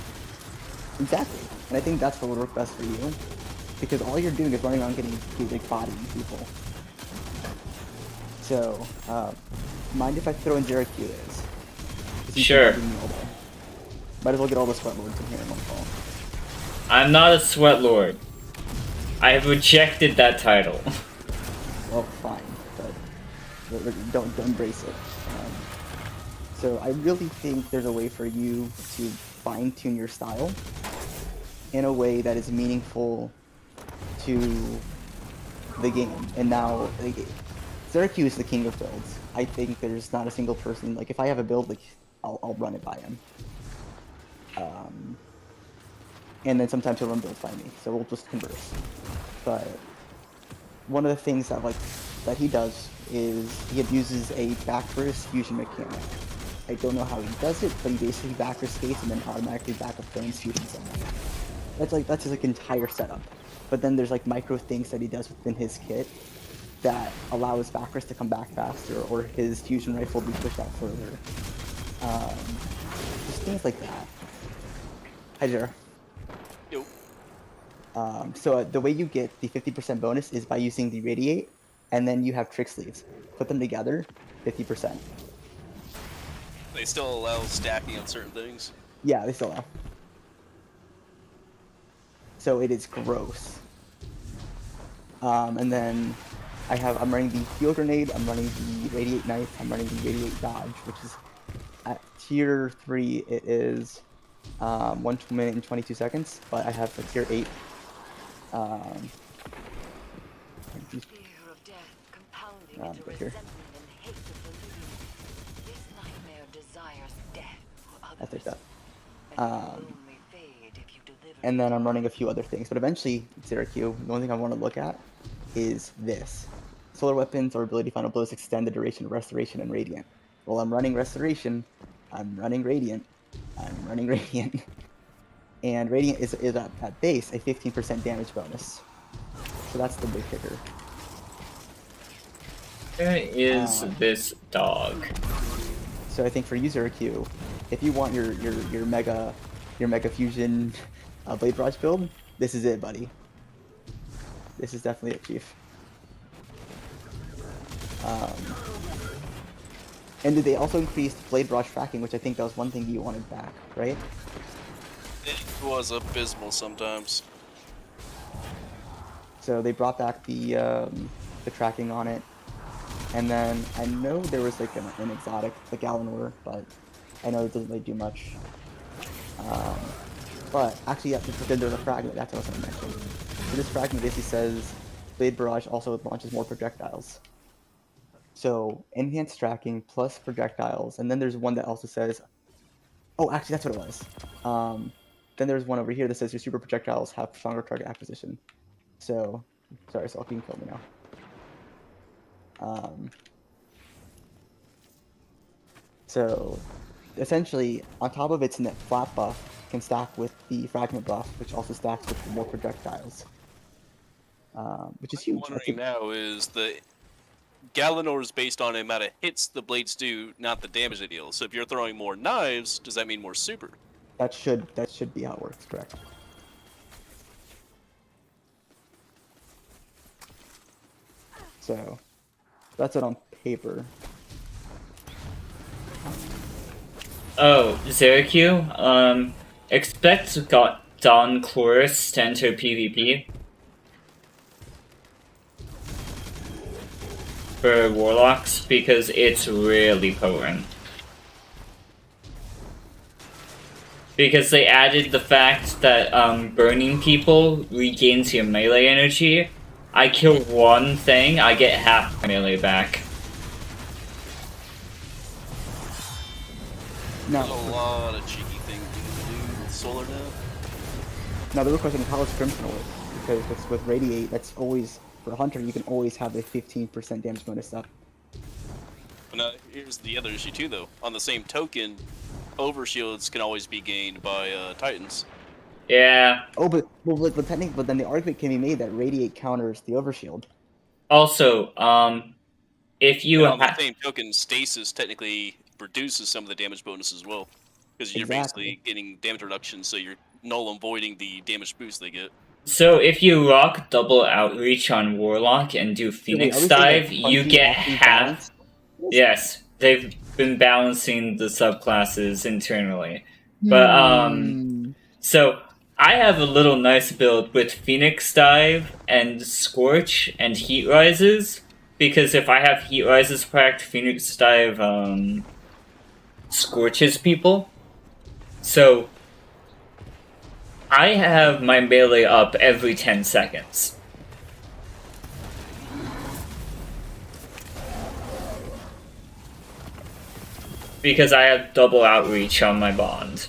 Exactly. And I think that's what would work best for you. Because all you're doing is running around getting like bodying people. So, mind if I throw in Zeracudas? Sure. Might as well get all the sweat lords in here in one call. I'm not a sweat lord. I have rejected that title. Well, fine, but don't embrace it. So I really think there's a way for you to fine-tune your style in a way that is meaningful to the game. And now, like, Syracuse is the king of builds. I think there's not a single person, like if I have a build, like I'll run it by him. And then sometimes he'll run builds by me, so we'll just converse. But one of the things that he does is he abuses a backwards fusion mechanic. I don't know how he does it, but he basically backwards skates and then automatically back up and fusion someone. That's his like entire setup. But then there's like micro things that he does within his kit that allow his backers to come back faster, or his fusion rifle to be pushed out further. Just things like that. Hi, Jera. Yo. So the way you get the 50% bonus is by using the Radiate, and then you have Trick Sleeves. Put them together, 50%. They still allow stacking on certain things? Yeah, they still allow. So it is gross. And then I'm running the Field Grenade, I'm running the Radiate Knife, I'm running the Radiate Dodge, which is at tier 3, it is 1 minute and 22 seconds, but I have a tier 8. Here. I think that. And then I'm running a few other things, but eventually, Syracuse, the only thing I want to look at is this. Solar weapons or ability final blows extend the duration of Restoration and Radiant. Well, I'm running Restoration, I'm running Radiant, I'm running Radiant. and Radiant is at base a 15% damage bonus. So that's the big kicker. Where is this dog? So I think for user Q, if you want your mega fusion blade barrage build, this is it, buddy. This is definitely it, Chief. And they also increased blade barrage tracking, which I think that was one thing you wanted back, right? It was abysmal sometimes. So they brought back the tracking on it. And then I know there was like an exotic, the Galanor, but I know it doesn't really do much. But actually, yeah, then there's a fragment, that's what I was going to mention. So this fragment basically says Blade Barrage also launches more projectiles. So enhanced tracking plus projectiles, and then there's one that also says, oh, actually that's what it was. Then there's one over here that says your super projectiles have stronger target acquisition. So, sorry, so you can kill me now. So essentially, on top of its net flat buff, can stack with the fragment buff, which also stacks with more projectiles, which is huge. What I'm wondering now is the Galanor is based on the amount of hits the blades do, not the damage they deal. So if you're throwing more knives, does that mean more super? That should be how it works, correct? So that's it on paper. Oh, Zerq, expect Don Chorus to enter PvP for Warlocks because it's really potent. Because they added the fact that burning people regains your melee energy. I kill one thing, I get half my melee back. There's a lot of cheeky things you can do with solar now. Now the real question is how is Crimson work? Because with Radiate, that's always, for a Hunter, you can always have a 15% damage bonus up. But now, here's the other issue too, though. On the same token, overshields can always be gained by Titans. Yeah. Oh, but then the argument can be made that Radiate counters the overshield. Also, if you on the same token, Stasis technically reduces some of the damage bonus as well, because you're basically getting damage reduction, so you're null and voiding the damage boost they get. So if you rock double outreach on Warlock and do Phoenix Dive, you get half. Yes, they've been balancing the subclasses internally, but so I have a little nice build with Phoenix Dive and Scorch and Heat Rises, because if I have Heat Rises packed, Phoenix Dive scorches people. So I have my melee up every 10 seconds. Because I have double outreach on my bond.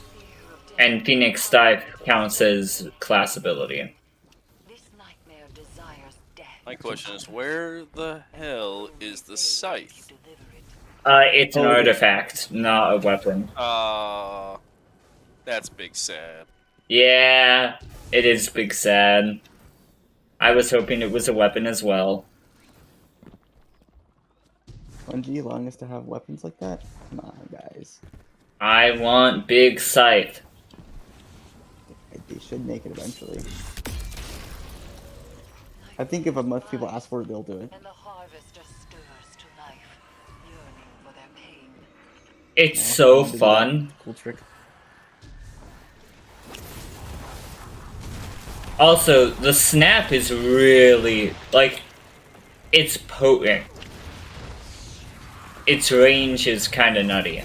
And Phoenix Dive counts as class ability. My question is, where the hell is the scythe? It's an artifact, not a weapon. That's big sad. Yeah, it is big sad. I was hoping it was a weapon as well. Bungie allowing us to have weapons like that? Come on, guys. I want big scythe. They should make it eventually. I think if enough people ask for it, they'll do it. It's so fun. Cool trick. Also, the snap is really, like, it's potent. Its range is kinda nutty.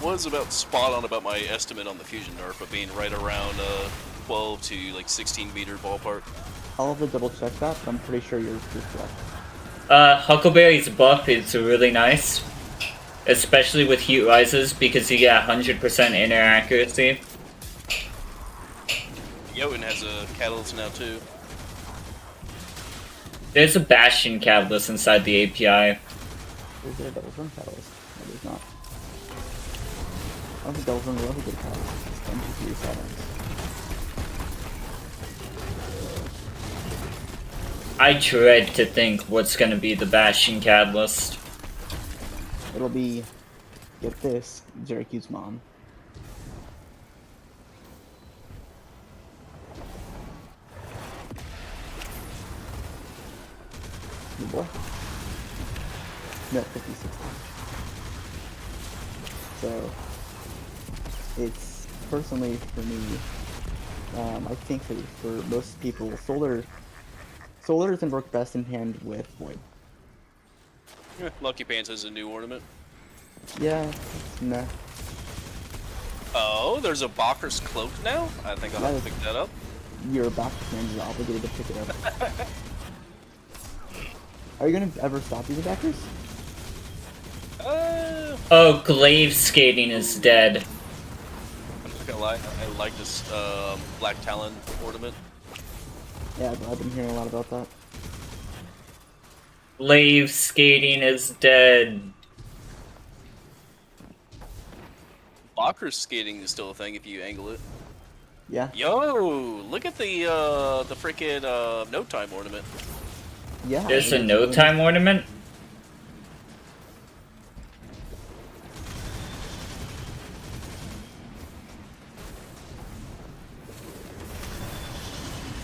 Was about spot on about my estimate on the fusion nerf of being right around 12 to like 16 meter ballpark. I'll have to double check that, but I'm pretty sure you're correct. Huckleberry's buff is really nice, especially with Heat Rises because you get 100% inner accuracy. Jotun has a Calus now too. There's a Bastion Calus inside the API. Is there a Devil's Run Catalyst? No, there's not. I don't think Devil's Run will have a good catalyst. It's 10 GPU settings. I dread to think what's gonna be the Bastion Catalyst. It'll be, get this, Jericho's mom. Good boy. No, 56. So, it's personally for me, I think for most people, Solar doesn't work best in hand with Void. Lucky Pants has a new ornament. Yeah, it's meh. Oh, there's a Bakker's Cloak now? I think I'll have to pick that up. You're about to and you're obligated to pick it up. Are you gonna ever stop using backers? Oh, glaive skating is dead. I'm not gonna lie, I like this Black Talon ornament. Yeah, I've been hearing a lot about that. Glaive skating is dead. Bakker's skating is still a thing if you angle it. Yeah. Yo, look at the freaking no time ornament. Yeah. There's a no time ornament?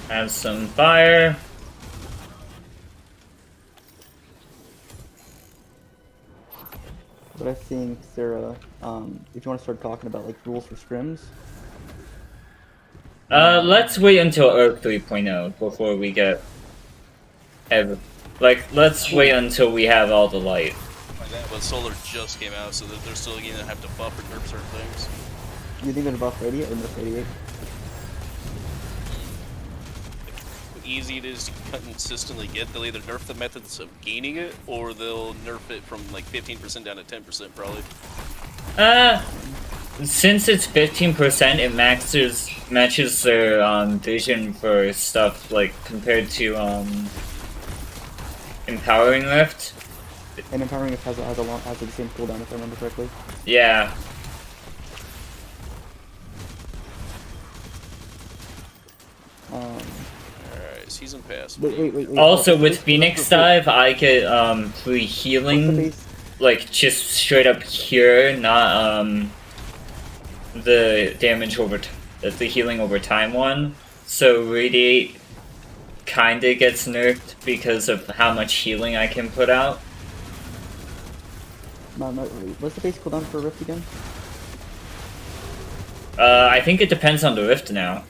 Have some fire. But I think, Sarah, if you want to start talking about like rules for scrims. Let's wait until Earth 3.0 before we get let's wait until we have all the light. But Solar just came out, so that they're still gonna have to buff or nerf certain things. You think there's buff 88 or nerf 88? Easy it is to consistently get. They'll either nerf the methods of gaining it, or they'll nerf it from like 15% down to 10% probably. Since it's 15%, it matches their vision for stuff like compared to Empowering Lift. And Empowering Lift has the same cooldown if I remember correctly. Yeah. Alright, season pass. Wait. Also, with Phoenix Dive, I get free healing, like just straight up cure, not the damage over the healing over time one. So Radiate kinda gets nerfed because of how much healing I can put out. No, not really. What's the base cooldown for Rift again? I think it depends on the Rift now.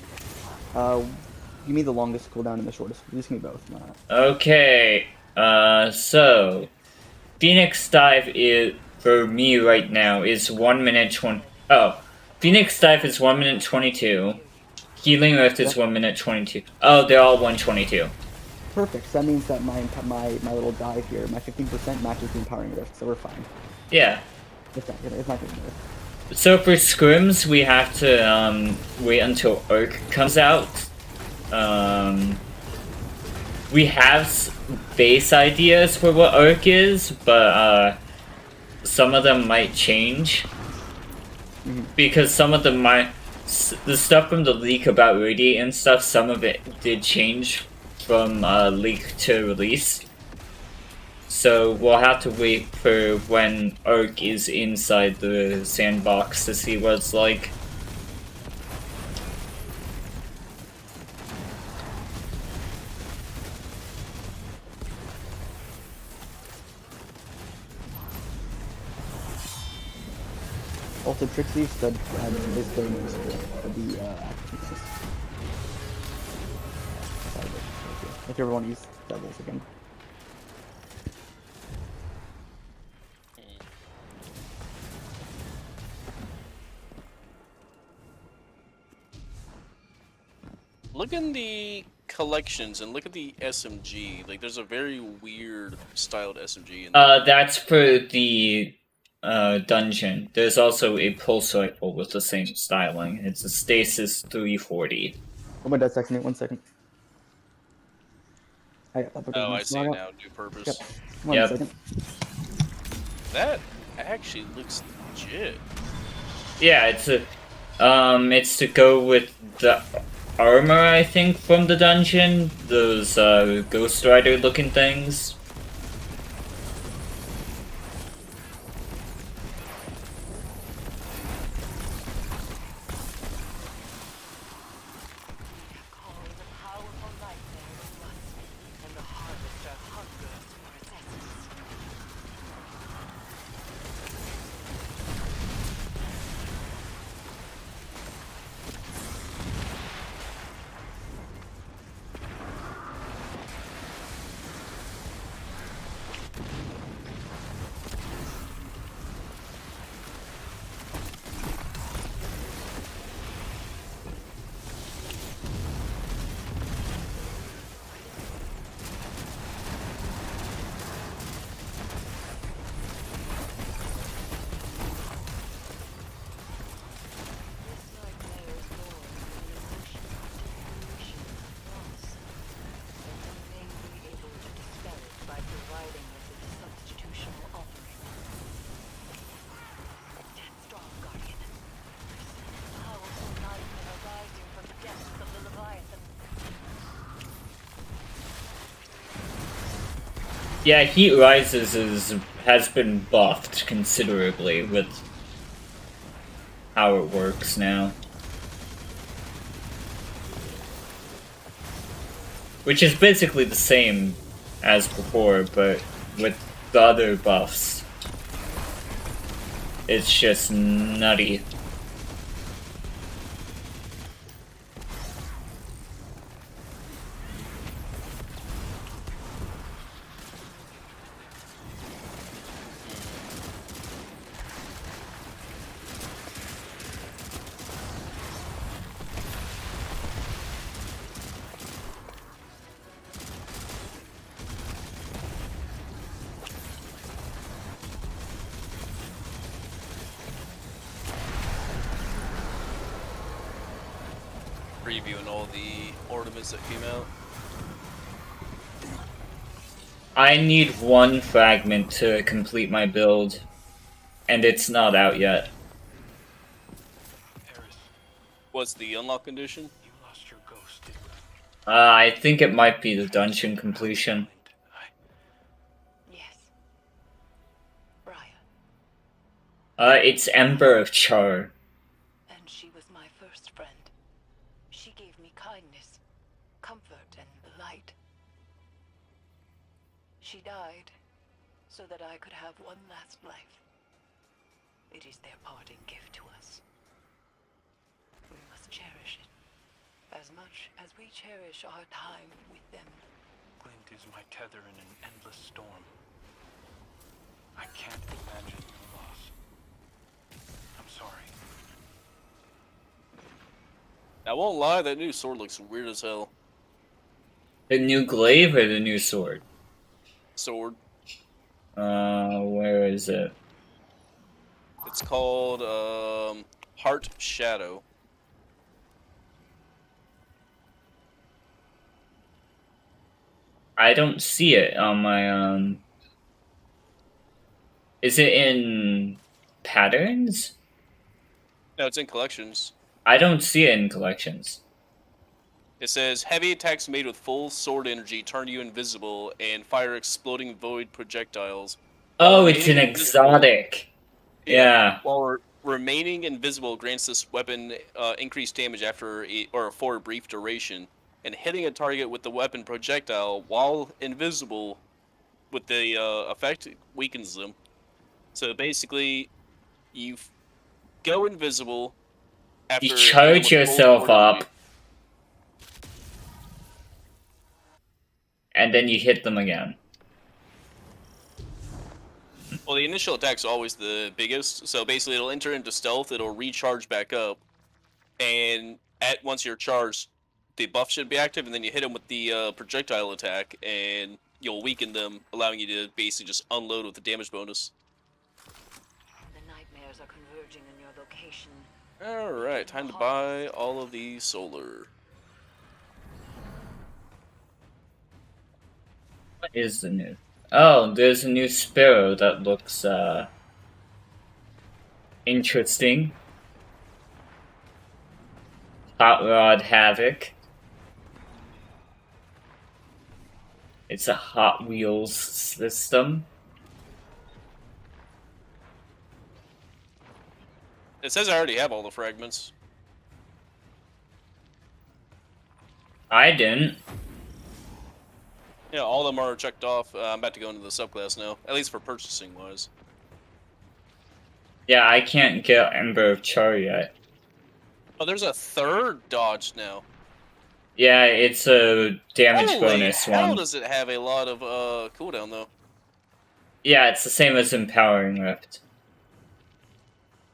Give me the longest cooldown and the shortest. Just give me both. Why not? Okay, so Phoenix Dive is for me right now is 1 minute 20. Oh, Phoenix Dive is 1 minute 22. Healing Rift is 1 minute 22. Oh, they're all 122. Perfect. So that means that my little dive here, my 15% matches the Empowering Rift, so we're fine. Yeah. It's not gonna nerf. So for scrims, we have to wait until Arc comes out. We have base ideas for what Arc is, but some of them might change. Because some of them might... The stuff from the leak about Radiate and stuff, some of it did change from leak to release. So we'll have to wait for when Arc is inside the sandbox to see what it's like. Also, Trixie said is very noticeable for the activities. If you ever want to use Devils again. Look in the collections and look at the SMG. Like, there's a very weird styled SMG in there. That's for the dungeon. There's also a pulse rifle with the same styling. It's a Stasis 340. Oh my God, second, 1 second. Oh, I see now. New purpose. One Yep. second. That actually looks legit. Yeah, it's to go with the armor, I think, from the dungeon. Those Ghost Rider looking things. Called a powerful nightmare to us, and the harvester hungers for its essence. This nightmare is born from an emotional deterioration of loss, and we may be able to dispel it by providing it with a substitutional offering. Stand strong, Guardian. A powerful nightmare rising from the depths of the Leviathan. Yeah, Heat Rises has been buffed considerably with how it works now. Which is basically the same as before, but with the other buffs. It's just nutty. Previewing all the ornaments that came out. I need one fragment to complete my build, and it's not out yet. Eris, What's the unlock condition? you lost your ghost, didn't you? I think it might be the dungeon completion. Yes. Briar. It's Ember of Char. And she was my first friend. She gave me kindness, comfort, and the light. She died so that I could have one last life. It is their parting gift to us. We must cherish it as much as we cherish our time with them. Glint is my tether in an endless storm. I can't imagine your loss. I'm sorry. I won't lie, that new sword looks weird as hell. The new glaive or the new sword? Sword. Where is it? It's called Heart Shadow. I don't see it on my, Is it in patterns? No, it's in collections. I don't see it in collections. It says heavy attacks made with full sword energy turn you invisible and fire exploding void projectiles. Oh, it's an remaining invisible- exotic. Yeah. While remaining invisible grants this weapon increased damage for a brief duration, and hitting a target with the weapon projectile while invisible with the effect weakens them. So basically, you go invisible after You hitting charge with full yourself sword up, energy. and then you hit them again. Well, the initial attack's always the biggest, so basically it'll enter into stealth, it'll recharge back up, and once you're charged, the buff should be active, and then you hit them with the projectile attack, and you'll weaken them, allowing you to basically just unload with the damage bonus. The nightmares are converging in your location. Alright, time to buy all of the solar. What is the new? Oh, there's a new sparrow that looks interesting. Hot Rod Havoc. It's a Hot Wheels system. It says I already have all the fragments. I didn't. Yeah, all of them are checked off. I'm about to go into the subclass now, at least for purchasing wise. Yeah, I can't get Ember of Char yet. Oh, there's a third dodge now. Yeah, it's a damage Holy bonus hell one. does it have a lot of cooldown though? Yeah, it's the same as Empowering Rift.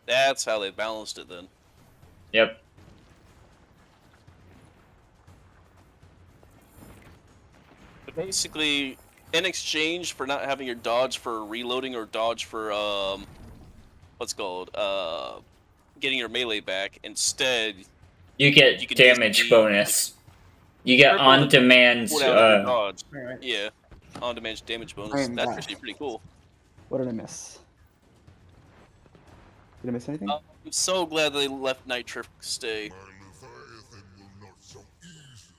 That's how they balanced it then. Yep. But basically, in exchange for not having your dodge for reloading or dodge for what's it called getting your melee back, instead You get you can damage just bonus. You get triple the on-demand. cooldown of your dodge. Alright. Yeah, on-demand damage bonus. I am That's back. actually pretty cool. What did I miss? Did I miss anything? I'm so glad they left Nitric stay.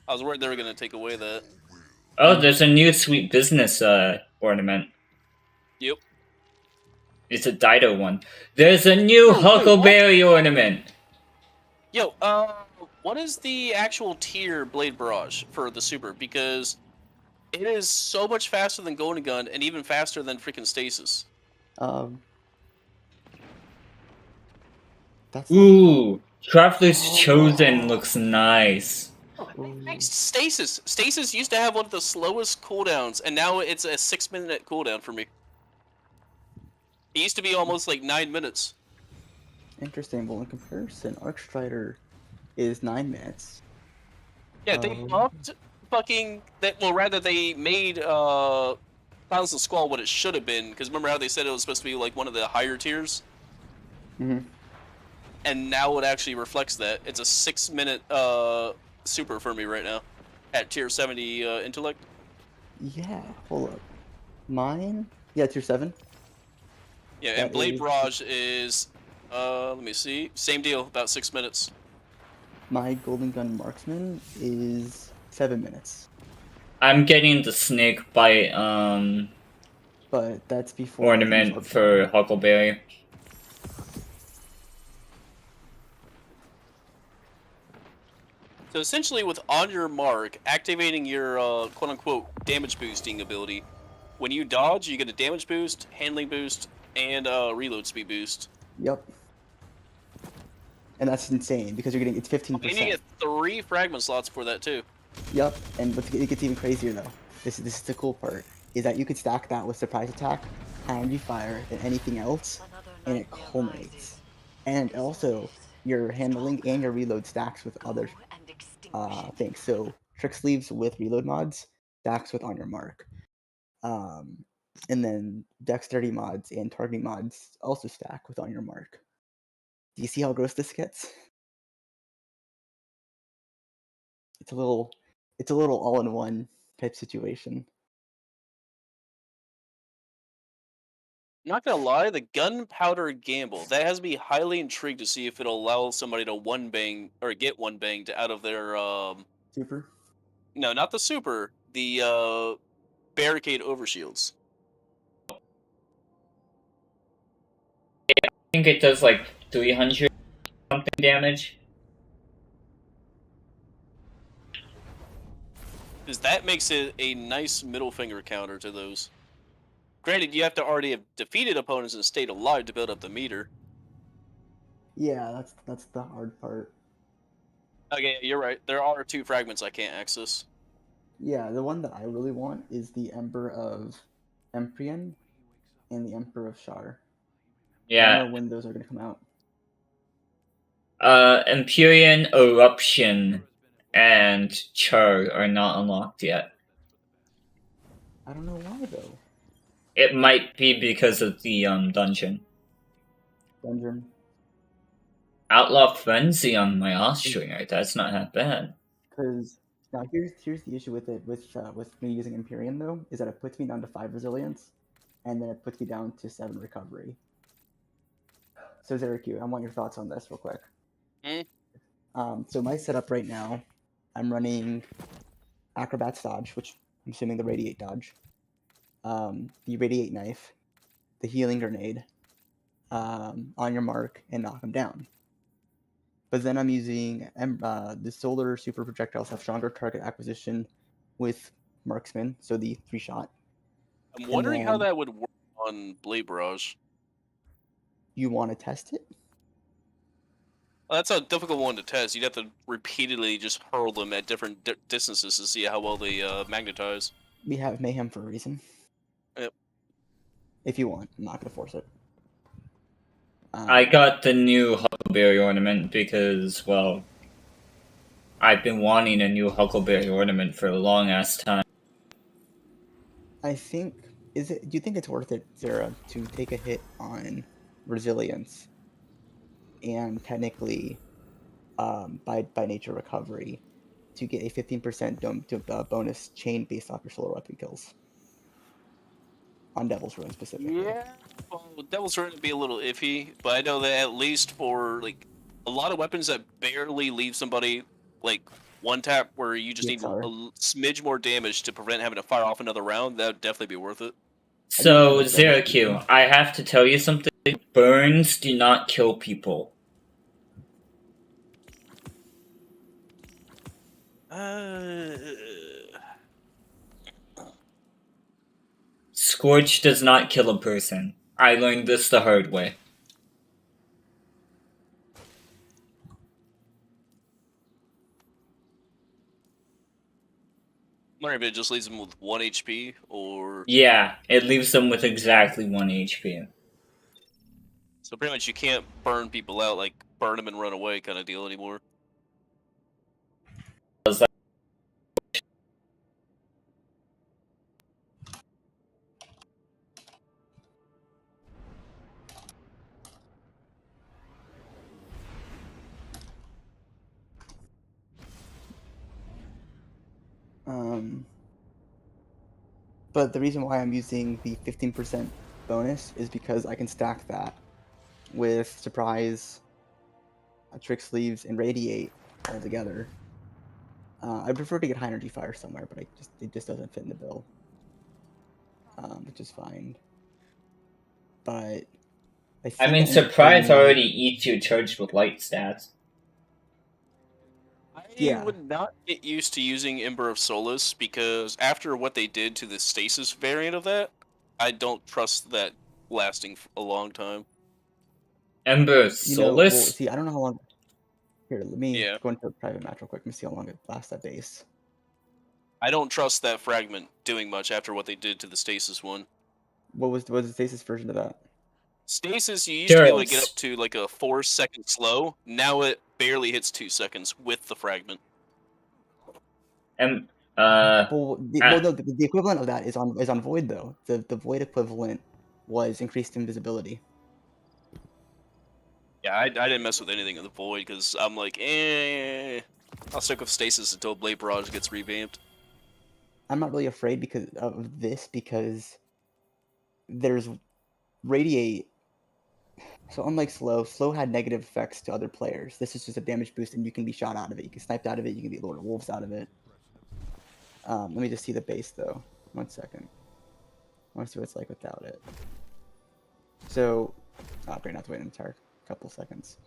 I was worried they were gonna take away that. Oh, there's a new Sweet Business ornament. Yep. It's a Dido one. There's a new Oh, wait, Huckleberry ornament. Yo, what is the actual tier Blade Barrage for the Super? Because it is so much faster than Golden Gun and even faster than freaking Stasis. That's Ooh, Traveler's Chosen looks nice. Stasis! Stasis used to have one of the slowest cooldowns, and now it's a 6-minute cooldown for me. It used to be almost like 9 minutes. interesting. Well, in comparison, Arcstrider is 9 minutes. Yeah, they upped fucking... well, rather, they made Calus and Squall what it should have been, because remember how they said it was supposed to be like one of the higher tiers? Mm-hmm. And now it actually reflects that. It's a 6-minute super for me right now at tier 70 intellect. Yeah, hold up. Mine? Yeah, tier 7. Yeah, That and Blade is- Barrage is, let me see, same deal, about 6 minutes. My Golden Gun Marksman is 7 minutes. I'm getting the Snake Bite But that's before I use ornament Arc- for Huckleberry. So essentially with On Your Mark, activating your quote-unquote damage boosting ability, when you dodge, you get a damage boost, handling boost, and reload speed boost. Yep. And that's insane because you're getting it's 15%. And you get 3 fragment slots for that too. Yep. And it gets even crazier though. This is the cool part is that you could stack that with surprise attack, handy fire, and anything else, and it culminates. And also your handling and your reload stacks with other things. So trick sleeves with reload mods stacks with On Your Mark. And then dexterity mods and targeting mods also stack with On Your Mark. Do you see how gross this gets? It's a little all-in-one type situation. Not gonna lie, the Gunpowder Gamble, that has me highly intrigued to see if it'll allow somebody to one-bang, or get one-banged out of their, Super. no, not the super, the, Barricade Overshields. I think it does like 300 something damage. Because that makes it a nice middle finger counter to those. Granted, you have to already have defeated opponents and stayed alive to build up the meter. Yeah, that's the hard part. Okay, you're right. There are 2 fragments I can't access. Yeah, the one that I really want is the Ember of Emprian and the Emperor of Shar. I Yeah. don't know when those are gonna come out. Empyrean Eruption and Char are not unlocked yet. I don't know why though. It might be because of the dungeon. Dungeon. Outlaw Frenzy on my Austringer, that's not that bad. Because Now here's the issue with it with me using Empyrean though, is that it puts me down to 5 resilience, and then it puts me down to 7 recovery. So Zeraku, I want your thoughts on this real quick. So my setup right now, I'm running Acrobat's dodge, which I'm assuming the Radiate dodge, the Radiate knife, the Healing grenade, on your mark, and knock them down. But then I'm using the Solar Super Projectiles have stronger target acquisition with Marksman, so the 3-shot. I'm wondering how that would work on Blade Barrage. You want to test it? Well, that's a difficult one to test. You'd have to repeatedly just hurl them at different distances to see how well they magnetize. We have Mayhem for a reason. Yep. If you want, I'm not going to force it. I got the new Huckleberry ornament because, well, I've been wanting a new Huckleberry ornament for a long ass time. I think do you think it's worth it, Zera, to take a hit on resilience and technically by nature recovery to get a 15% bonus chain based off your solar weapon kills on Devil's Ruin specifically? Yeah, well, Devil's Ruin would be a little iffy, but I know that at least for like a lot of weapons that barely leave somebody like one tap where you just need a smidge more damage to prevent having to fire off another round, that would definitely be worth it. So, Zeraku, I have to tell you something. Burns do not kill people. Scorch does not kill a person. I learned this the hard way. I wonder if it just leaves them with 1 HP, or... Yeah, it leaves them with exactly 1 HP. So pretty much you can't burn people out, like burn them and run away kind of deal anymore. But the reason why I'm using the 15% bonus is because I can stack that with Surprise, Trick Sleeves, and Radiate all together. I prefer to get High Energy Fire somewhere, but it just doesn't fit in the bill, which is fine. But I mean, Surprise already eats you charged with light stats. I would not get used to using Ember of Solace because after what they did to the Stasis variant of that, I don't trust that lasting a long time. Ember of Solace? Well, see, I don't know how long. Here, let me go into a private match real quick and see how long it lasts at base. I don't trust that fragment doing much after what they did to the Stasis one. What was the Stasis version of that? Stasis, you used to be able to get up to like a 4-second slow. Now it barely hits 2 seconds with the fragment. No, the equivalent of that is on Void though. The Void equivalent was increased invisibility. Yeah, I didn't mess with anything in the Void because I'm like, I'll stick with Stasis until Blade Barrage gets revamped. I'm not really afraid because of this because there's Radiate. So unlike Slow had negative effects to other players. This is just a damage boost and you can be shot out of it. You can snipe out of it, you can be Lord of Wolves out of it. Let me just see the base though. 1 second. I want to see what it's like without it. So, great, not have to wait an entire couple seconds.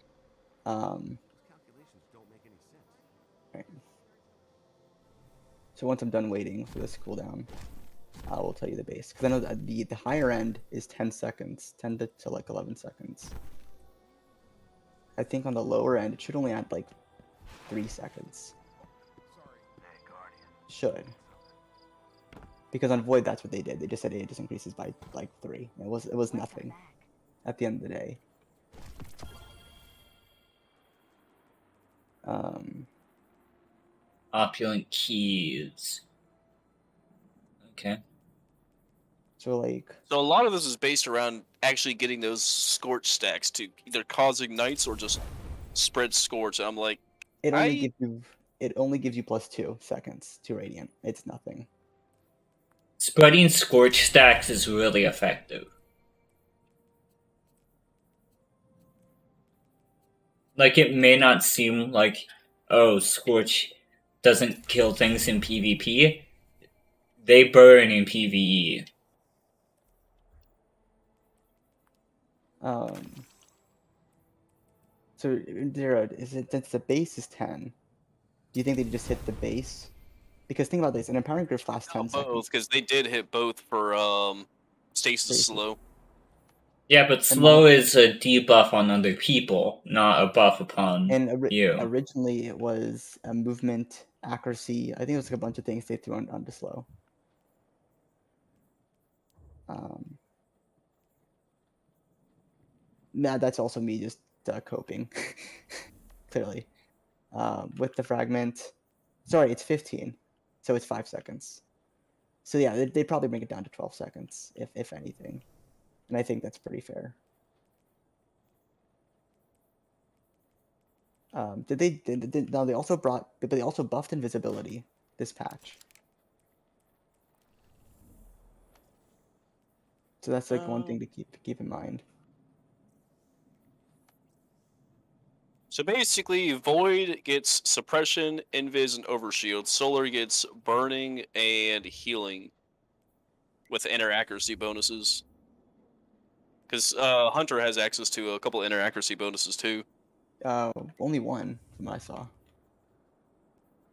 Right. So once I'm done waiting for this cooldown, I will tell you the base. Because I know that the higher end is 10 seconds, 10 to like 11 seconds. I think on the lower end, it should only add like 3 seconds. Should. Because on Void, that's what they did. They just said it just increases by like 3. It was nothing at the end of the day. Opulent keys. Okay. So a lot of this is based around actually getting those Scorch stacks to either cause ignites or just spread Scorch. I'm like, it only gives you it only gives you +2 seconds to radiant. It's nothing. Spreading Scorch stacks is really effective. Like, it may not seem like, oh, Scorch doesn't kill things in PvP. They burn in PvE. So, Zero, since the base is 10, do you think they just hit the base? Because think about this, an Empowering Griff lasts 10 seconds. Both, because they did hit both for stasis slow. Yeah, but slow is a debuff on other people, not a buff upon you. Originally, it was a movement, accuracy. I think it was like a bunch of things they threw onto slow. Nah, that's also me just coping, clearly. With the fragment, sorry, it's 15, so it's 5 seconds. So yeah, they probably bring it down to 12 seconds, if anything, and I think that's pretty fair. Now they also buffed invisibility this patch. So that's like one thing to keep in mind. So basically, Void gets suppression, invis, and overshield. Solar gets burning and healing with inner accuracy bonuses. Because Hunter has access to a couple inner accuracy bonuses too. Only one from what I saw.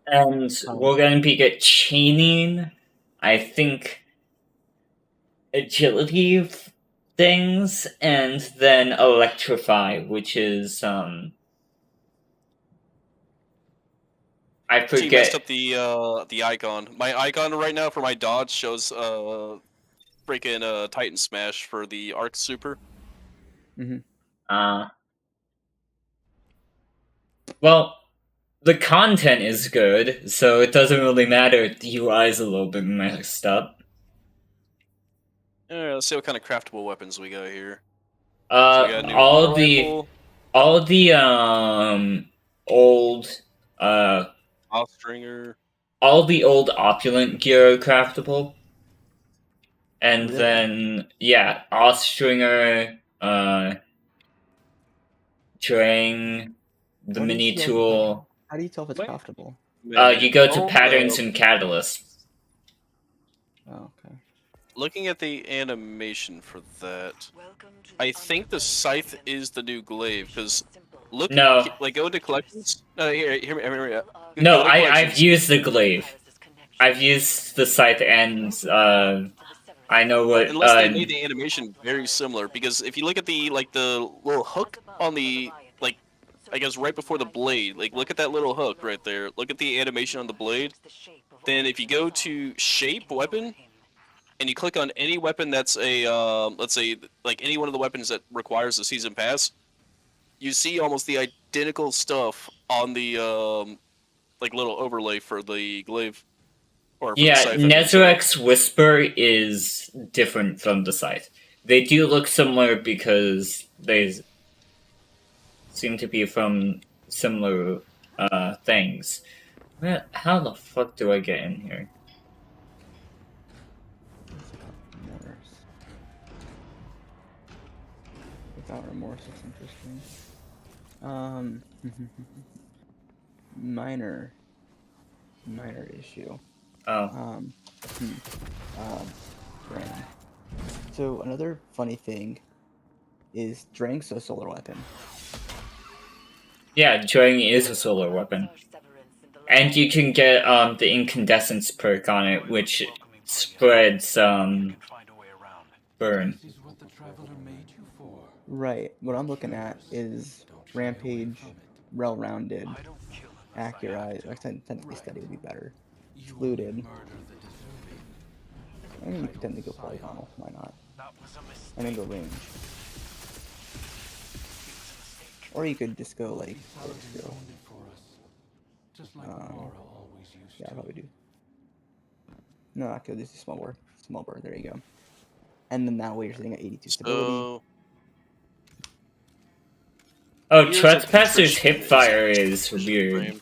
And we're going to get chaining, I think, agility things, and then electrify, which is I forget. She messed up the icon. My icon right now for my dodge shows freaking Titan Smash for the Arc Super. Well, the content is good, so it doesn't really matter if the UI is a little bit messed up. Alright, let's see what kind of craftable weapons we got here. All the old Offstringer. All the old opulent gear are craftable. And then Offstringer, Drang, the mini tool. How do you tell if it's craftable? You go to patterns and catalysts. Oh, okay. Looking at the animation for that, I think the scythe is the new glaive, because look, go to collections. No, hear me. No, I've used the glaive. I've used the scythe, and I know what. Unless they made the animation very similar, because if you look at the the little hook on the I guess right before the blade, look at that little hook right there. Look at the animation on the blade. Then if you go to shape weapon, and you click on any weapon that's a let's say any one of the weapons that requires the season pass, you see almost the identical stuff on the little overlay for the glaive. Nezarek's Whisper is different from the scythe. They do look similar because they seem to be from similar things. How the fuck do I get in here? Without remorse, it's interesting. Minor issue. Drain. So another funny thing is Drang's a solar weapon. Yeah, Drang is a solar weapon. And you can get the incandescence perk on it, which spreads burn. Right. What I'm looking at is Rampage, well-rounded, accurate. Technically steady would be better. Fluted. I mean, you could technically go polygonal. Why not? And then go range. Or you could just go like terrestrial. Yeah, I probably do. No, I could just do small board. Small board. There you go. And then that way you're sitting at 82 stability. Oh, Trespasser's hipfire is weird.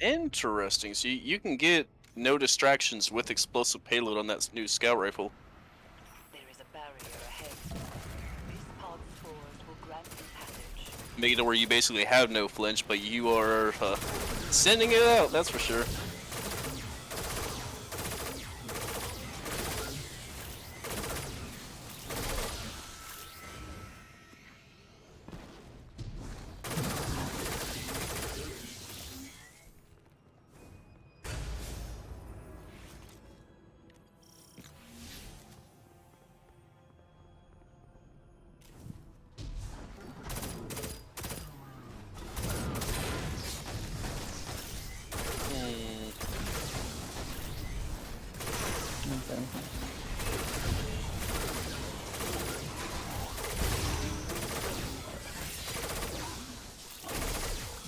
Interesting. So you can get no distractions with explosive payload on that new scout rifle. There is a barrier ahead. This pod's spores will grant you passage. Make it where you basically have no flinch, but you are sending it out, that's for sure. Okay.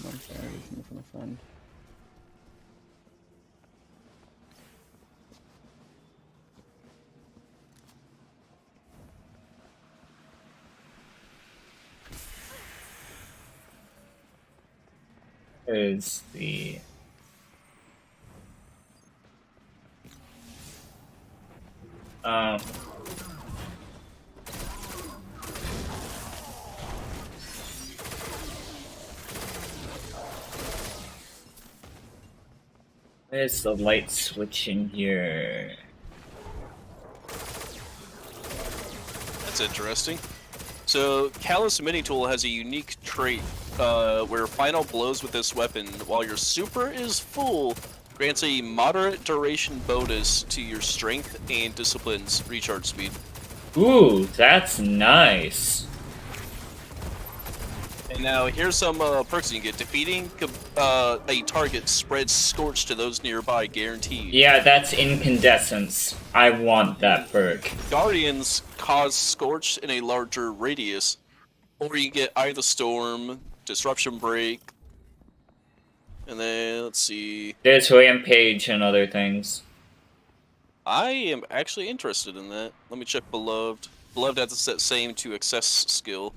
I'm sorry, this is from a friend. Is the where's the light switch in here? That's interesting. So, Calus Mini Tool has a unique trait where final blows with this weapon, while your super is full, grants a moderate duration bonus to your strength and discipline's recharge speed. Ooh, that's nice. And now here's some perks you can get. Defeating a target spreads Scorch to those nearby, guaranteed. Yeah, that's incandescence. I want that perk. Guardians cause Scorch in a larger radius. Or you get Eye of the Storm, Disruption Break, and then, let's see... There's Rampage and other things. I am actually interested in that. Let me check Beloved. Beloved has to set same to Access skill.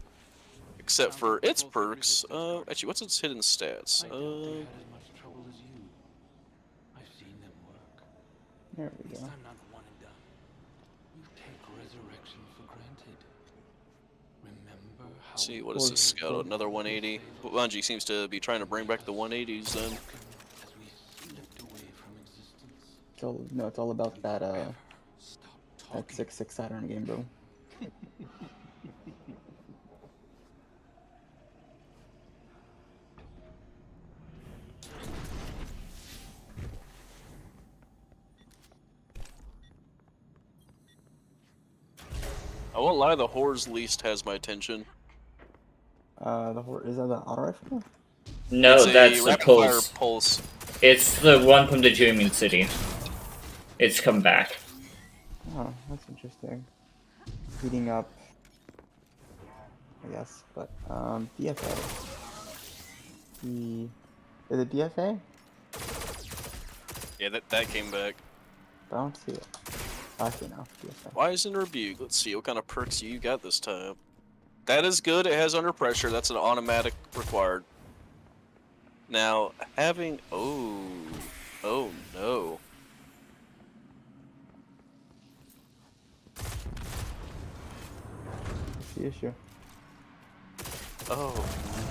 Except for its perks. Actually, what's its hidden stats? I doubt they had as much trouble as you. I've seen them work. There we At go. least I'm not one and done. You take resurrection for granted. Remember how Let's see, what is this scout? Another 180. Bungie seems to be trying to bring back the 180s then. as we slipped away from existence. It's all about that Stop that talking. 6-6 Saturn game, bro. I won't lie, the Horror's Least has my attention. Is that the auto rifle? No, It's a that's the rapid fire pulse. pulse. It's the one from the Dreaming City. It's come back. Oh, that's interesting. Heating up, I guess, but DFA. Is it DFA? Yeah, that came back. I don't see it. Actually, no. DFA. Poison Rebuke. Let's see what kind of perks you got this time. That is good. It has Under Pressure. That's an automatic required. Now, having... Oh no. What's the issue? Oh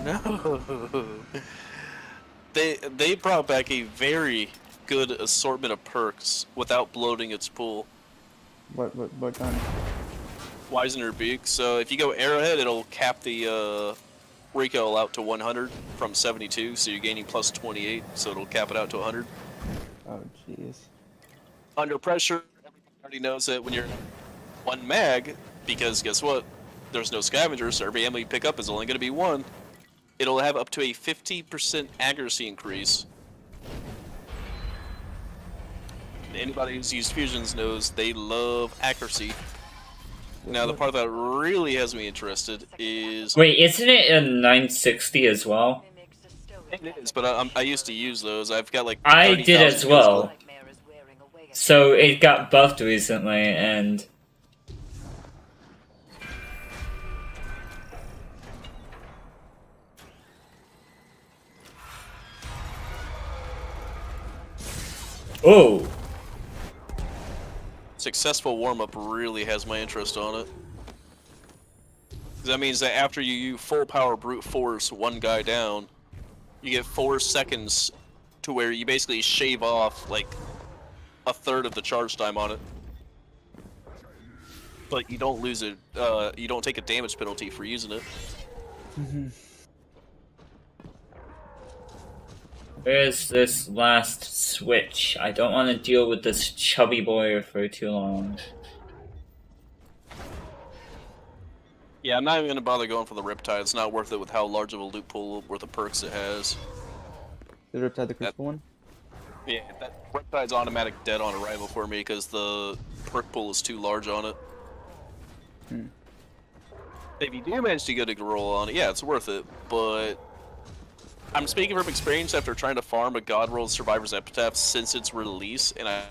no. They brought back a very good assortment of perks without bloating its pool. What gun? Wisener Rebuke. So if you go Arrowhead, it'll cap the recoil out to 100 from 72, so you're gaining plus 28, so it'll cap it out to 100. Oh, jeez. Under Pressure, everybody already knows that when you're one mag, because guess what? There's no scavengers, so every ammo you pick up is only going to be one. It'll have up to a 50% accuracy increase. Anybody who's used fusions knows they love accuracy. Now, the part that really has me interested is... Wait, isn't it a 960 as well? Mimics a stoic It is, but I used to use those. I've got like I 30,000 did as kills well. left. nightmare is wearing away at So it got buffed recently, and Oh! Successful warm-up really has my interest on it. That means that after you full power brute force one guy down, you get 4 seconds to where you basically shave off like a third of the charge time on it. But you don't lose it. You don't take a damage penalty for using it. Where's this last switch? I don't want to deal with this chubby boy for too long. Yeah, I'm not even gonna bother going for the Riptide. It's not worth it with how large of a loot pool worth of perks it has. The Riptide, the crucible one? Yeah, that Riptide's automatic dead on arrival for me because the perk pool is too large on it. If you do manage to get a roll on it, yeah, it's worth it, but I'm speaking from experience after trying to farm a God Roll Survivor's Epitaph since its release, and I...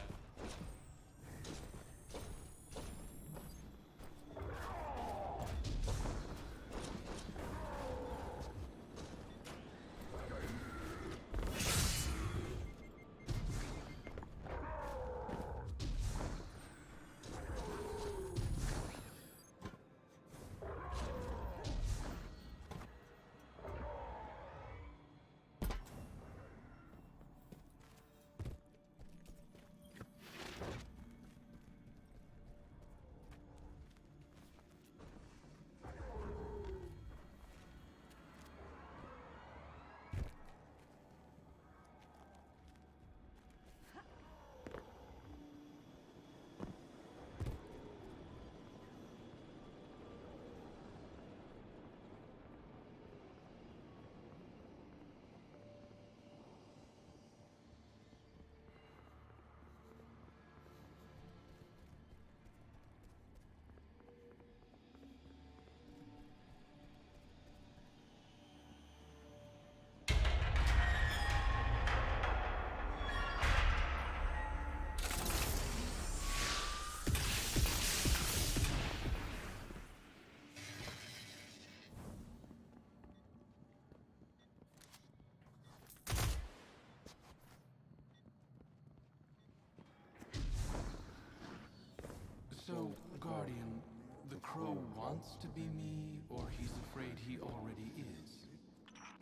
So, Guardian, the crow wants to be me, or he's afraid he already is?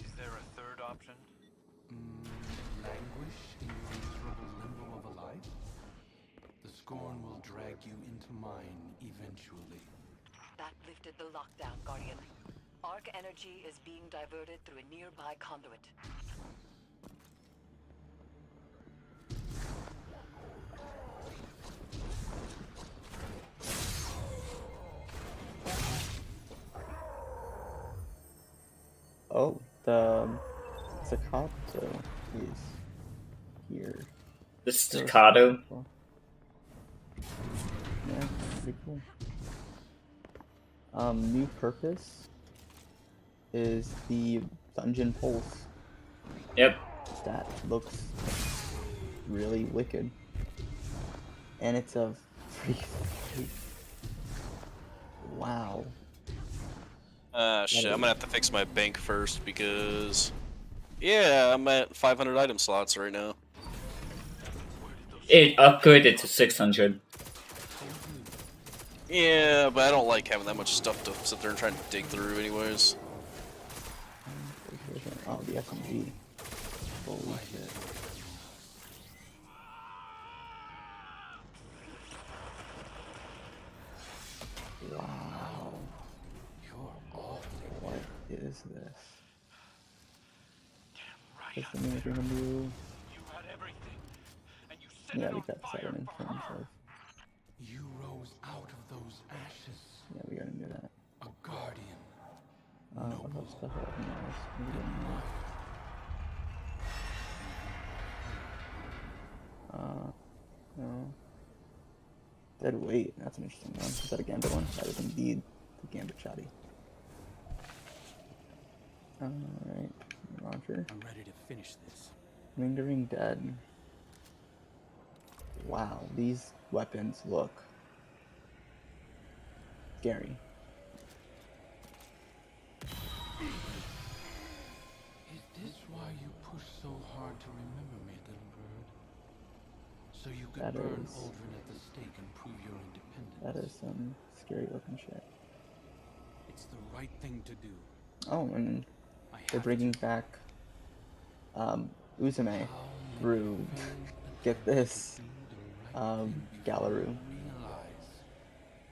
Is there a third option? Languish in your miserable limbo of a life? The scorn will drag you into mine eventually. That lifted the lockdown, Guardian. Arc energy is being diverted through a nearby conduit. Oh, the staccato is here. The staccato? Yeah, pretty cool. New purpose is the dungeon pulse. Yep. That looks really wicked. And it's a free. Wow. Shit, I'm gonna have to fix my bank first because... Yeah, I'm at 500 item slots right now. It upgraded to 600. Yeah, but I don't like having that much stuff to sit there and try to dig through anyways. Oh, the SMG. Holy shit. Wow. What is this? What's the name we're gonna do? You had everything, and you set Yeah, it we on got fire 7 in for terms her. of. You rose out of those ashes, Yeah, we gotta do that. a guardian. What about special weapons? Maybe we don't need that. No. Dead weight, that's an interesting one. Is that a Gambit one? That is indeed the Gambit Shoddy. Alright, Roger. I'm ready to finish this. Lingering Dead. Wow, these weapons look scary. Is this why you push so hard to remember me, little bird? could That burn is- Aldrin at the stake and prove your independence. That is some scary looking shit. It's the right thing to do. Oh, and I they're have bringing to. back Uzume How through, many failed get attempts this, to do the right thing before Galaru. they realize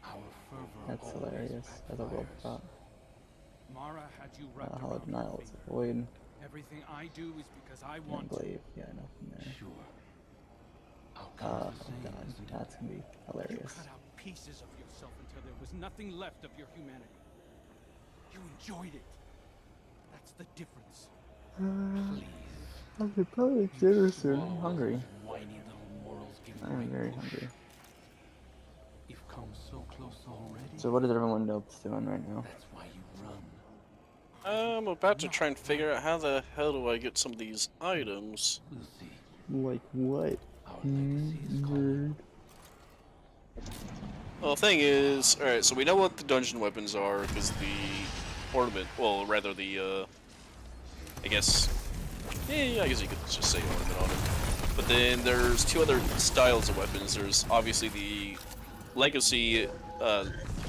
our fervor That's always hilarious. As a world backfires. prop. Mara had you wrapped Hollow around her Denial is finger. a void. Everything I do is because I And want to. Glaive. Yeah, nothing there. Sure. I'll Oh count the same, god, isn't it? that's gonna be You hilarious. cut out pieces of yourself until there was nothing left of your humanity. You enjoyed it. That's the difference. Please. I should probably eat dinner soon. swallow I'm those hungry. whiny little morals give you I am a very push. hungry. You've come so close already. So what is everyone else doing right now? That's why you run. I'm about to try and figure out how the hell do I get some of these items. Lucy, Like what? our legacy is calling. Well, the thing is, alright, so we know what the dungeon weapons are, because the ornament, well, rather the, I guess, yeah, I guess you could just say ornament on it. But then there's two other styles of weapons. There's obviously the legacy,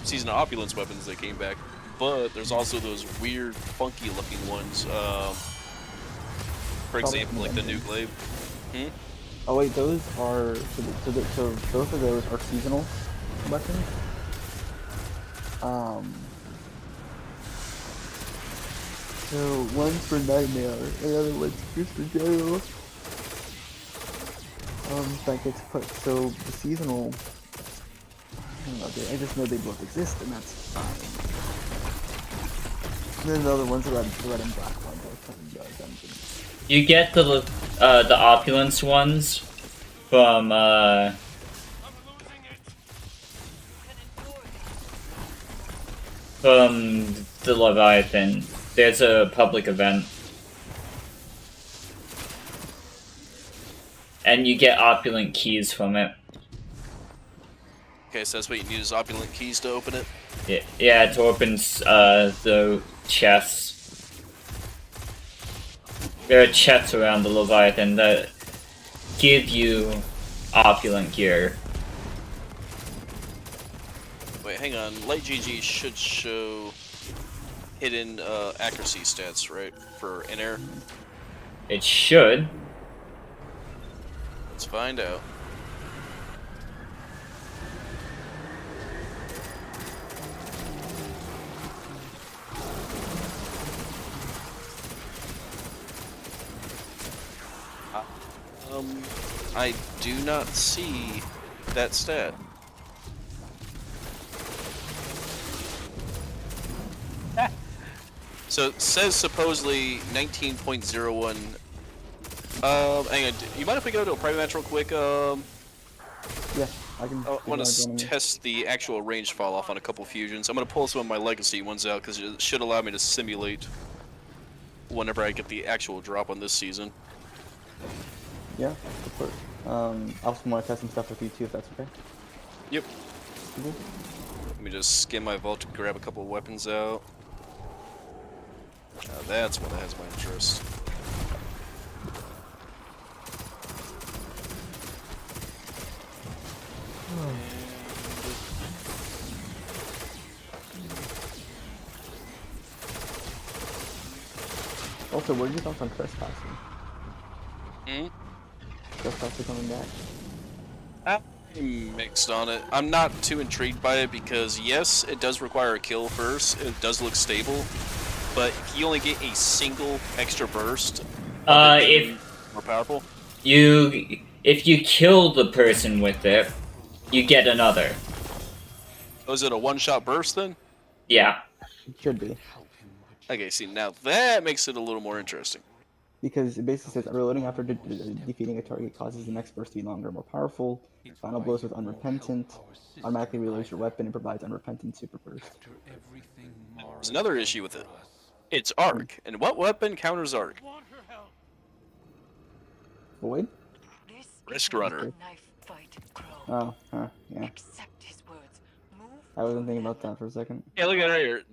Season of Opulence weapons that came back, but there's also those weird, funky looking ones, for example, like the new glaive. Oh wait, those are so both of those are seasonal weapons. So one's for Nightmare, and the other one's just for general. That gets put. So the seasonal. I don't know. I just know they both exist, and that's fine. And then the other ones are the red and black ones. From the dungeon. You get the opulence ones from I'm losing it. from the Leviathan. There's a public event. And you get opulent keys from it. Okay, so that's what you need is opulent keys to open it. Yeah, it opens the chests. There are chests around the Leviathan that give you opulent gear. Wait, hang on. Light GG should show hidden accuracy stats, right? For in air. It should. Let's find out. I do not see that stat. So it says supposedly 19.01. Hang on. You mind if we go to a private match real quick? Yeah, I can. I want to test the actual range fall off on a couple fusions. I'm going to pull some of my legacy ones out because it should allow me to simulate whenever I get the actual drop on this season. Yeah, of course. I also want to test some stuff with you too, if that's okay. Yep. Mhm. Let me just skim my vault to grab a couple of weapons out. Now that's what has my interest. Also, what are your thoughts on trespassing? Hmm? Trespassing coming back? I'm mixed on it. I'm not too intrigued by it because yes, it does require a kill first. It does look stable, but if you only get a single extra burst, If more powerful. if you kill the person with it, you get another. Oh, is it a one-shot burst then? Yeah. It should be. Okay, see now that makes it a little more interesting. Because it basically says reloading after defeating a target causes the next burst to be longer and more powerful. Final blows with unrepentant. Automatically reloads your weapon and provides unrepentant super burst. After everything Mara There's another did issue with for it. us, It's arc, and what weapon counters arc? Want her help. Void? This Risk is a runner. knife fight, Crow. Oh, yeah. Accept his words. Move I wasn't thinking about that for a second. Yeah, look at it right here.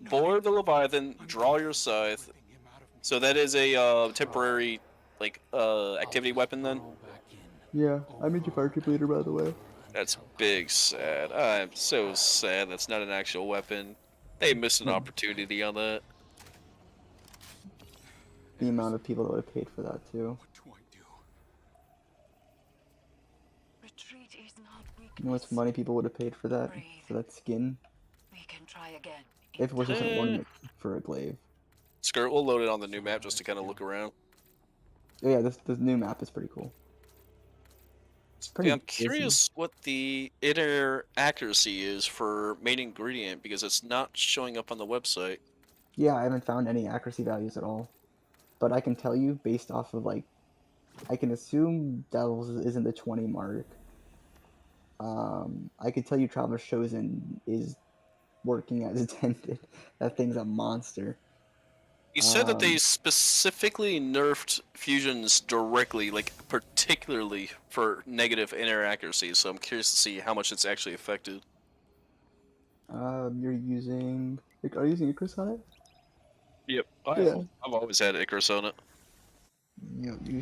Board the Leviathan, draw your scythe. whipping him out of me. So that is a temporary, like, activity weapon then? Go back in. Yeah, I made you fire troop leader, by the way. That's big sad. I'm so sad that's not an actual weapon. They missed an opportunity on that. The amount of people that would have paid for that, too. What do I do? Retreat is not You know how weakness. much money people would have paid for that skin? We can try again. If it was just an ornament for a glaive. Skirt, we'll load it on the new map just to kind of look around. Oh yeah, this new map is pretty cool. It's pretty Yeah, I'm busy. curious what the inner accuracy is for main ingredient because it's not showing up on the website. Yeah, I haven't found any accuracy values at all. But I can tell you, based off of, like, I can assume Devils is in the 20 mark. I can tell you Traveler's Chosen is working as intended. That thing's a monster. You said that they specifically nerfed fusions directly, like particularly for negative inner accuracy, so I'm curious to see how much it's actually affected. You're using... Are you using Icarus on it? Yep, Yeah. I've always had Icarus on it. You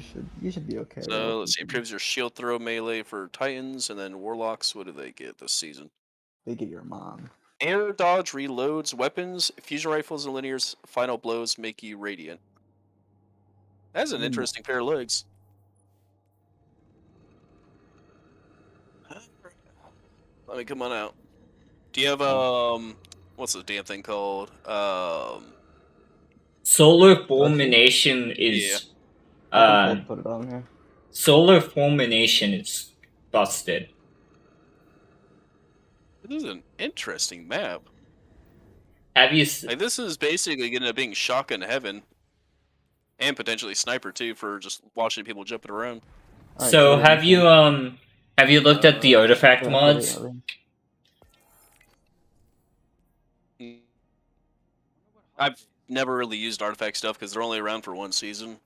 should be okay. So let's see, improves your shield throw melee for Titans, and then Warlocks, what do they get this season? They get your mom. Air dodge reloads weapons, fusion rifles and linears, final blows make you radiant. That's an interesting pair of legs. Let me come on out. Do you have what's the damn thing called? Solar Fulmination is I can put it on here. Solar Fulmination is busted. This is an interesting map. Have you Like this is basically gonna end up being Shotgun Heaven. And potentially Sniper too for just watching people jumping around. So have you looked at the artifact mods? I've never really used artifact stuff because they're only around for one season.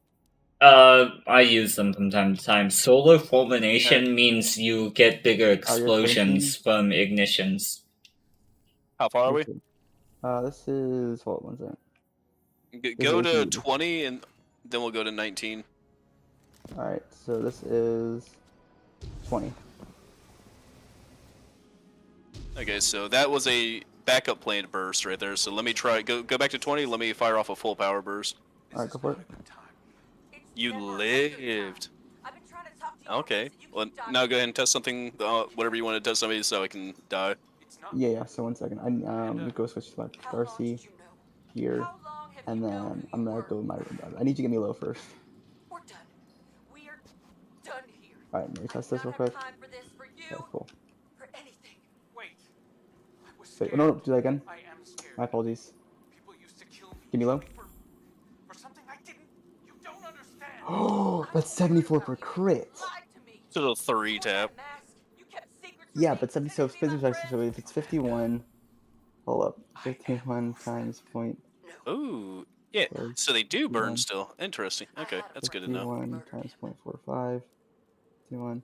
I use them from time to time. Solar Fulmination means you get bigger explosions from ignitions. How far are we? This is what was it? Go to 20 and then we'll go to 19. Alright, so this is 20. Okay, so that was a backup planned burst right there. So let me try go back to 20. Let me fire off a full power burst. Alright, go for it. You lived. Okay. Well, now go ahead and test something. Whatever you want to test somebody, so I can die. Yeah. So 1 second. Let me go switch to my Darcy here, and then I'm gonna go with my. I need you to get me low first. We're done. We are done here. All right, let me test this real quick. Okay, cool. For anything. Wait, no, do that again. My apologies. People used to kill me. Give me low. For something I didn't. You don't understand. Oh, that's 74 for crit. To the 3 tap. Yeah, but 70. So if it's 51, hold up, 51 times point. Ooh, yeah. So they do burn still. Interesting. Okay, that's good to know. 51 times 0.45. 51.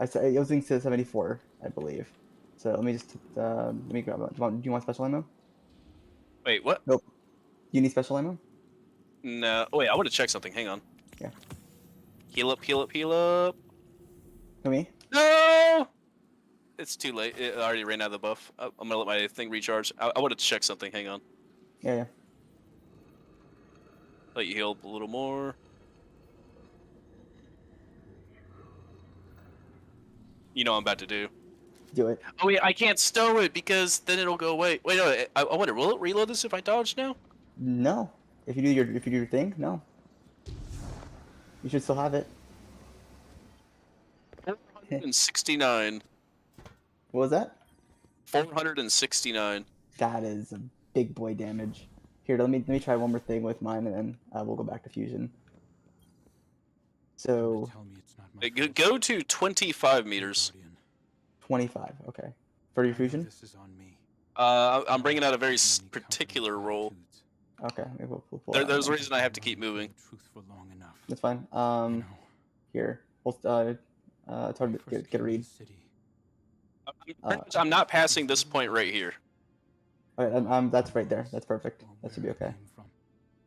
I said it was in 74, I believe. So let me just let me grab. Do you want special ammo? Wait, what? Nope. You need special ammo? No. Oh, wait, I want to check something. Hang on. Yeah. Heal up, heal up, heal up. For me? No! It's too late. It already ran out of the buff. I'm gonna let my thing recharge. I want to check something. Hang on. Yeah. Let you heal up a little more. You know what I'm about to do. Do it. Oh wait, I can't stow it because then it'll go away. Wait, no. I wonder, will it reload this if I dodge now? No. If you do your thing, no. You should still have it. 469. What was that? 469. That is a big boy damage. Here, let me try one more thing with mine, and then we'll go back to fusion. So. Go to 25 meters. 25. Okay. For your fusion. I'm bringing out a very particular roll. Okay. We'll There's a reason I have to keep moving. That's fine. Here. It's hard to get a read. I'm not passing this point right here. Alright, that's right there. That's perfect. That should be okay.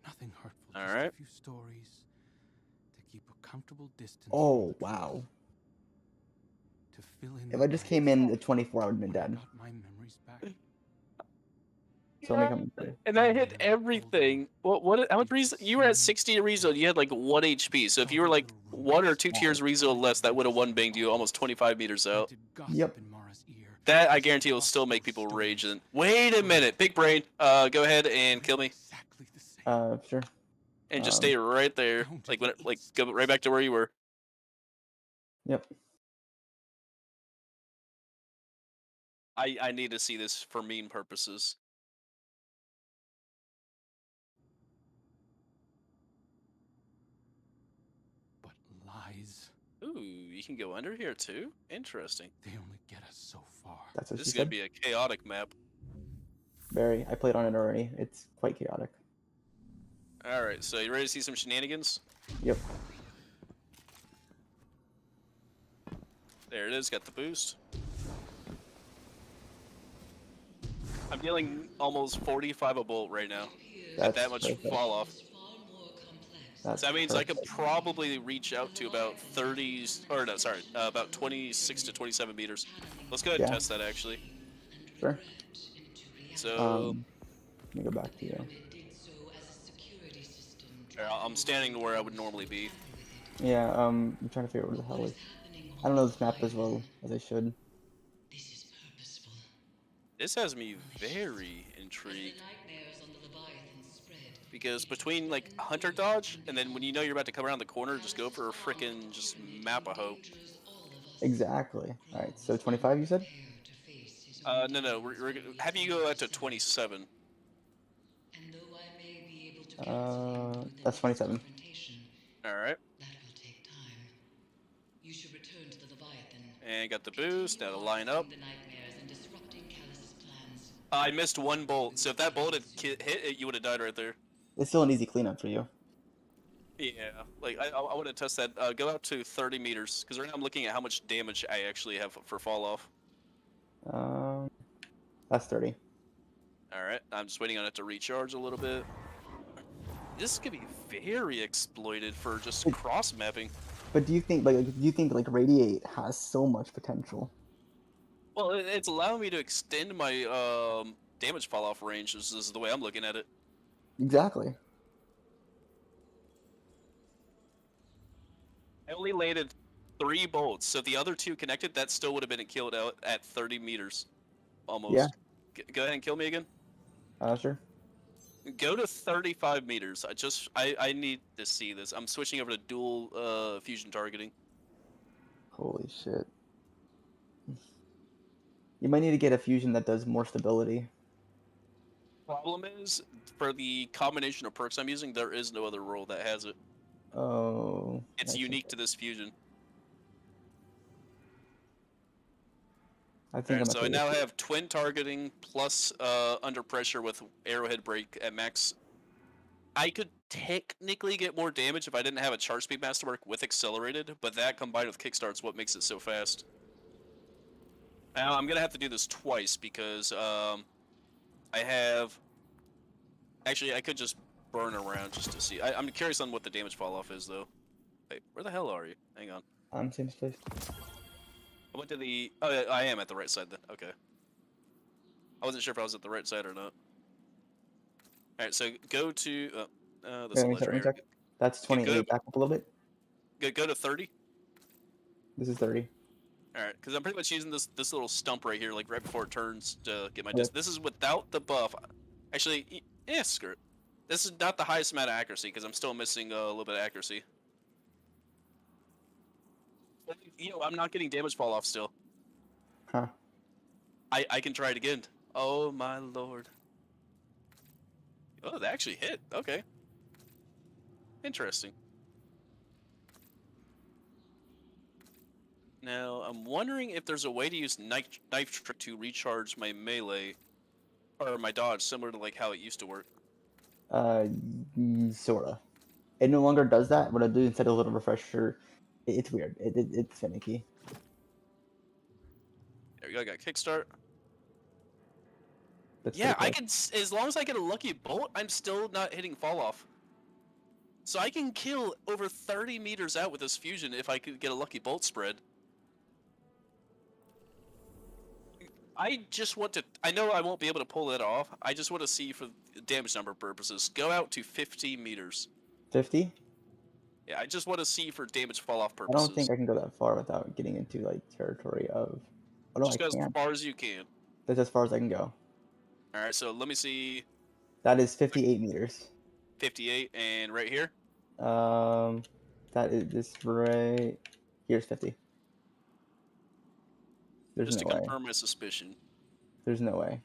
Nothing hurtful. All right. A few stories to keep a comfortable distance. Oh wow. To fill in If the I just blanks came in at 24, I would have been when I dead. got my memories back. So let me come through. And I hit everything. What? How much reason? You were at 60 rezo. You had like 1 HP. So if you were like 1 or 2 tiers rezo less, that would have one banged you almost 25 meters out. Yep. That I guarantee will still make people rage. And wait a minute, big brain. Go ahead and kill me, Sure. and just stay right there. Like go right back to where you were. Yep. I need to see this for meme purposes. But lies, Ooh, you can go under here too? Interesting. they only get us so far. That's what This she is gonna said. be a chaotic map. Very. I played on it already. It's quite chaotic. Alright, so you ready to see some shenanigans? Yep. There it is, got the boost. I'm dealing almost 45 a bolt right now. Got that much perfect. fall off. That's So that means I could perfect. probably reach out to about 30, or no, sorry, about 26 to 27 meters. Let's go ahead and Yeah. test that actually. Sure. So, Let me go back to you. I'm standing where I would normally be. Yeah, I'm trying to figure out where the hell is. I don't know this map as well as I should. This has me very intrigued. Because between like hunter dodge and then when you know you're about to come around the corner, just go for a frickin' just map of hope. Exactly. Alright, so 25 you said? No, we're have you go out to 27. That's 27. Alright. And got the boost, now to line up. I missed 1 bolt, so if that bolt had hit it, you would have died right there. It's still an easy cleanup for you. Yeah, like I want to test that. Go out to 30 meters, because right now I'm looking at how much damage I actually have for fall off. That's 30. Alright, I'm just waiting on it to recharge a little bit. This could be very exploited for just cross mapping. But do you think like Radiate has so much potential? Well, it's allowing me to extend my damage fall off range. This is the way I'm looking at it. Exactly. I only landed 3 bolts, so if the other 2 connected, that still would have been killed out at 30 meters, almost. Yeah. Go ahead and kill me again. Sure. Go to 35 meters. I need to see this. I'm switching over to dual fusion targeting. Holy shit. You might need to get a fusion that does more stability. Problem is, for the combination of perks I'm using, there is no other role that has it. Oh. It's unique to this fusion. I think so I now have twin targeting plus under pressure with arrowhead break at max. I could technically get more damage if I didn't have a charge speed masterwork with accelerated, but that combined with kickstart's what makes it so fast. Now I'm gonna have to do this twice because I have. Actually, I could just burn around just to see. I'm curious on what the damage fall off is though. Wait, where the hell are you? Hang on. I'm same place. I went to the. Oh, yeah, I am at the right side then. Okay. I wasn't sure if I was at the right side or not. All right, so go to. This Let me check. That's 28. Back up a little bit. Go to 30. This is 30. All right, because I'm pretty much using this little stump right here, like right before it turns to get my distance. This is without the buff. Actually, yeah, screw it. This is not the highest amount of accuracy because I'm still missing a little bit of accuracy. You know, I'm not getting damage fall off still. Huh. I can try it again. Oh my lord. Oh, they actually hit. Okay. Interesting. Now, I'm wondering if there's a way to use knife trick to recharge my melee or my dodge, similar to like how it used to work. Sorta. It no longer does that. What I do instead of a little refresher, it's weird. It's finicky. There we go. I got kickstart. That's Yeah, pretty I can. As long as I get a lucky bolt, I'm still not hitting fall off. So I can kill over 30 meters out with this fusion if I could get a lucky bolt spread. I just want to. I know I won't be able to pull that off. I just want to see for damage number purposes. Go out to 50 meters. 50? Yeah, I just want to see for damage fall off I purposes. don't think I can go that far without getting into like territory of. Oh no, I Just go as can't. far as you can. That's as far as I can go. All right, so let me see. That is 58 meters. 58, and right here. That is this right. Here's 50. There's Just no to way. confirm my suspicion. There's no way.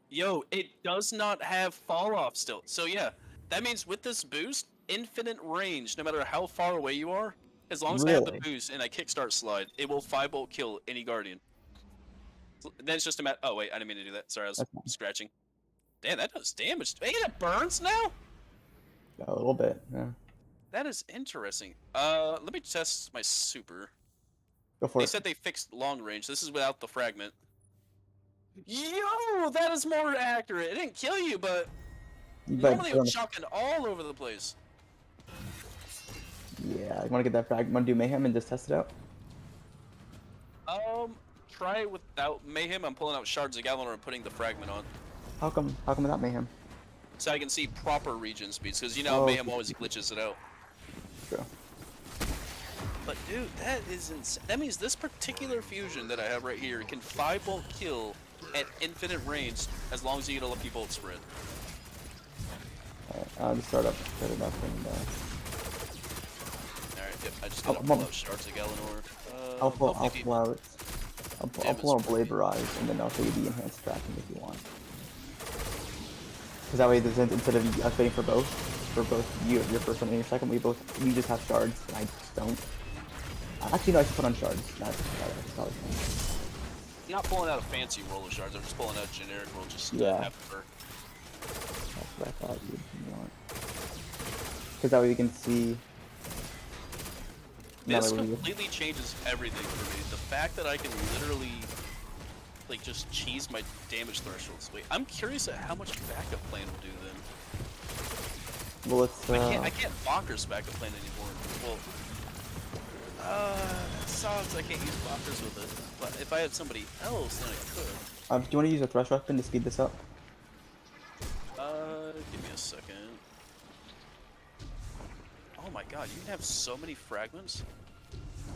Yo, it does not have fall off still. So yeah, that means with this boost, infinite range, no matter how far away you are, as long as I have the Really? boost and I kickstart slide, it will 5-bolt kill any guardian. Then it's just a matter. Oh wait, I didn't mean to do that. Sorry, I was That's fine. scratching. Damn, that does damage. Hey, it burns now. A little bit. Yeah. That is interesting. Let me test my super. Go for They it. said they fixed long range. This is without the fragment. Yo, that is more accurate. It didn't kill you, but normally it was shocking all over the place. Yeah, you want to get that frag? Want to do mayhem and just test it out? Try it without mayhem. I'm pulling out shards of Galanor and putting the fragment on, How come? How come without mayhem? so I can see proper region speeds. Because you know Oh, mayhem always glitches it out. True. But dude, that is insane. That means this particular fusion that I have right here can 5-bolt kill at infinite range as long as you get a lucky bolt spread. Alright, I'll just set it up, and Alright, yep, I just gotta I'll- pull out shards of Galanor. I'll pull hopefully out. I'll pull out Blade Barrage, and then I'll show you the enhanced tracking if you want. Because that way, instead of us waiting for both you, your first one and your second, we just have shards, and I just don't. Actually, no, I should put on shards. That's probably fine. I'm not pulling out a fancy roll of shards, I'm just pulling out a generic roll just to Yeah. have her. That's what I thought you'd want. Because that way we can see. This Now that we- completely changes everything for me. The fact that I can literally, like, just cheese my damage thresholds. Wait, I'm curious at how much backup plan will do then. Well, it's. I can't bonkers backup plan anymore. Well, that sucks. I can't use bonkers with it. But if I had somebody else, then I could. Do you want to use a thrush weapon to speed this up? Give me a second. Oh my god, you can have so many fragments?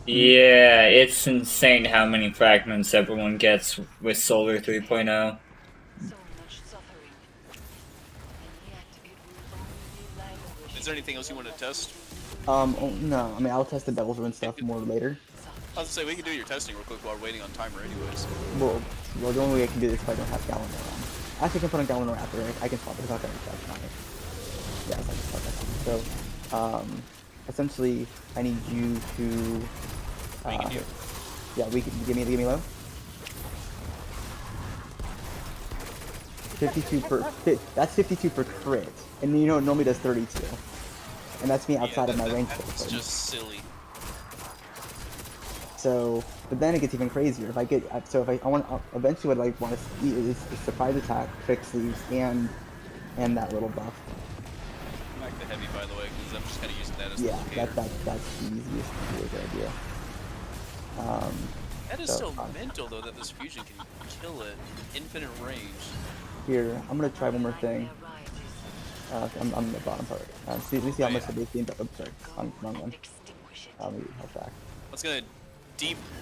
Yeah, it's insane how many fragments everyone gets with Solar 3.0. So much suffering. And yet it will only languish. Is there anything else you want to test? Oh, no. I mean, I'll test the Devil's Ruin stuff more later. I was gonna say, we can do your testing real quick while we're waiting on timer anyways. Well, the only way I can do this is if I don't have Galanor on. Actually, I can put on Galanor after. I can swap it. It's not going to charge on it. Yeah, it's like that. So, essentially, I need you to. We can do. Yeah, we can give me low. 52 per. That's 52 per crit, and you know it normally does 32, and that's me outside of my range. It's just silly. So, but then it gets even crazier. If I get, so if I want, eventually what I want to see is surprise attack, trick sleeves, and that little buff. Back to heavy, by the way, because I'm just kind of using that as Yeah, the locator. that's the easiest, really good idea. That is so, still mental, though, that this fusion can kill at infinite range. Here, I'm gonna try one more thing. I'm on the bottom part. See how much the base game. Oops, sorry, wrong one. Maybe help back. Let's gonna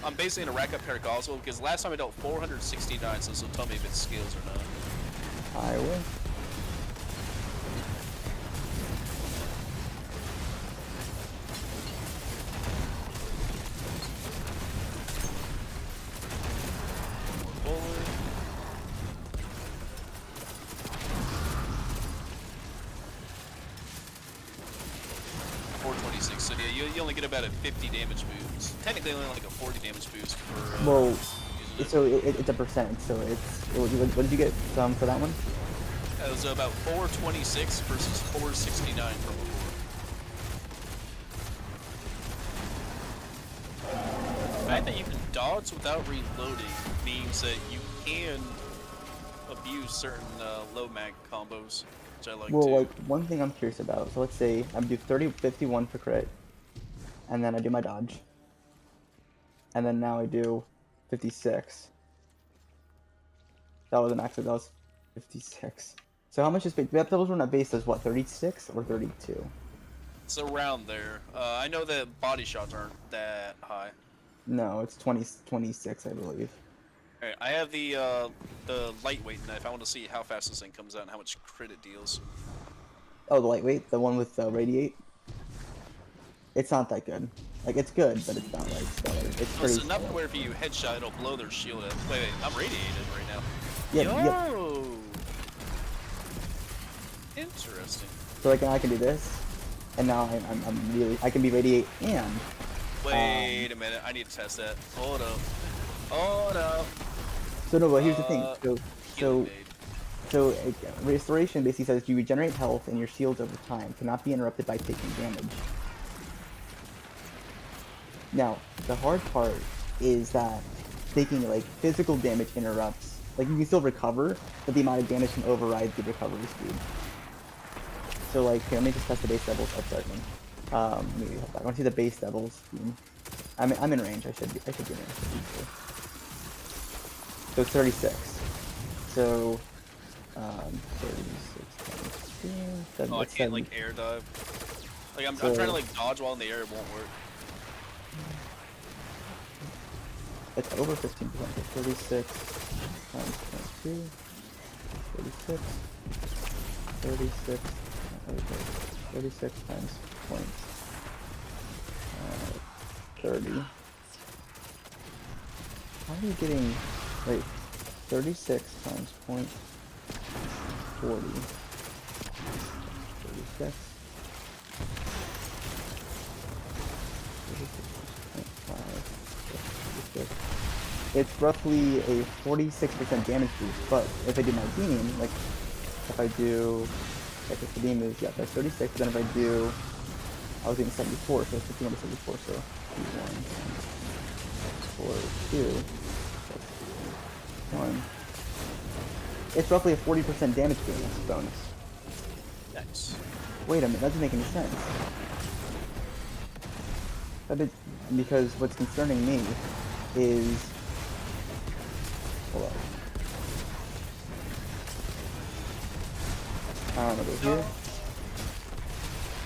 I'm basically gonna rack up Paracausal because last time I dealt 469, so this will tell me if it scales or not. I will. Forward. So yeah, you only get about a 50 damage boost. Technically, only like a 40 damage boost for. Well, using it. so it's a percent. So it's. What did you get for that one? It was about 426 versus 469 from before. The fact that you can dodge without reloading means that you can abuse certain low mag combos, which I like Well, too. like one thing I'm curious about. So let's say I do 51 for crit, and then I do my dodge. and then now I do 56. That was an accident. That was 56. So how much is base? Doubles run at base does what? 36 or 32? It's around there. I know that body shots aren't that high. No, it's 26, I believe. Alright, I have the lightweight knife. I want to see how fast this thing comes out and how much crit it deals. Oh, the lightweight, the one with radiate. It's not that good. Like it's good, but it's not like stellar. It's pretty. It's enough where if you headshot, it'll blow their shield up. Wait, I'm radiated right now. Yep. Yo! Interesting. So like I can do this, and now I'm really I can be radiate and. Wait a minute, I need to test that. Hold up. Hold up. So no, but here's the thing. Healing So restoration basically says you regenerate health and your shields over time, cannot be interrupted by taking damage. Now, the hard part is that taking like physical damage interrupts. Like you can still recover, but the amount of damage can override the recovery speed. So like, here, let me just test the base devils. Oh, sorry, let me help back. I want to see the base devils. I'm in range. I should be in range. So it's 36. So 36 times 2. Oh, I can't like air dive. Like I'm trying to like dodge while in the air. It won't work. It's over 15%. So 36 times 0.2. 36. 36. 36 times 30. How are you getting? Wait, 36 times 0.40. 36. 36.5. It's roughly a 46% damage boost, but if I do my beam, like if I do, like if the beam is, yeah, that's 36, then if I do, I was doing 74, so it's 51 to 74, so 1, 4, 2, that's 1. It's roughly a 40% damage bonus. Nice. Wait a minute, that doesn't make any sense. Because what's concerning me is, hold on. Go here.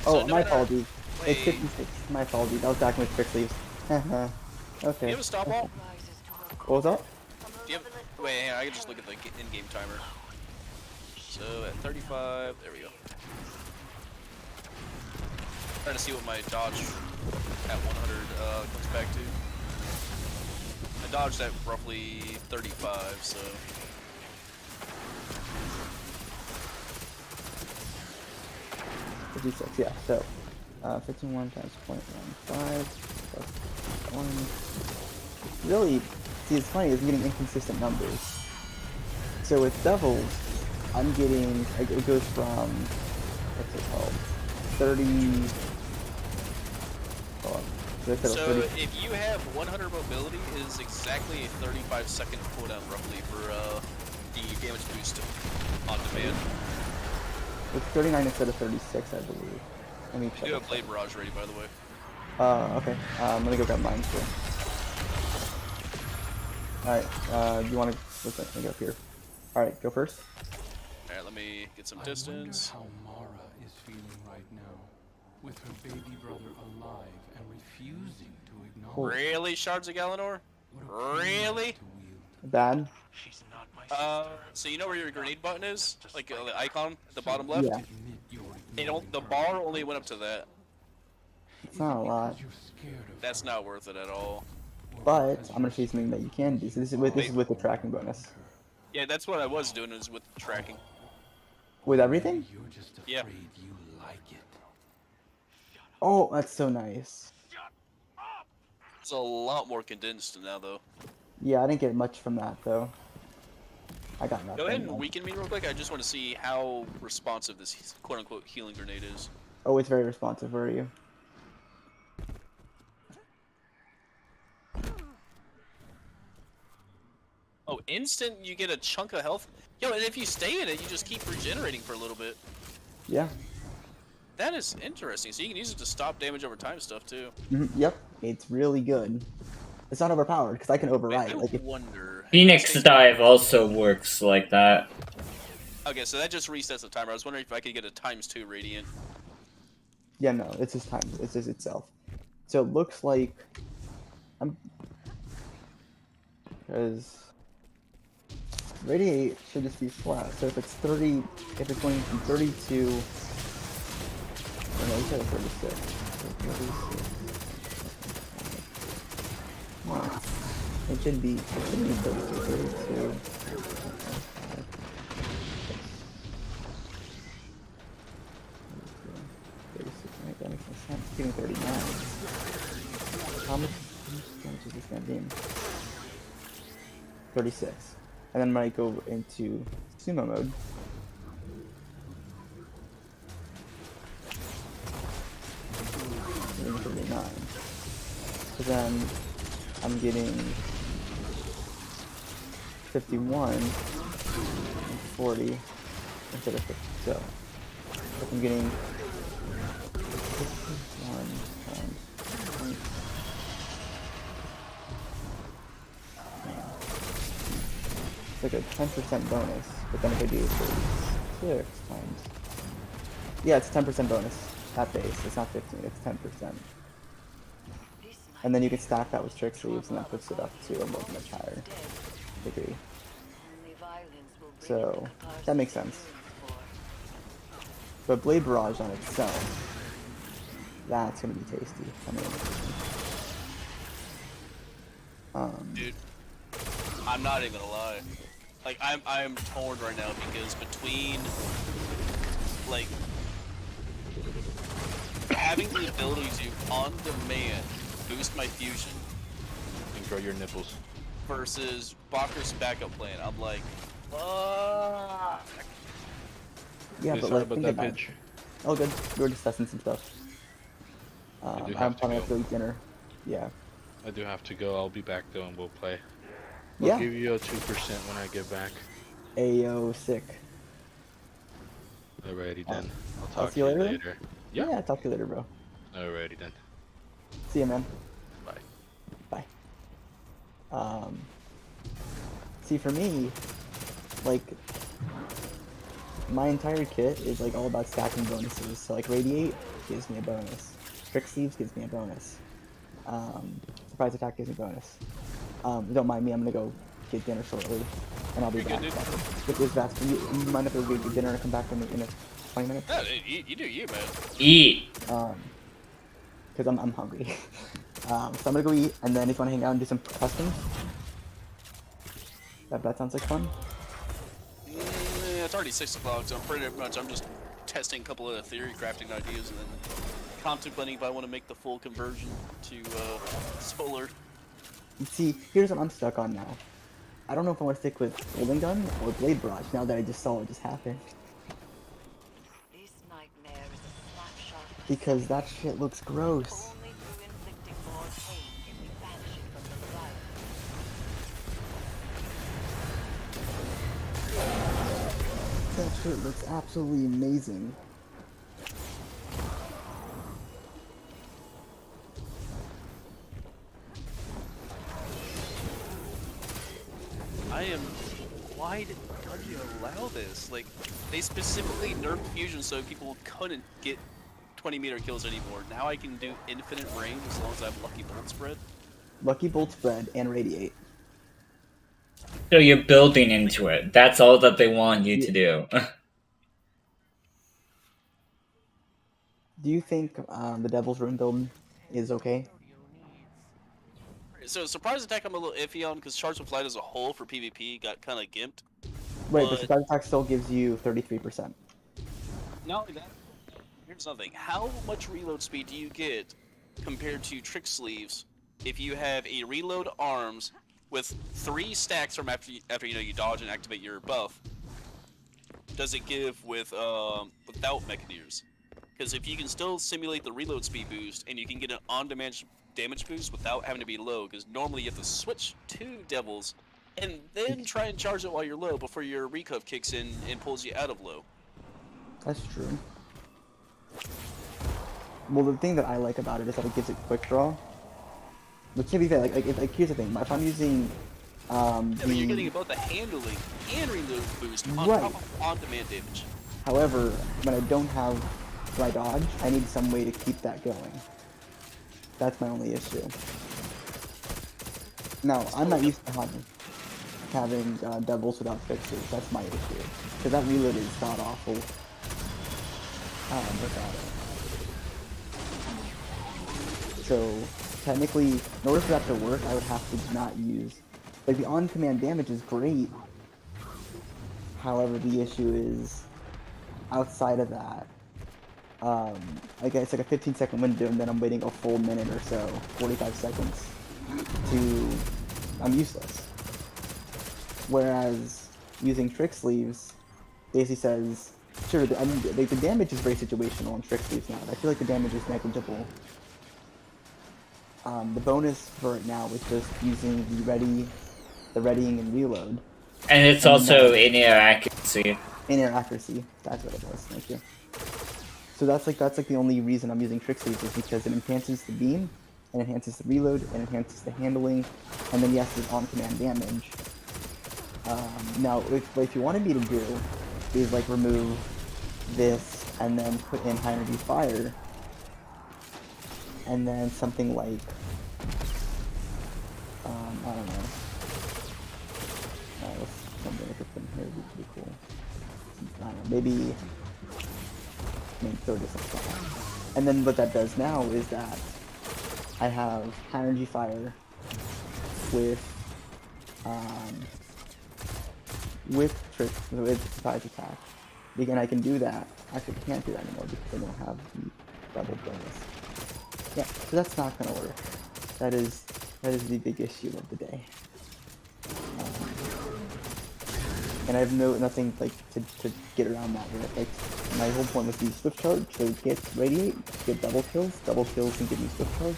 Oh, my apologies. It's 56. My apologies. I was back with quick sleeves. Okay. Do you have a stop wall? What was that? Do you have... Wait, hang on, I can just look at the in-game timer. So at 35, there we go. Trying to see what my dodge at 100 comes back to. I dodged at roughly 35, so. 56, yeah. So, 51 times 0.15 plus 1. Really, see, it's funny, it's getting inconsistent numbers. So with Devils, I'm getting, it goes from, what's it called? 30. Hold on. So if you have 100 mobility, it is exactly a 35-second cooldown roughly for the damage boost on demand. It's 39 instead of 36, I believe. Let me check. I do have Blade Barrage ready, by the way. Okay. Let me go grab mine too. Alright, you wanna let me go up here. Alright, go first. Alright, let me get some distance. I wonder how Mara is feeling right now, with her baby brother alive and refusing to acknowledge. Really, Shards of Galanor? Really? Bad? She's not my So you know where your grenade button is? Like the icon at the bottom left? Yeah. The bar only went up to that. It's not a lot. That's not worth it at all. But I'm gonna show you something that you can do. So this is with the tracking bonus. Yeah, that's what I was doing, is with tracking. With everything? Yeah. Oh, that's so nice. It's a lot more condensed now, though. Yeah, I didn't get much from that though. I got nothing. Go ahead and weaken me real quick. I just want to see how responsive this quote-unquote healing grenade is. Oh, it's very responsive. Where are you? Oh, instant, you get a chunk of health? Yo, and if you stay in it, you just keep regenerating for a little bit. Yeah. That is interesting. So you can use it to stop damage over time stuff, too. Yep. It's really good. It's not overpowered because I can Wait, override. I Like if wonder. Phoenix Dive also works like that. Okay, so that just resets the timer. I was wondering if I could get a ×2 radiant. yeah, no, it's just time. It's just itself. So it looks like I'm because radiate should just be flat. So if it's 30, if it's going from 32, or no, we said 36. So 36. No, it should be 32, 32. 36, right? That makes no sense. It's even 39. How much damage is this gonna be? 36. And then when I go into sumo mode, I'm getting 39. So then I'm getting 51 and 40 instead of 50. So if I'm getting 51 times 20. It's like a 10% bonus, but then if I do 36 times, yeah, it's a 10% bonus at base. It's not 15, it's 10%. And then you can stack that with trick sleeves, and that puts it up to a much higher degree. So that makes sense. But Blade Barrage on itself, that's gonna be tasty. Dude, I'm not even gonna lie. Like, I'm torn right now because between, like, having the ability to, on demand, boost my fusion And grow your nipples. versus Bakker's backup plan, I'm like, fuck. Yeah, Hey, but sorry like, about think that about it. bitch. Oh, good. We were discussing some stuff. do I'm have to probably go. have to eat dinner. Yeah. I do have to go. I'll be back though, and we'll play. I'll Yeah. give you a 2% when I get back. Ayo, sick. Alrighty then. I'll I'll talk see to you you later. later. Yeah. Yeah, talk to you later, bro. Alrighty then. See ya, man. Bye. Bye. See, for me, like, my entire kit is like all about stacking bonuses. So like Radiate gives me a bonus. Trick Sleeves gives me a bonus. Surprise Attack gives me a bonus. Don't mind me, I'm gonna go get dinner shortly, and I'll be back. With this vast, you mind if I go get dinner and come back in a 20 minutes? Yeah, you do you, man. Eat. Because I'm hungry. So I'm gonna go eat, and then if you wanna hang out and do some customs, that sounds like fun. Yeah, it's already 6 o'clock, so I'm just testing a couple of theory crafting ideas and then contemplating if I want to make the full conversion to solar. See, here's what I'm stuck on now. I don't know if I want to stick with Golden Gun or Blade Barrage now that I just saw what just happened. This nightmare is a snapshot. Because that shit looks gross. Only through inflicting more pain can we banish it from the life. That shit looks absolutely amazing. Why did you allow this? Like, they specifically nerfed fusion so people couldn't get 20-meter kills anymore. Now I can do infinite range as long as I have Lucky Bolt spread. Lucky Bolt Spread and Radiate. So you're building into it. That's all that they want you to do. Do you think the Devil's Room build is okay? So Surprise Attack I'm a little iffy on because Charge of Light as a whole for PvP got kind of gimped. Right, but Surprise Attack still gives you 33%. Not only that, here's something. How much reload speed do you get compared to Trick Sleeves if you have a reload arms with 3 stacks from after you dodge and activate your buff? Does it give with without Mechaneers? Because if you can still simulate the reload speed boost and you can get an on-demand damage boost without having to be low, because normally you have to switch to Devils and then try and charge it while you're low before your recuff kicks in and pulls you out of low. That's true. Well, the thing that I like about it is that it gives it quick draw. But to be fair, like here's the thing. If I'm using Yeah, but you're getting both the handling and reload boost on top of on-demand damage. However, when I don't have my dodge, I need some way to keep that going. That's my only issue. Now, I'm not used to having devils without fixes. That's my issue. Because that reload is god-awful. Without it. So, technically, in order for that to work, I would have to not use... Like, the on-command damage is great. However, the issue is, outside of that, like it's like a 15-second window, and then I'm waiting a full minute or so, 45 seconds, I'm useless. Whereas using Trick Sleeves basically says, sure, I mean, like, the damage is very situational on Trick Sleeves now. I feel like the damage is negligible. The bonus for it now is just using the readying and reload. And it's also in-air accuracy. In-air accuracy, that's what it was. Thank you. So that's like the only reason I'm using Trick Sleeves is because it enhances the beam, it enhances the reload, it enhances the handling, and then yes, there's on-command damage. Now, if you wanted me to do is like remove this and then put in high energy fire, and then something like I don't know. Something I could put in here would be pretty cool. I don't know, maybe throw this up. And then what that does now is that I have high energy fire with surprise attack. Again, I can do that. Actually, I can't do that anymore because I don't have the double bonus. Yeah, so that's not gonna work. That is the big issue of the day. And I have nothing like to get around that with. Like, my whole point was to use Swift Charge, so get Radiate, get double kills and give me Swift Charge.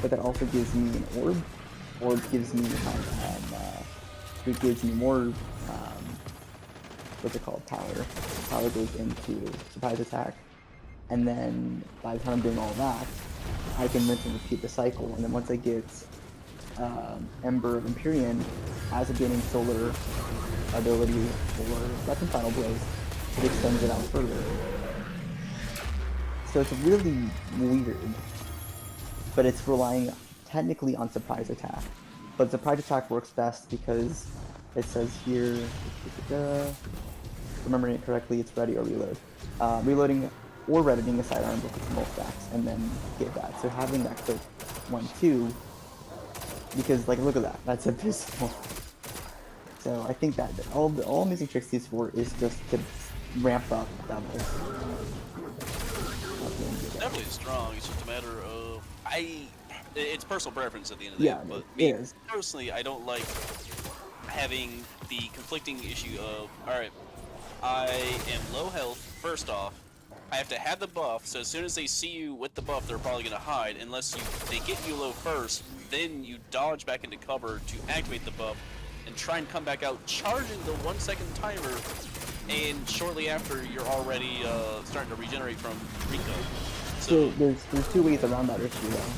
But that also gives me an orb. Orb gives me it gives me more what's it called? Power. Power goes into surprise attack. And then by the time I'm doing all that, I can rinse and repeat the cycle. And then once I get Ember of Empyrean, as a gaining solar ability for weapon final blows, it extends it out further. So it's really weird, but it's relying technically on surprise attack. But surprise attack works best because it says here, remembering it correctly, it's ready or reload. Reloading or readying a sidearm with its null stacks, and then get that. So having that quick 1-2, because like look at that, that's abysmal. So I think that all I'm using Trick Sleeves for is just to ramp up levels. It's definitely strong. It's just a matter of it's personal preference at the end of the day. But me personally, I don't like having the conflicting issue of alright, I am low health, first off. I have to have the buff, so as soon as they see you with the buff, they're probably going to hide, unless they get you low first, then you dodge back into cover to activate the buff, and try and come back out, charging the 1 second timer, and shortly after, you're already starting to regenerate from Rico. So there's two ways around that issue, though.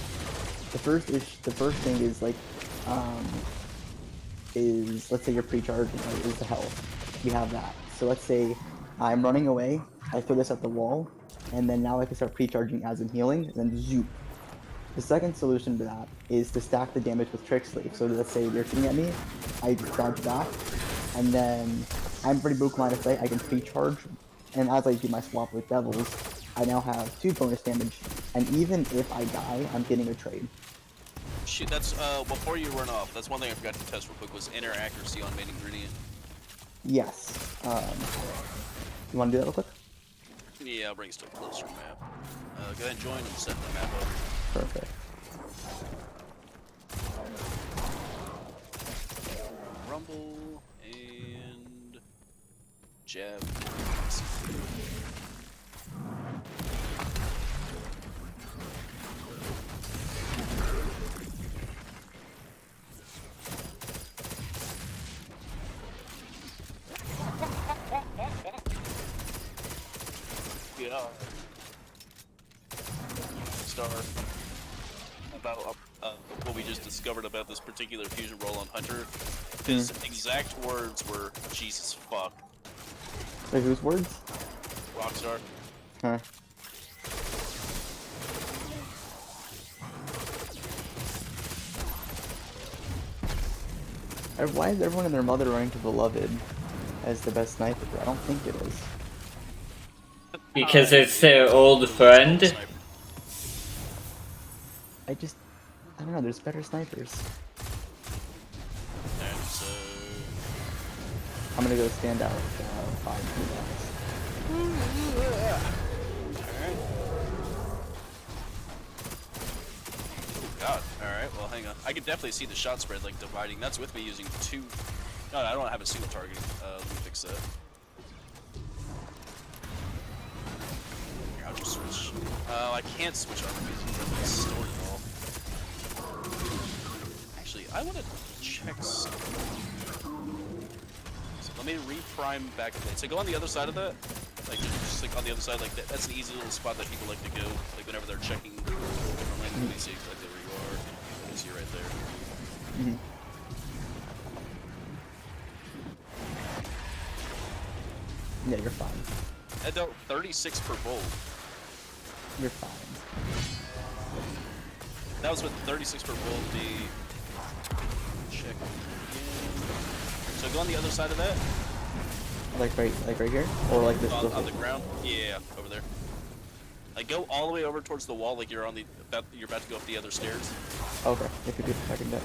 The first thing is like, let's say you're pre-charging, right, is the health. We have that. So let's say I'm running away, I throw this at the wall, and then now I can start pre-charging as I'm healing, and then zoop. The second solution to that is to stack the damage with Trick Sleeve. So let's say they're shooting at me, I dodge back, and then I'm pretty broke line of sight, I can pre-charge, and as I do my swap with Devils, I now have 2 bonus damage, and even if I die, I'm getting a trade. Shoot, that's, before you run off, that's one thing I forgot to test real quick, was inner accuracy on main ingredient. Yes. You want to do that real quick? Yeah, I'll bring it to a closer map. Go ahead and join and set the map up. Perfect. Rumble and jab. Yeah. Star. About what we just discovered about this particular fusion roll on Hunter. His exact words were, Jesus fuck. Wait, whose words? Rockstar. Huh. Why is everyone and their mother running to Beloved as the best sniper? I don't think it is. Because it's their old friend. I don't know, there's better snipers. And so... I'm gonna go stand out 5 Alright. God. Alright, well hang on. I can definitely see the shot spread like dividing. That's with me using 2... No, I don't have a single target. Let me fix that. Here, I'll just switch. I can't switch armor because it's stored it all. Actually, I want to check something. So let me reprime back to that. So go on the other side of that. Like, just like on the other side, like that's an easy little spot that people like to go. Like whenever they're checking different landing, they see exactly where you are. You can see right there. Yeah, you're fine. I dealt 36 per bolt. You're fine. That was with 36 per bolt. The check again. So go on the other side of that. Like right here, or like this? On the ground. Yeah, over there. Like go all the way over towards the wall, like you're on the you're about to go up the other stairs. Okay, if you do the second deck.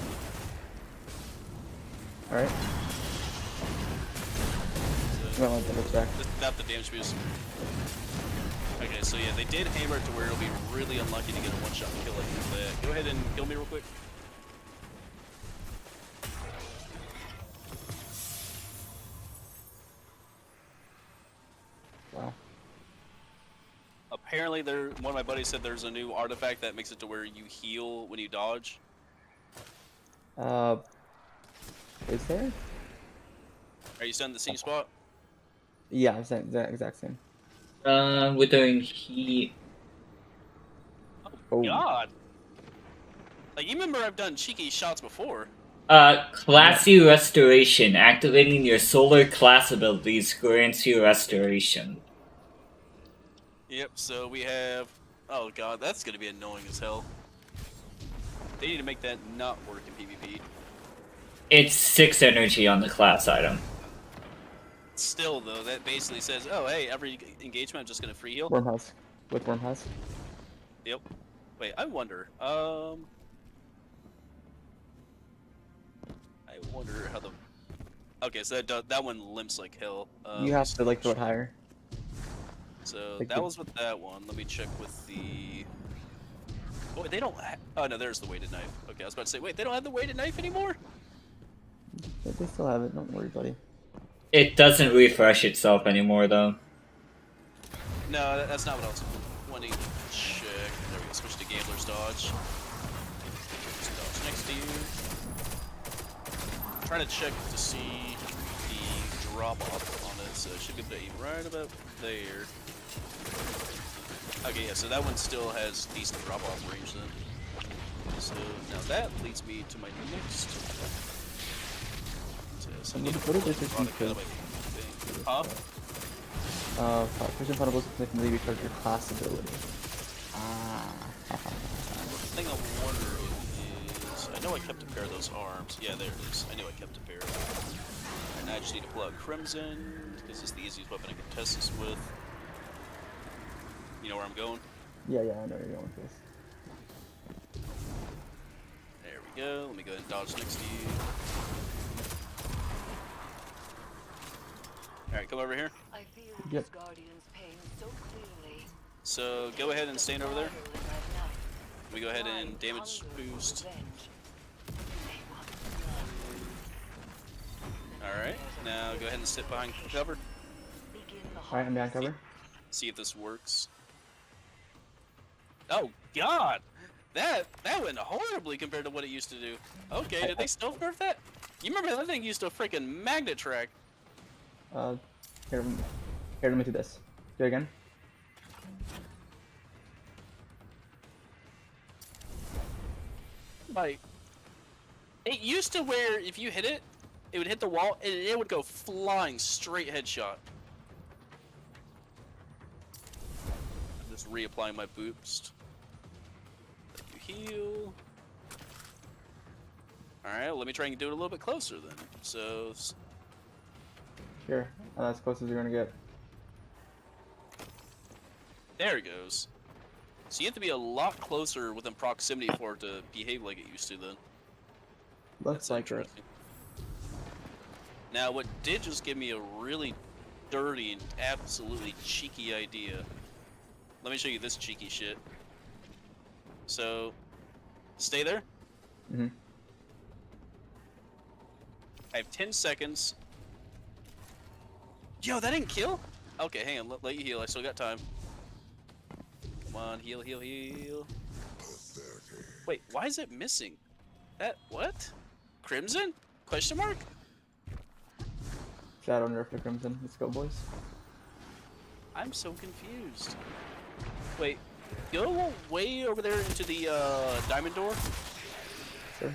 All right. Not the damage boost. Okay, so yeah, they did hammer it to where it'll be really unlucky to get a one-shot kill like that. Go ahead and kill me real quick. Wow. Apparently, one of my buddies said there's a new artifact that makes it to where you heal when you dodge. Is there? Are you still in the same spot? Yeah, it's the exact same. We're doing heat. Oh God! Like you remember, I've done cheeky shots before. Classy Restoration. Activating your solar class abilities grants you restoration. Yep. So we have. Oh God, that's gonna be annoying as hell. They need to make that not work in PvP. It's 6 energy on the class item. Still, though, that basically says, oh, hey, every engagement I'm just gonna free heal. Wormhouse. With Wormhouse. Yep. Wait, I wonder. I wonder how the. Okay, so that one limps like hell. You have to like throw it higher. So like that was with that one. Let me check with the. Oh, they don't. Oh no, there's the weighted knife. Okay, I was about to say, wait, they don't have the weighted knife anymore. They still have it. Don't worry, buddy. It doesn't refresh itself anymore, though. No, that's not what I was wanting to check. There we go. Switch to Gambler's Dodge. Just dodge next to you. I'm trying to check to see the drop off on it, so it should be right about there. Okay, yeah, so that one still has decent drop off range then. So now that leads me to my next. So I need to what is this Huh? Precision Funnels can leave you charge your class ability. The thing I'm wondering is, I know I kept a pair of those arms. Yeah, there it is. I knew I kept a pair. And I just need to pull out Crimson, because it's the easiest weapon I can test this with. You know where I'm going? Yeah, I know where you're going with this. There we go. Let me go ahead and dodge next to you. Alright, come over here. I feel Yep. this guardian's pain so clearly. So go ahead and stand over there. Let me go ahead and damage boost. Alright, now go ahead and sit behind cover. Alright, I'm behind cover. See if this works. Oh God! That went horribly compared to what it used to do. Okay, did they still nerf that? You remember that thing used to freaking magnet track? Here, let me do this. Do it again. Like, It used to where if you hit it, it would hit the wall and it would go flying straight headshot. I'm just reapplying my boost. Let you heal. Alright, let me try and do it a little bit closer then. So. Sure, as close as you're gonna get. There it goes. So you have to be a lot closer within proximity for it to behave like it used to then. Looks That's like it. interesting. Now, what did just give me a really dirty and absolutely cheeky idea. Let me show you this cheeky shit. So, stay there. Mm-hmm. I have 10 seconds. Yo, that didn't kill? Okay, hang on. Let you heal. I still got time. Come on, heal, heal, heal. Wait, why is it missing? That, what? Crimson? Question mark? Shadow nerf to Crimson. Let's go, boys. I'm so confused. Wait, go way over there into the diamond door. Sure.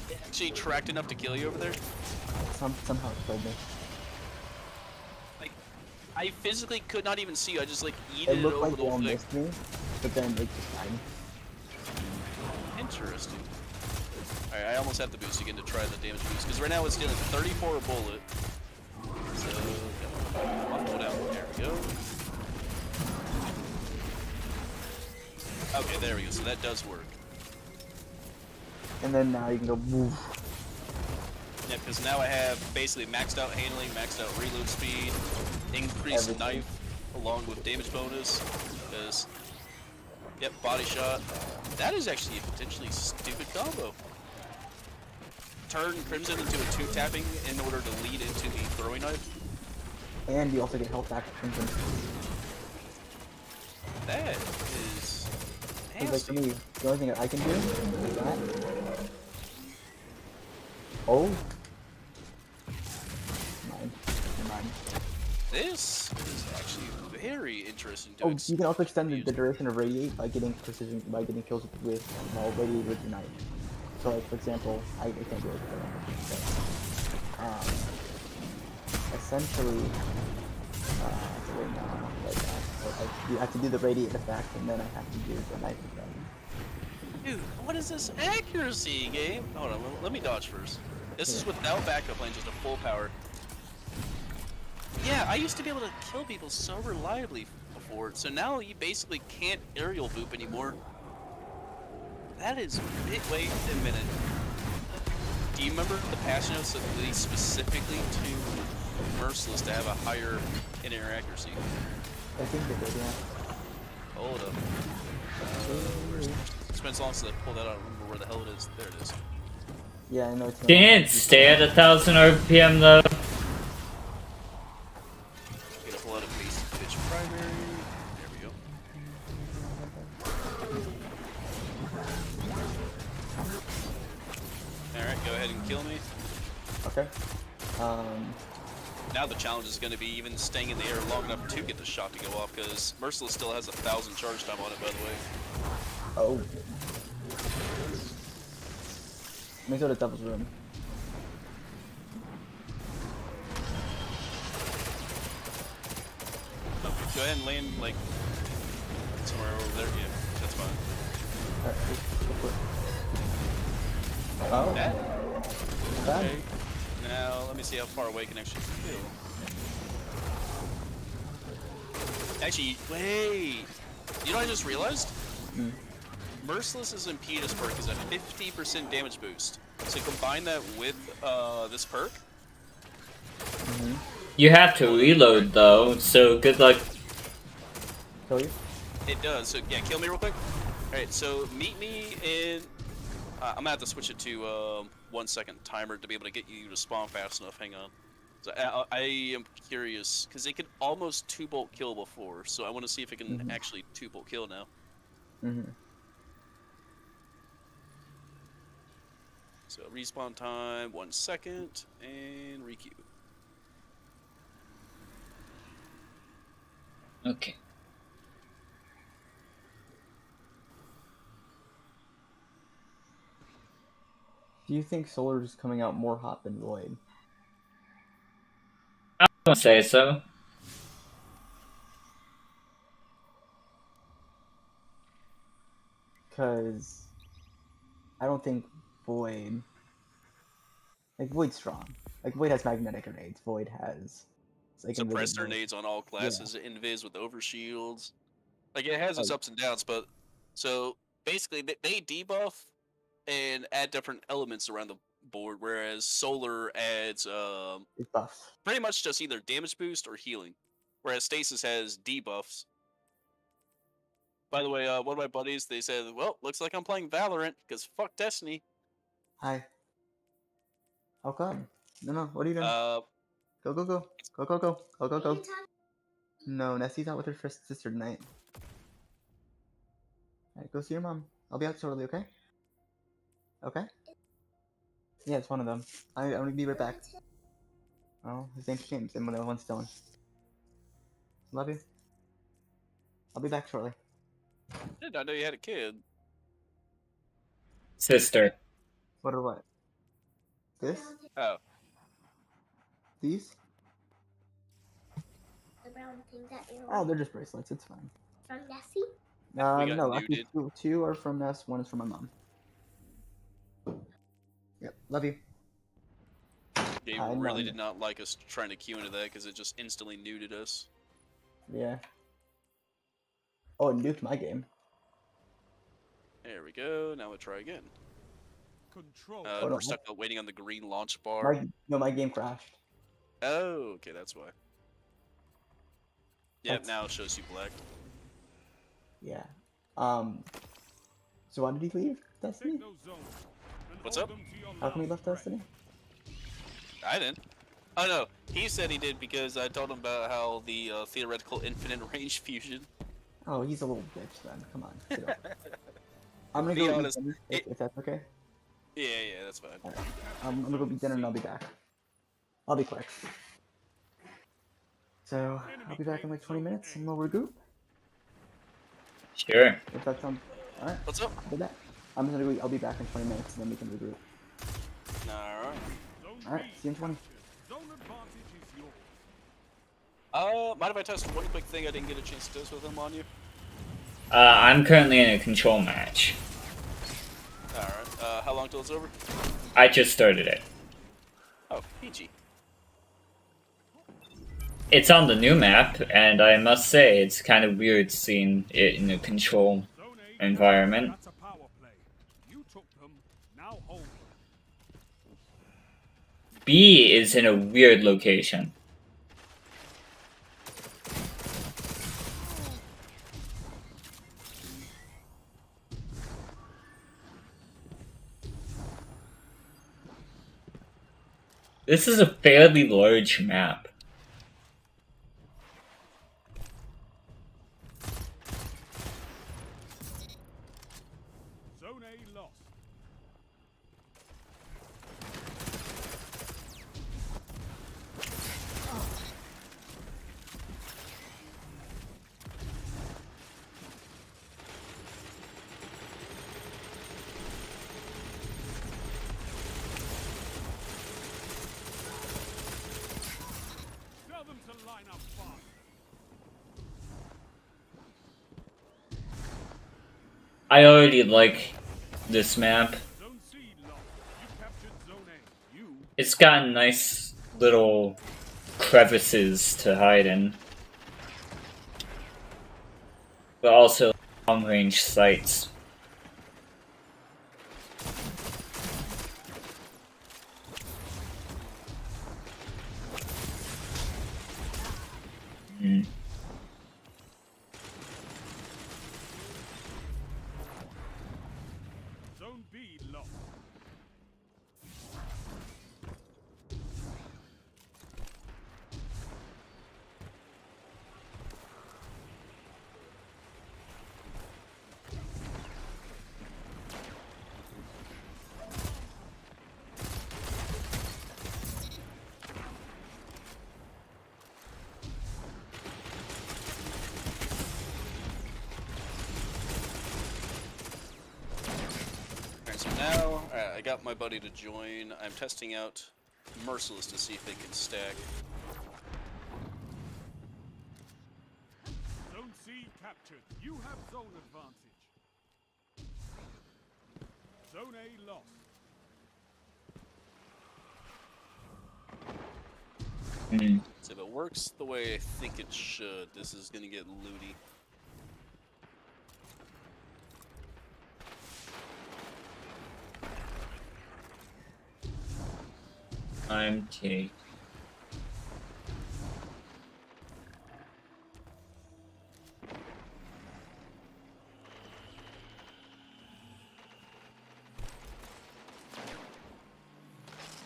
It actually tracked enough to kill you over there? Somehow it killed me. Like, I physically could not even see you. I just like It yeeted it looked over like the they whole thing. missed me, but then it just died. Interesting. Alright, I almost have the boost again to try the damage boost, because right now it's dealing 34 a bullet. So, come on, go down. There we go. Okay, there we go. So that does work. And then now you can go move. Yeah, because now I have basically maxed out handling, maxed out reload speed, increased Everything. knife, along with damage bonus. Because, yep, body shot. That is actually a potentially stupid combo. Turn Crimson into a 2-tapping in order to lead into the throwing knife. And you also get health back from Crimson. That is It's like for nasty. me, the only thing that I can do is that. Oh. Mine. This is actually very interesting to Oh, you can also extend the duration of radiate by getting precision, by getting kills with radiate with your knife. So, like for example, I can't do it. But, essentially, wait, no, like that. So you have to do the radiate effect, and then I have to do the knife effect. Dude, what is this accuracy game? Hold on, let me dodge first. This is without backup plan, just a full power. Yeah, I used to be able to kill people so reliably before, so now you basically can't aerial boop anymore. That is... Wait a minute. Do you remember the patch notes that lead specifically to Merciless to have a higher in-air accuracy? I think they did, yeah. Hold up. It's been so long since I pulled that out. I don't remember where the hell it is. There it is. Yeah, I know it's Didn't stay at 1,000 RPM though. Gonna pull out a basic pitch primary. There we go. Alright, go ahead and kill me. Okay. Now the challenge is going to be even staying in the air long enough to get the shot to go off, because Merciless still has 1,000 charge time on it, by the way. Oh. Let me go to Devil's Room. Go ahead and land, like, somewhere over there. Yeah, that's fine. Oh. That? Bad. Okay. Now, let me see how far away I can actually kill. Actually, wait! You know what I just realized? Merciless's Impetus perk is a 50% damage boost. So combine that with this perk. You have to reload though, so good luck. Kill you? It does. So yeah, kill me real quick. Alright, so meet me in... I'm gonna have to switch it to 1 second timer to be able to get you to spawn fast enough. Hang on. So I am curious, because it could almost 2-bolt kill before, so I want to see if it can actually 2-bolt kill now. So respawn time, 1 second, and requeue. Okay. Do you think Solar is coming out more hot than Void? I don't say so. Because I don't think Void... Like, Void's strong. Like, Void has magnetic grenades. Void has... Like, Suppressor invisible. grenades on all classes, invis with overshields. Like, it has its ups and downs, but... So, basically, they debuff and add different elements around the board, whereas Solar adds It's buff. pretty much just either damage boost or healing, whereas Stasis has debuffs. By the way, one of my buddies, they said, well, looks like I'm playing Valorant, because fuck Destiny. Hi. How come? No, what are you doing? Uh, Go, go, go. Go, go, go. Go, go, go. No, Nessie's out with her first sister tonight. Alright, go see your mom. I'll be out shortly, okay? Okay? Yeah, it's one of them. I'm gonna be right back. Oh, his name's James, and the other one's Dylan. Love you. I'll be back shortly. I did not know you had a kid. Sister. What or what? This? Oh. These? The brown thing that you're Oh, they're just bracelets. It's fine. from Nessie? got No, actually, nuded. two are from Ness, one is from my mom. Yep, love you. They I really know. did not like us trying to queue into that because it just instantly nuded us. Yeah. Oh, it nuked my game. There we go. Now we'll try again. Control. no. We're stuck waiting on the green launch bar. My game crashed. Oh, okay, that's why. Yep, That's- now it shows you black. Yeah. So why did he leave Destiny? Take those zones and What's hold up? them to your How come he last left breath. Destiny? I didn't. Oh no, he said he did because I told him about how the theoretical infinite range fusion. Oh, he's a little bitch then. Come on. Get over it. I'm gonna Be go honest, eat dinner, if that's okay. Yeah, that's fine. Alright. I'm gonna go eat dinner and I'll be back. I'll be quick. So, I'll be back in like 20 minutes and we'll regroup. Sure. If that sounds... Alright, What's up? I'll be back. I'll be back in 20 minutes and then we can regroup. Alright. Zone Alright, B see you in 20. Zone advantage is yours. Mind if I test one quick thing I didn't get a chance to test with him on you? I'm currently in a control match. Alright. How long till it's over? I just started it. Oh, PG. It's on the new map, and I must say it's kind of weird seeing it in a control Zone A. environment. That's a power play. You took them. Now hold them. B is in a weird location. This is a fairly large map. Zone A lost. Tell them to line up fast. I already like this map. Zone C lost. You captured Zone A. You It's got nice little crevices to hide in. But also long range sights. Hmm. Zone B lost. Alright, so now, I got my buddy to join. I'm testing out Merciless to see if they can stack. Zone C captured. You have zone advantage. Zone A lost. So if it works the way I think it should, this is gonna get looty. I'm take.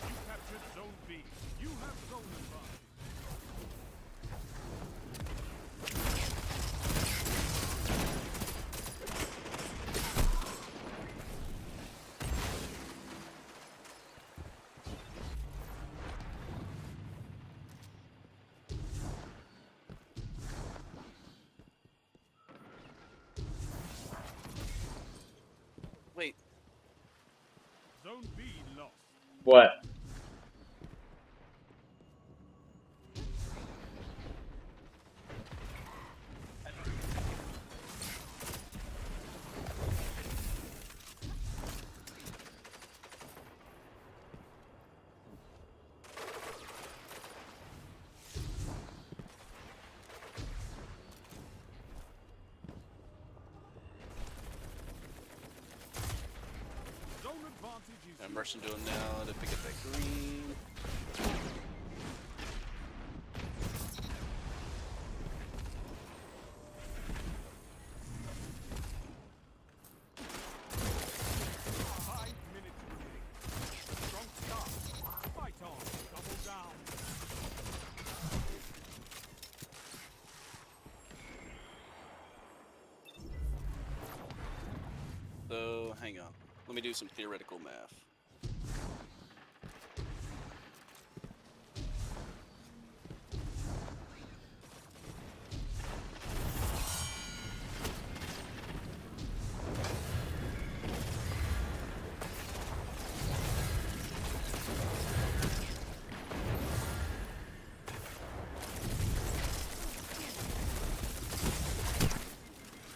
You captured zone B. You have zone advantage. Wait, Zone B lost. What? Zone advantage is I'm rushing to him now to pick up that green. Five minutes remaining. Strong start. Fight on. Double down. So, hang on. Let me do some theoretical math.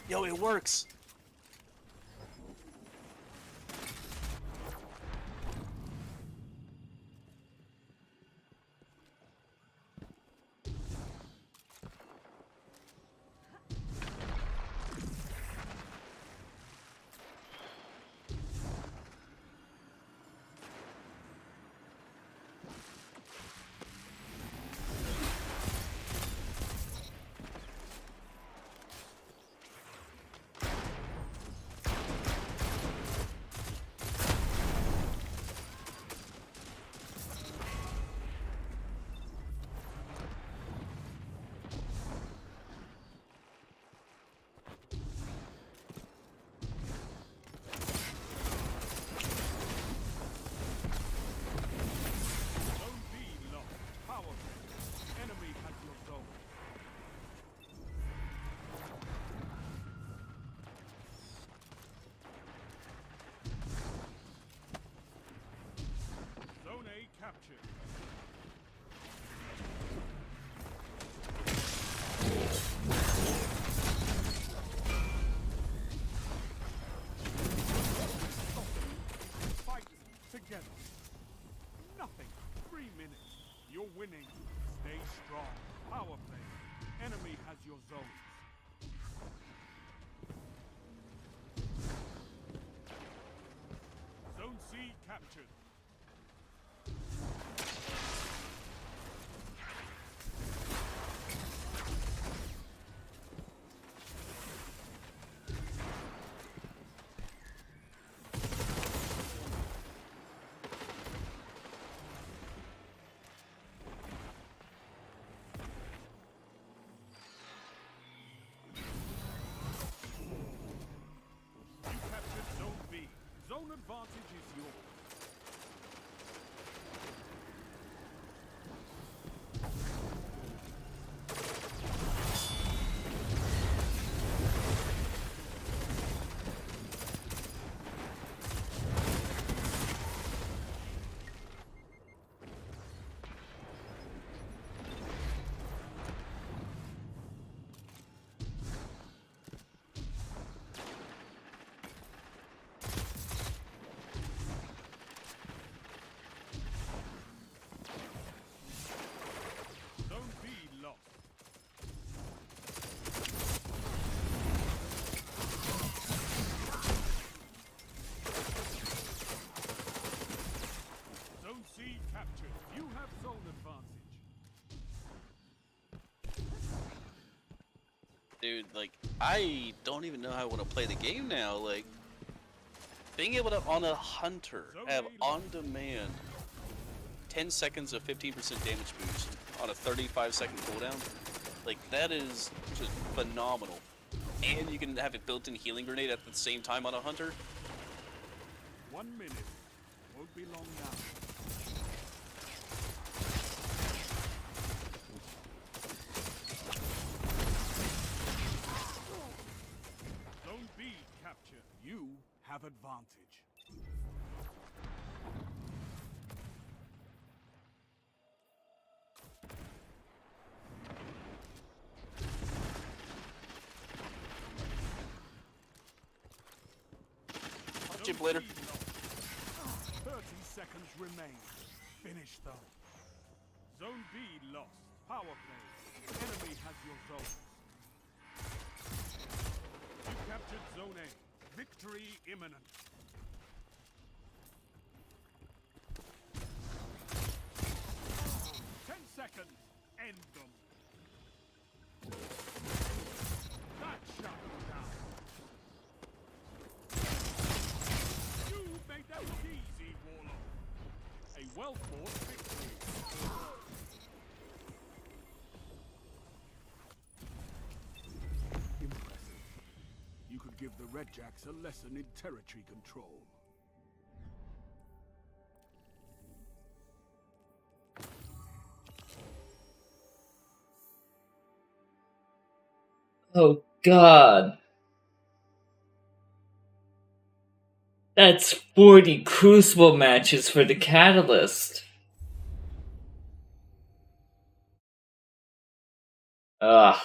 Yo, it works! Zone B lost. Power play. Enemy has your zone. Zone A captured. Fight together. Nothing. 3 minutes. You're winning. Stay strong. Power play. Enemy has your zones. Zone C captured. You captured Zone B. Zone advantage is yours. dude, like, I don't even know how I want to play the game now. Like, being able to, on a hunter, have on demand 10 seconds of 15% damage boost on a 35-second cooldown, like, that is just phenomenal. And you can have a built-in healing grenade at the same time on a hunter. 1 minute. Won't be long now. Zone B captured. You have advantage. Chip later. 30 seconds remain. Finish them. Zone B lost. Power play. Enemy has your zones. You captured Zone A. Victory imminent. Seconds. End them. That shut them down. You made that look easy, Warlock. A well-fought victory. Impressive. You could give the Red Jacks a lesson in territory control. Oh god. That's 40 Crucible matches for the Catalyst. Ugh.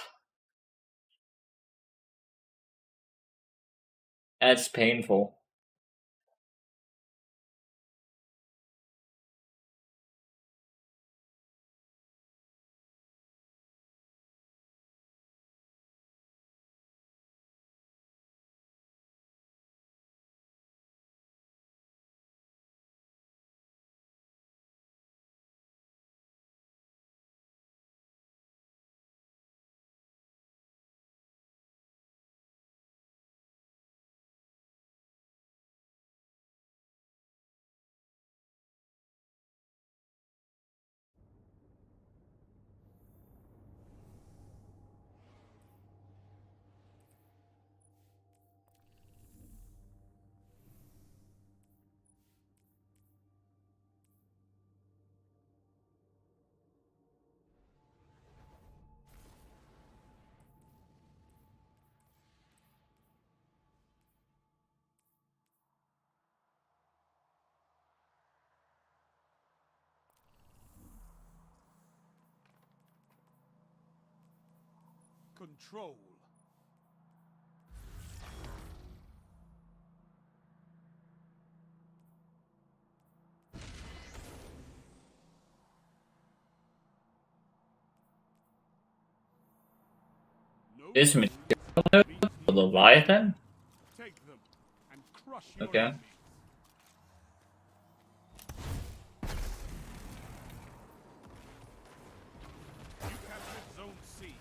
That's painful. Control. No This material for Leviathan? Take them and crush your Okay. enemies. You captured Zone C.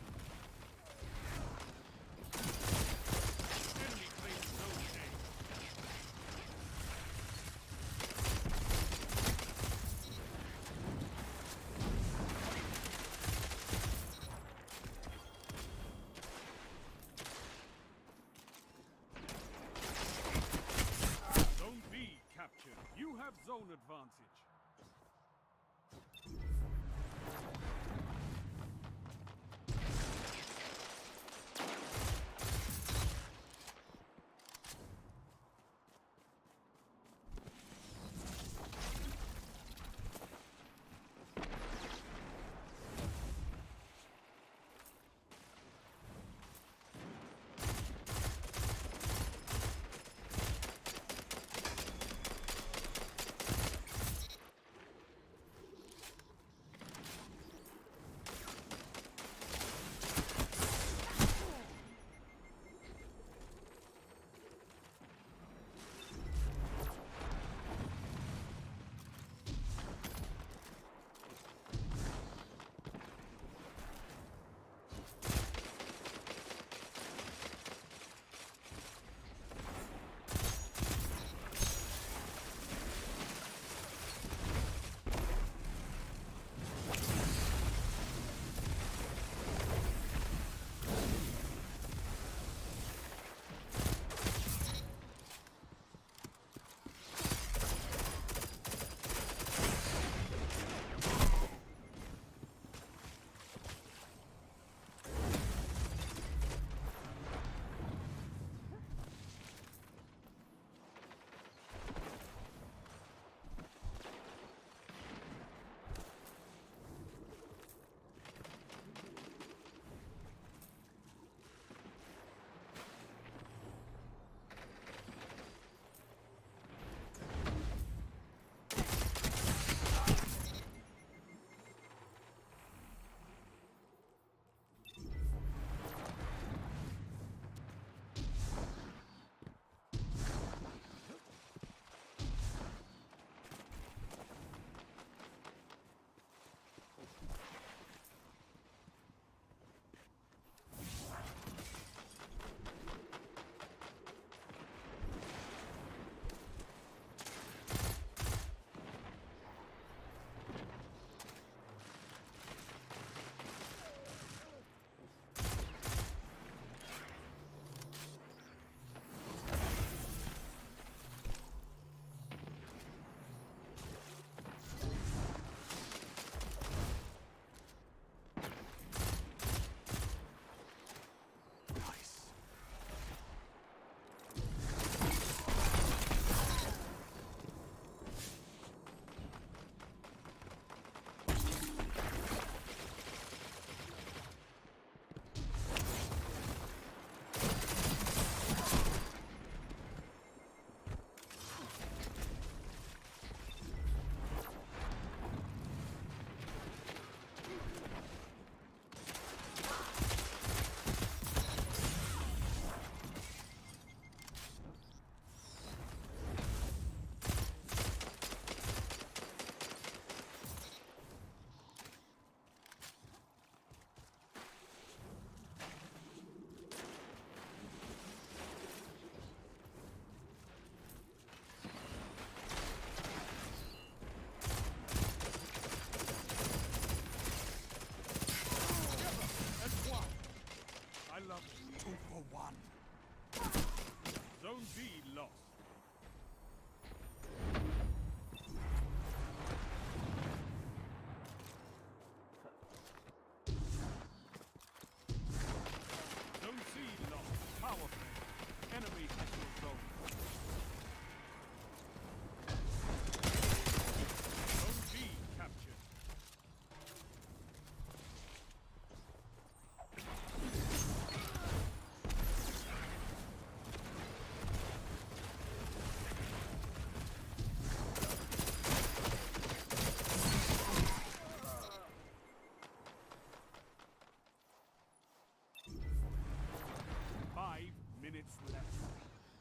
Enemy claims Zone A. Zone B captured. You have zone advantage.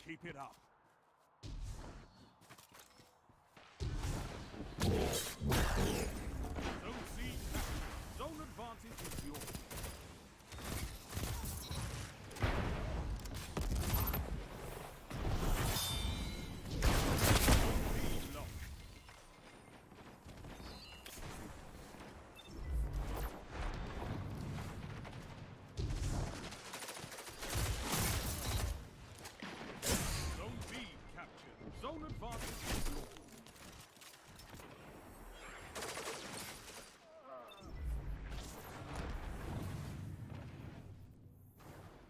Keep it up. Zone C, zone advantage is yours. Zone B captured. Zone advantage is yours.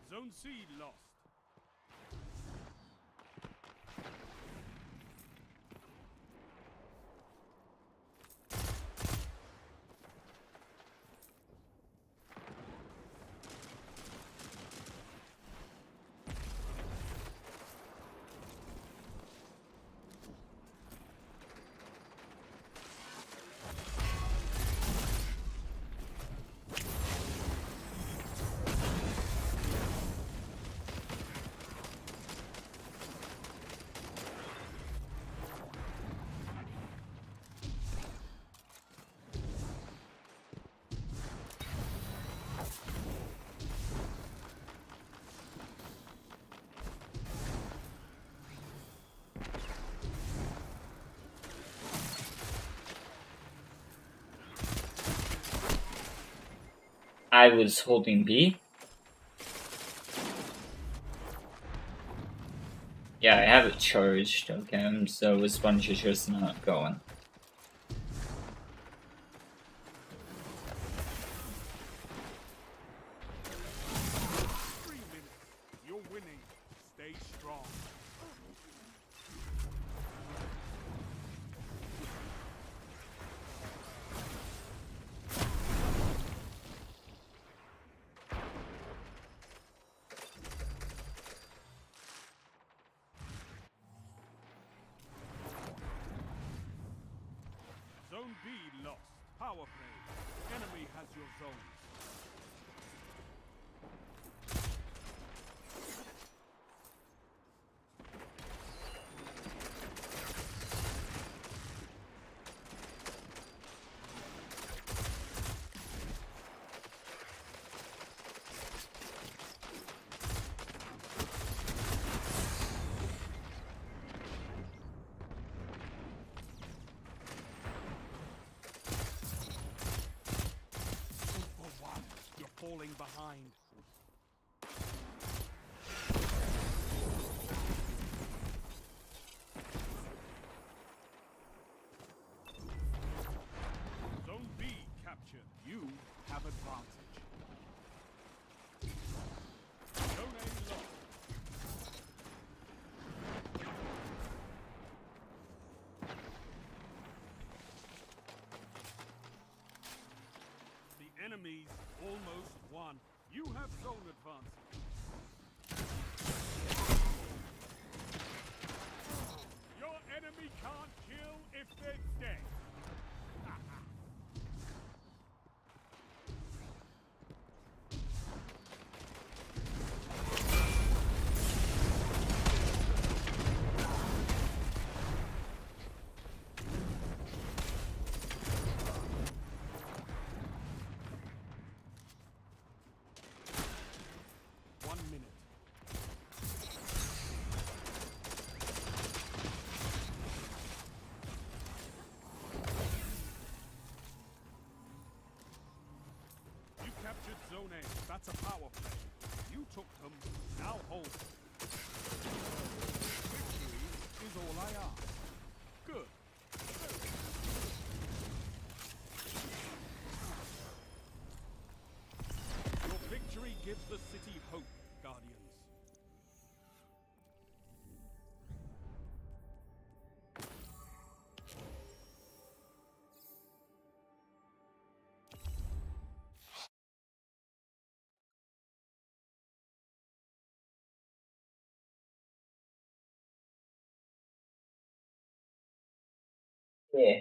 Zone C lost. I was holding B. Yeah, I have it charged, okay, so the sponge is just not going. You're winning. Stay strong. Zone B lost. Power play. Enemy has your zone. For one, you're falling behind. Zone B captured. You have advantage. Zone A lost. The enemy's almost won. You have zone advantage. Your enemy can't kill if they're dead. Zone A, that's a power play. You took them, now hold them. Victory is all I ask. Good. Your victory gives the city hope, Guardians. Yeah.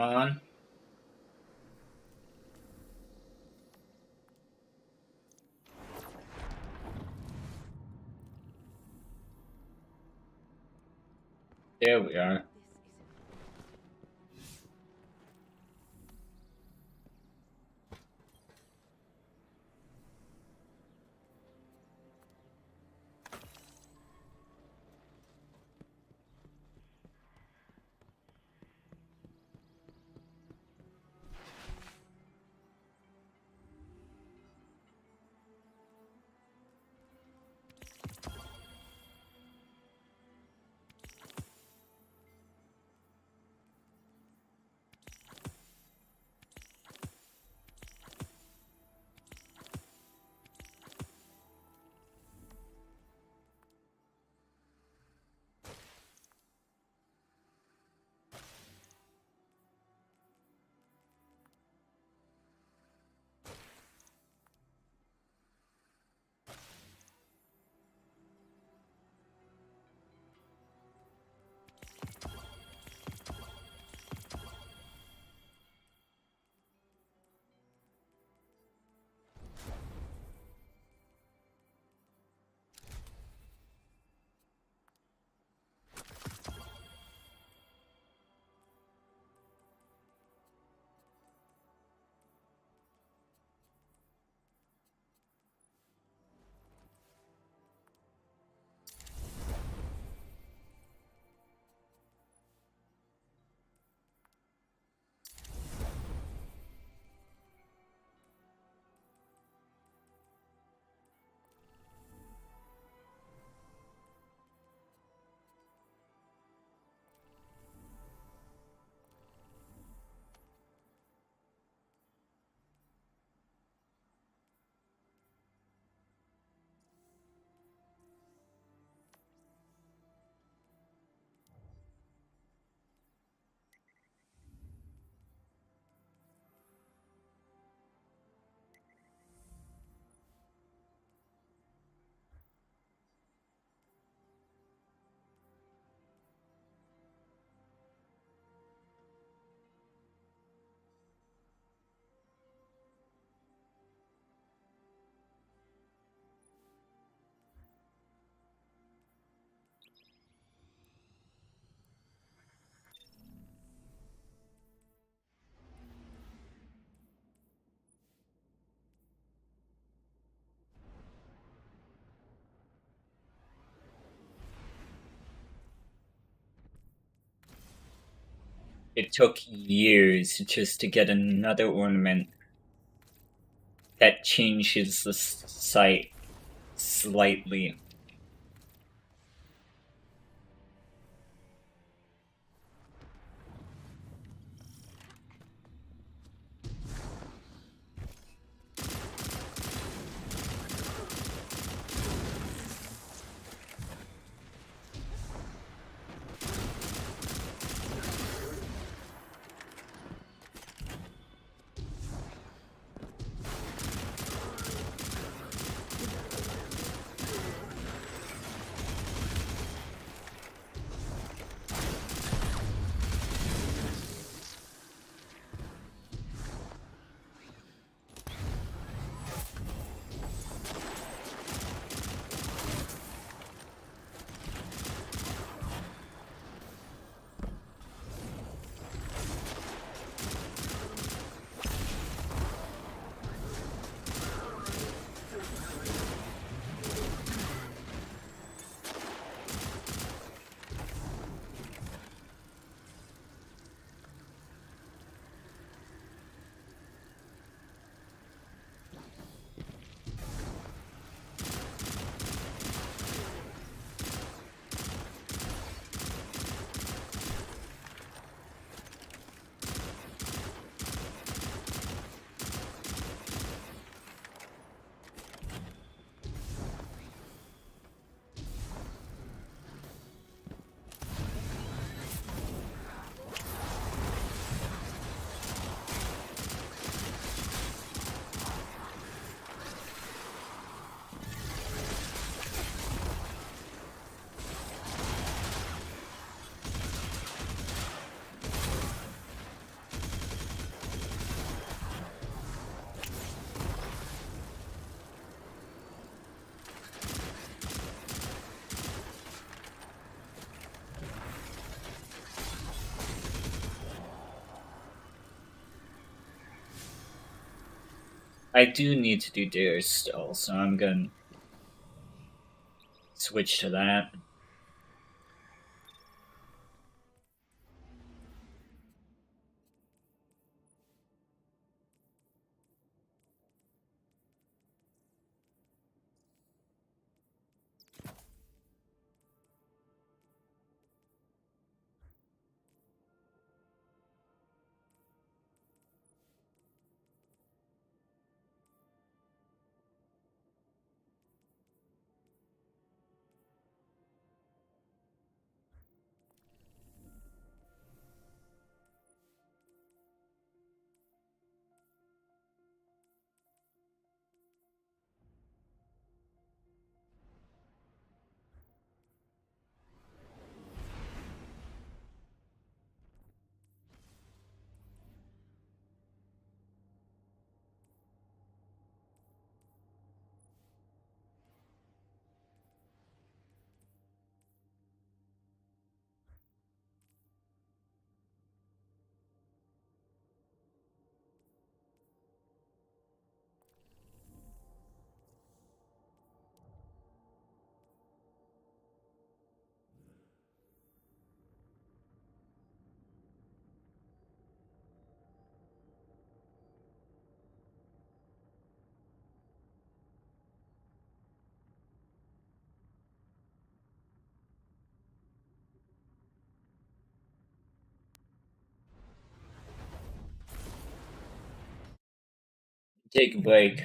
on. There we are. It took years just to get another ornament that changes the sight slightly. I do need to do dares still, so I'm gonna switch to that. Take a break.